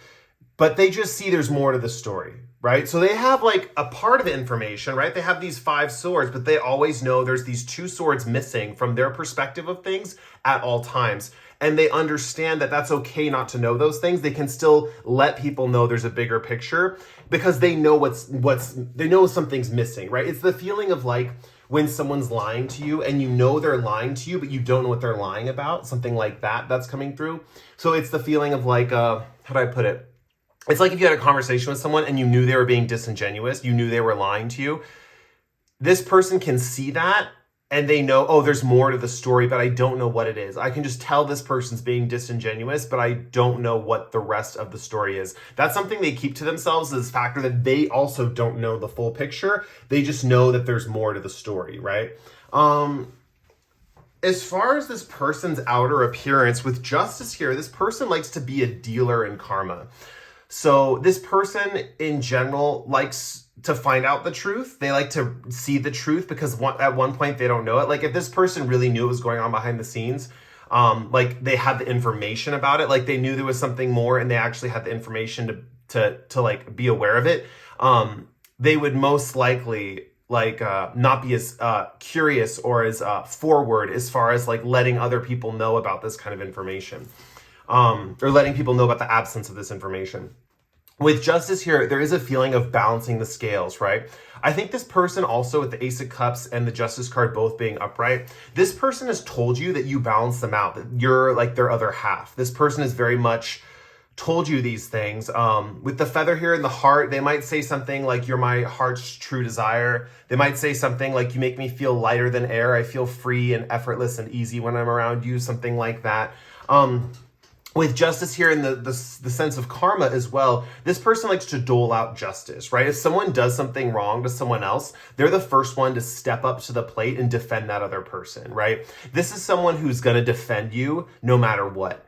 but they just see there's more to the story. Right? So they have like a part of the information, right? They have these 5 swords, but they always know there's these 2 swords missing from their perspective of things at all times. And they understand that that's okay not to know those things. They can still let people know there's a bigger picture because they know they know something's missing, right? It's the feeling of like when someone's lying to you and you know they're lying to you, but you don't know what they're lying about, something like that that's coming through. So it's the feeling of like, how do I put it? It's like if you had a conversation with someone and you knew they were being disingenuous, you knew they were lying to you. This person can see that and they know, oh, there's more to the story, but I don't know what it is. I can just tell this person's being disingenuous, but I don't know what the rest of the story is. That's something they keep to themselves, this factor that they also don't know the full picture. They just know that there's more to the story, right? As far as this person's outer appearance, with justice here, this person likes to be a dealer in karma. So this person in general likes to find out the truth. They like to see the truth because at one point they don't know it. Like if this person really knew what was going on behind the scenes, like they had the information about it, like they knew there was something more and they actually had the information to like be aware of it, they would most likely not be as curious or as forward as far as like letting other people know about this kind of information, or letting people know about the absence of this information. With Justice here, there is a feeling of balancing the scales, right? I think this person also, with the Ace of Cups and the Justice card both being upright, this person has told you that you balance them out, that you're like their other half. This person has very much told you these things. With the feather here in the heart, they might say something like, you're my heart's true desire. They might say something like, you make me feel lighter than air. I feel free and effortless and easy when I'm around you, something like that. With Justice here in the sense of karma as well, this person likes to dole out justice, right? If someone does something wrong to someone else, they're the first one to step up to the plate and defend that other person, right? This is someone who's going to defend you no matter what.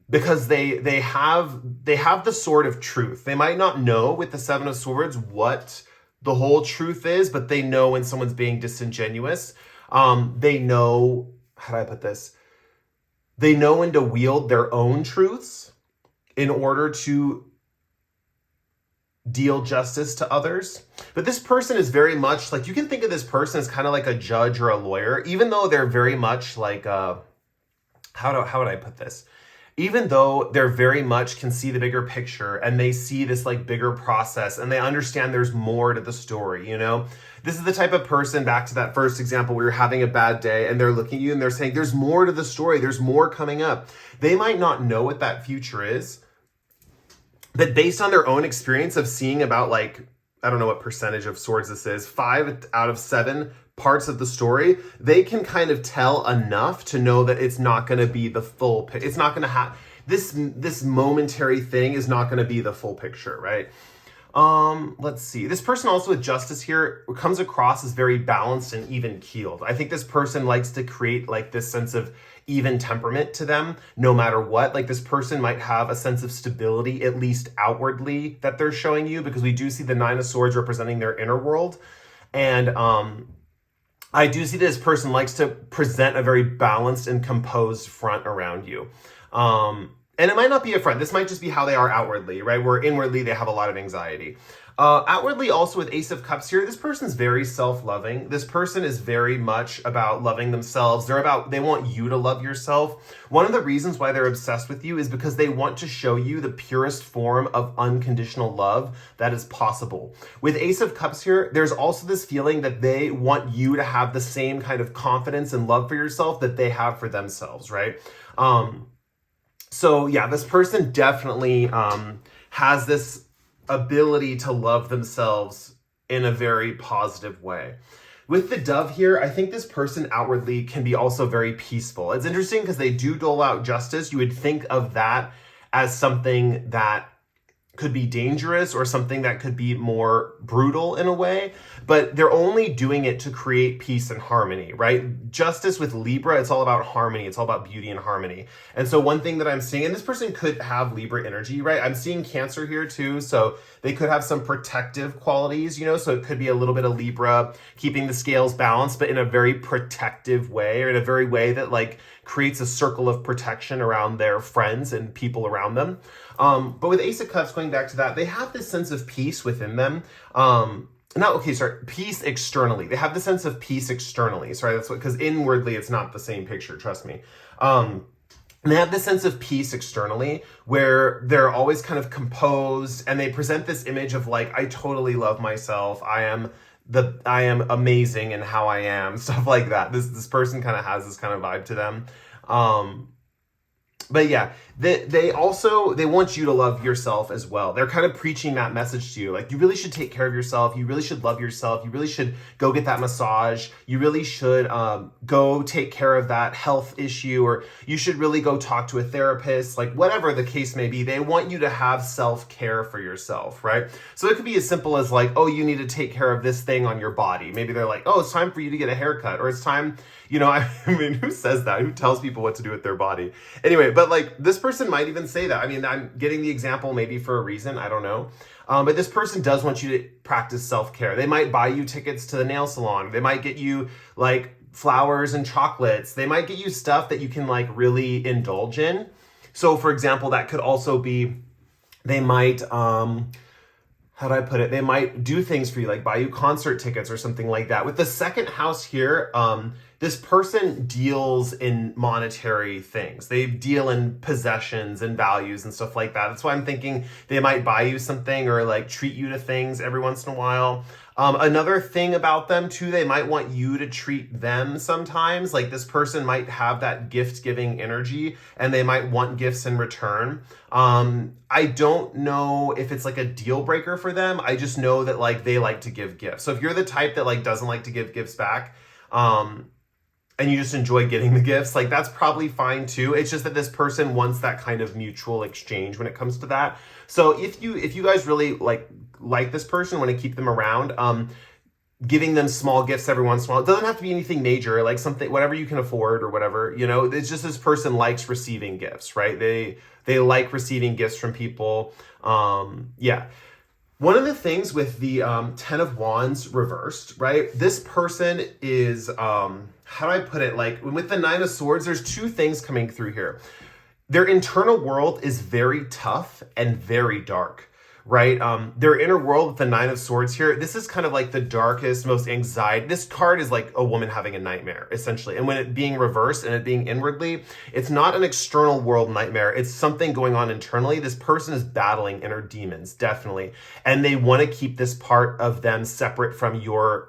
Because they have the sword of truth. They might not know with the Seven of Swords what the whole truth is, but they know when someone's being disingenuous. They know, how do I put this? They know when to wield their own truths in order to deal justice to others. But this person is very much like, you can think of this person as kind of like a judge or a lawyer, even though they're very much like, how would I put this? Even though they're very much can see the bigger picture and they see this like bigger process and they understand there's more to the story, you know? This is the type of person, back to that first example, where you're having a bad day and they're looking at you and they're saying, there's more to the story. There's more coming up. They might not know what that future is, but based on their own experience of seeing about like, I don't know what percentage of swords this is, 5 out of 7 parts of the story, they can kind of tell enough to know that it's not going to be the full, it's not going to have, this momentary thing is not going to be the full picture, right? Let's see. This person also with Justice here comes across as very balanced and even keeled. I think this person likes to create like this sense of even temperament to them, no matter what. Like this person might have a sense of stability, at least outwardly, that they're showing you, because we do see the 9 of Swords representing their inner world. And, I do see this person likes to present a very balanced and composed front around you. And it might not be a front. This might just be how they are outwardly, right? Where inwardly they have a lot of anxiety. Outwardly also with Ace of Cups here, this person's very self-loving. This person is very much about loving themselves. They want you to love yourself. One of the reasons why they're obsessed with you is because they want to show you the purest form of unconditional love that is possible. With Ace of Cups here, there's also this feeling that they want you to have the same kind of confidence and love for yourself that they have for themselves, right? So yeah, this person definitely has this ability to love themselves in a very positive way. With the Dove here, I think this person outwardly can be also very peaceful. It's interesting because they do dole out justice. You would think of that as something that could be dangerous or something that could be more brutal in a way, but they're only doing it to create peace and harmony, right? Justice with Libra, it's all about harmony. It's all about beauty and harmony. And so one thing that I'm seeing, and this person could have Libra energy, right? I'm seeing Cancer here too. So they could have some protective qualities, you know, so it could be a little bit of Libra, keeping the scales balanced, but in a very protective way, or in a very way that like creates a circle of protection around their friends and people around them. But with Ace of Cups, going back to that, they have this sense of peace within them. Peace externally. They have the sense of peace externally. Sorry, that's what, because inwardly it's not the same picture, trust me. And they have this sense of peace externally where they're always kind of composed and they present this image of like, I totally love myself. I am amazing in how I am, stuff like that. This person kind of has this kind of vibe to them. But yeah, they want you to love yourself as well. They're kind of preaching that message to you. Like, you really should take care of yourself. You really should love yourself. You really should go get that massage. You really should go take care of that health issue, or you should really go talk to a therapist, like whatever the case may be. They want you to have self-care for yourself, right? So it could be as simple as like, oh, you need to take care of this thing on your body. Maybe they're like, oh, it's time for you to get a haircut, or it's time, you know, I mean, who says that? Who tells people what to do with their body? Anyway, but like this person might even say that. I mean, I'm getting the example maybe for a reason. I don't know. But this person does want you to practice self-care. They might buy you tickets to the nail salon. They might get you like flowers and chocolates. They might get you stuff that you can like really indulge in. So for example, that could also be, they might, how how do I put it? They might do things for you, like buy you concert tickets or something like that. With the second house here, this person deals in monetary things. They deal in possessions and values and stuff like that. That's why I'm thinking they might buy you something or like treat you to things every once in a while. Another thing about them too, they might want you to treat them sometimes. Like this person might have that gift giving energy and they might want gifts in return. I don't know if it's like a deal breaker for them. I just know that like they like to give gifts. So if you're the type that like doesn't like to give gifts back, and you just enjoy getting the gifts, like that's probably fine too. It's just that this person wants that kind of mutual exchange when it comes to that. So if you guys really like this person, want to keep them around, giving them small gifts every once in a while. It doesn't have to be anything major, like something, whatever you can afford or whatever, you know, it's just this person likes receiving gifts, right? They like receiving gifts from people. Yeah. One of the things with the 10 of Wands reversed, right? This person is, how do I put it? Like with the 9 of Swords, there's two things coming through here. Their internal world is very tough and very dark, right? Their inner world with the 9 of Swords here, this is kind of like the darkest, most anxiety. This card is like a woman having a nightmare, essentially. And when it being reversed and it being inwardly, it's not an external world nightmare. It's something going on internally. This person is battling inner demons, definitely. And they want to keep this part of them separate from your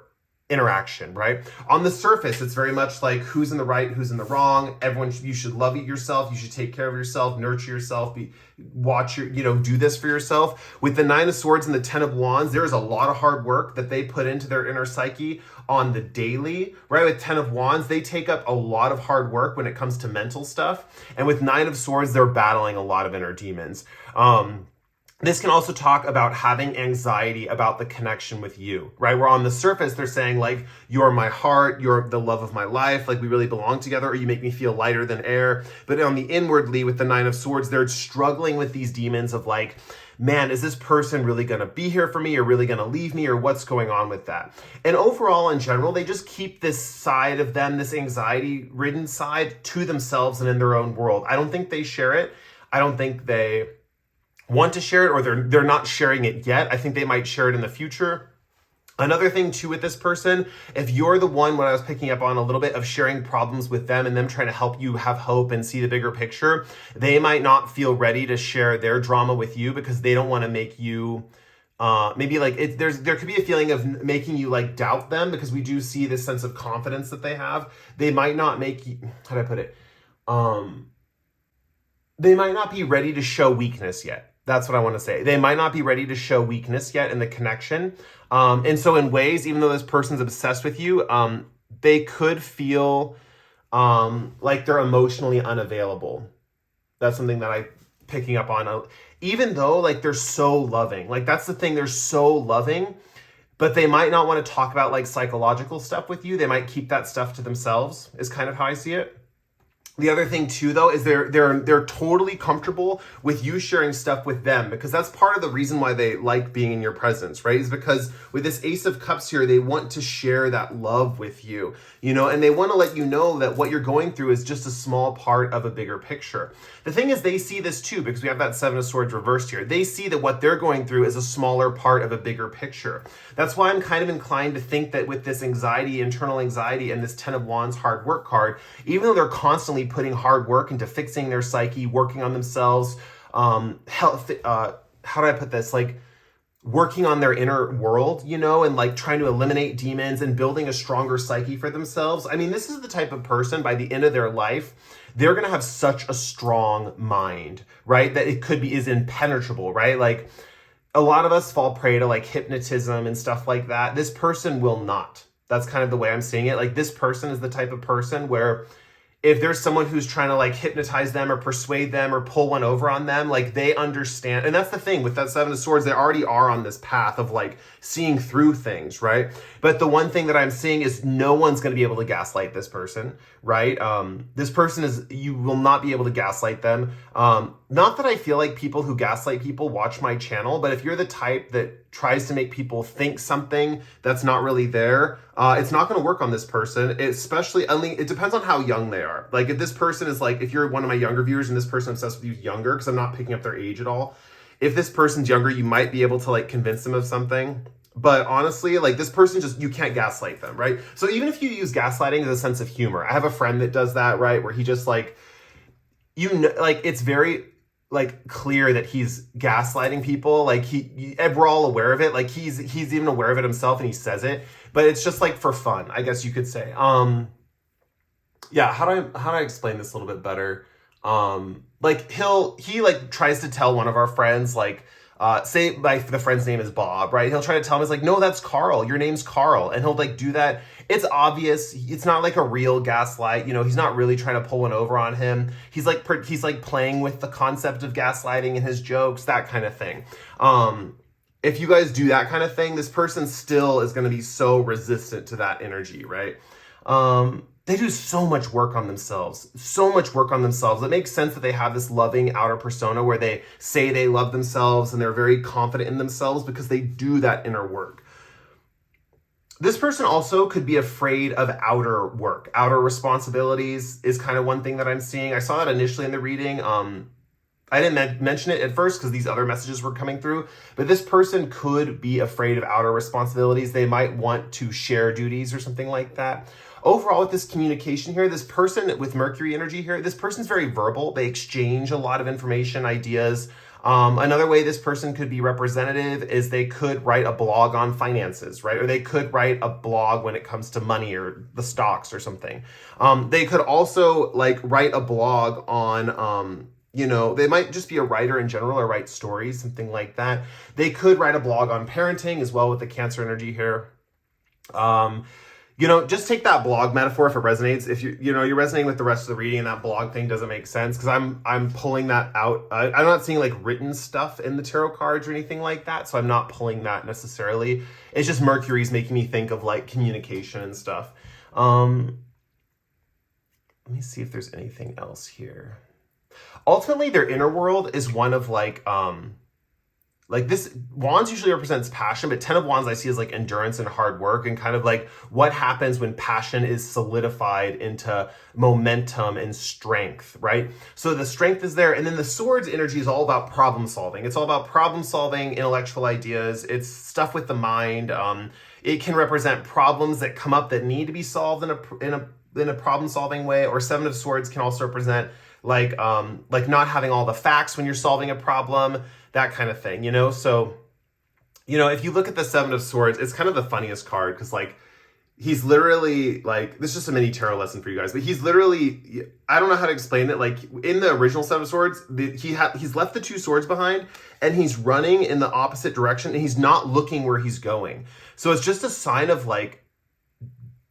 interaction, right? On the surface, it's very much like who's in the right, who's in the wrong. You should love yourself. You should take care of yourself, nurture yourself, do this for yourself. With the 9 of Swords and the 10 of Wands, there's a lot of hard work that they put into their inner psyche on the daily, right? With 10 of Wands, they take up a lot of hard work when it comes to mental stuff. And with 9 of Swords, they're battling a lot of inner demons. This can also talk about having anxiety about the connection with you, right? Where on the surface, they're saying like, you're my heart, you're the love of my life, like we really belong together, or you make me feel lighter than air. But on the inwardly with the 9 of Swords, they're struggling with these demons of like, man, is this person really going to be here for me or really going to leave me or what's going on with that? And overall, in general, they just keep this side of them, this anxiety-ridden side to themselves and in their own world. I don't think they share it. I don't think they want to share it, or they're not sharing it yet. I think they might share it in the future. Another thing too with this person, if you're the one, what I was picking up on a little bit of sharing problems with them and them trying to help you have hope and see the bigger picture, they might not feel ready to share their drama with you because they don't want to make you maybe like there could be a feeling of making you like doubt them, because we do see this sense of confidence that they have. They might not make you, how do I put it? They might not be ready to show weakness yet. That's what I want to say. They might not be ready to show weakness yet in the connection. And so in ways, even though this person's obsessed with you, they could feel like they're emotionally unavailable. That's something that I'm picking up on. Even though like they're so loving. Like that's the thing, they're so loving, but they might not want to talk about like psychological stuff with you. They might keep that stuff to themselves, is kind of how I see it. The other thing too, though, is they're totally comfortable with you sharing stuff with them, because that's part of the reason why they like being in your presence, right? Is because with this Ace of Cups here, they want to share that love with you, and they want to let you know that what you're going through is just a small part of a bigger picture. The thing is, they see this too, because we have that 7 of Swords reversed here. They see that what they're going through is a smaller part of a bigger picture. That's why I'm kind of inclined to think that with this anxiety, internal anxiety, and this 10 of Wands hard work card, even though they're constantly putting hard work into fixing their psyche, working on themselves, how do I put this? Like working on their inner world, and like trying to eliminate demons and building a stronger psyche for themselves. I mean, this is the type of person by the end of their life, they're going to have such a strong mind, right? That it is impenetrable, right? Like a lot of us fall prey to like hypnotism and stuff like that. This person will not. That's kind of the way I'm seeing it. Like this person is the type of person where if there's someone who's trying to like hypnotize them or persuade them or pull one over on them, like they understand. And that's the thing with that 7 of Swords, they already are on this path of like seeing through things, right? But the one thing that I'm seeing is no one's going to be able to gaslight this person, right? This person you will not be able to gaslight them. Not that I feel like people who gaslight people watch my channel, but if you're the type that tries to make people think something that's not really there, it's not going to work on this person, especially, it depends on how young they are. Like if this person is like, if you're one of my younger viewers and this person obsessed with you is younger, because I'm not picking up their age at all, if this person's younger, you might be able to like convince them of something. But honestly, like this person just, you can't gaslight them, right? So even if you use gaslighting as a sense of humor, I have a friend that does that, right? Where he just like, like it's very like clear that he's gaslighting people. Like we're all aware of it. Like he's even aware of it himself and he says it, but it's just like for fun, I guess you could say. Yeah, how do I explain this a little bit better? Like he like tries to tell one of our friends, like, say like the friend's name is Bob, right? He'll try to tell him, it's like, no, that's Carl. Your name's Carl. And he'll like do that. It's obvious. It's not like a real gaslight. You know, he's not really trying to pull one over on him. He's like playing with the concept of gaslighting in his jokes, that kind of thing. If you guys do that kind of thing, this person still is going to be so resistant to that energy, right? They do so much work on themselves, It makes sense that they have this loving outer persona where they say they love themselves and they're very confident in themselves because they do that inner work. This person also could be afraid of outer work. Outer responsibilities is kind of one thing that I'm seeing. I saw that initially in the reading. I didn't mention it at first because these other messages were coming through, but this person could be afraid of outer responsibilities. They might want to share duties or something like that. Overall, with this communication here, this person with Mercury energy here, this person's very verbal. They exchange a lot of information, ideas. Another way this person could be representative is they could write a blog on finances, right? Or they could write a blog when it comes to money or the stocks or something. They could also like write a blog on, you know, they might just be a writer in general or write stories, something like that. They could write a blog on parenting as well with the Cancer energy here. You know, just take that blog metaphor if it resonates. If you're resonating with the rest of the reading and that blog thing doesn't make sense, because I'm pulling that out. I'm not seeing like written stuff in the tarot cards or anything like that, so I'm not pulling that necessarily. It's just Mercury's making me think of like communication and stuff. Let me see if there's anything else here. Ultimately, their inner world is one of like this, wands usually represents passion, but 10 of wands I see as like endurance and hard work and kind of like what happens when passion is solidified into momentum and strength, right? So the strength is there. And then the swords energy is all about problem solving. It's all about problem solving, intellectual ideas. It's stuff with the mind. It can represent problems that come up that need to be solved in a problem solving way. Or Seven of Swords can also represent like not having all the facts when you're solving a problem, that kind of thing, you know? So, you know, if you look at the Seven of Swords, it's kind of the funniest card because like, he's literally like, this is just a mini tarot lesson for you guys, but he's literally, I don't know how to explain it. Like in the original Seven of Swords, he's left the two swords behind and he's running in the opposite direction and he's not looking where he's going. So it's just a sign of like,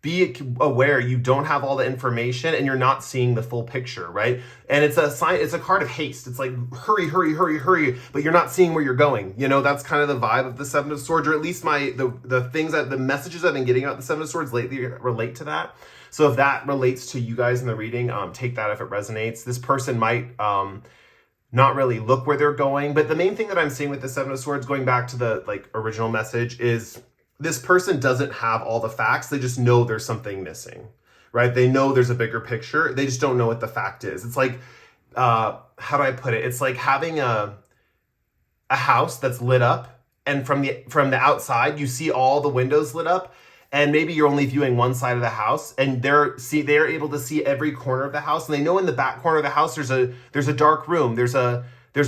be aware you don't have all the information and you're not seeing the full picture, right? And it's a sign, it's a card of haste. It's like hurry, hurry, hurry, hurry, but you're not seeing where you're going. You know, that's kind of the vibe of the Seven of Swords, or at least the things that the messages I've been getting about the Seven of Swords lately relate to that. So if that relates to you guys in the reading, take that if it resonates. This person might not really look where they're going, but the main thing that I'm seeing with the Seven of Swords, going back to the like original message, is this person doesn't have all the facts. They just know there's something missing, right? They know there's a bigger picture. They just don't know what the fact is. It's like, how do I put it? It's like having a house that's lit up, and from the outside, you see all the windows lit up, and maybe you're only viewing one side of the house, and they're able to see every corner of the house, and they know in the back corner of the house there's a dark room, there's a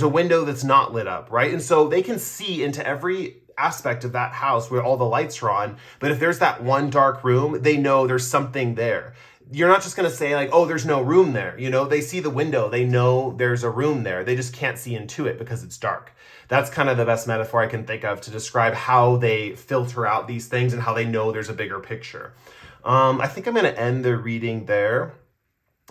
window that's not lit up, right? And so they can see into every aspect of that house where all the lights are on, but if there's that one dark room, they know there's something there. You're not just going to say like, oh, there's no room there. You know, they see the window, they know there's a room there. They just can't see into it because it's dark. That's kind of the best metaphor I can think of to describe how they filter out these things and how they know there's a bigger picture. I think I'm going to end the reading there.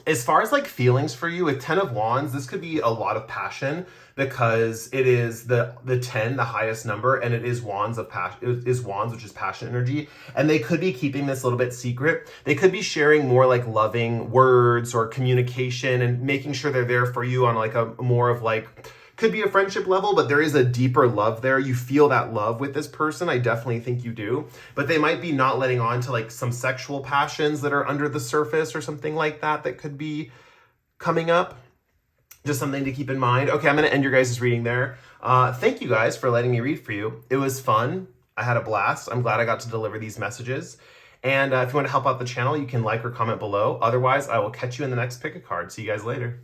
As far as like feelings for you with 10 of wands, this could be a lot of passion because it is the 10, the highest number, and it is wands of passion. It is wands, which is passion energy, and they could be keeping this a little bit secret. They could be sharing more like loving words or communication and making sure they're there for you on like a more of like, could be a friendship level, but there is a deeper love there. You feel that love with this person. I definitely think you do, but they might be not letting on to like some sexual passions that are under the surface or something like that could be coming up. Just something to keep in mind. Okay, I'm going to end your guys' reading there. Thank you guys for letting me read for you. It was fun. I had a blast. I'm glad I got to deliver these messages. And if you want to help out the channel, you can like or comment below. Otherwise, I will catch you in the next pick a card. See you guys later.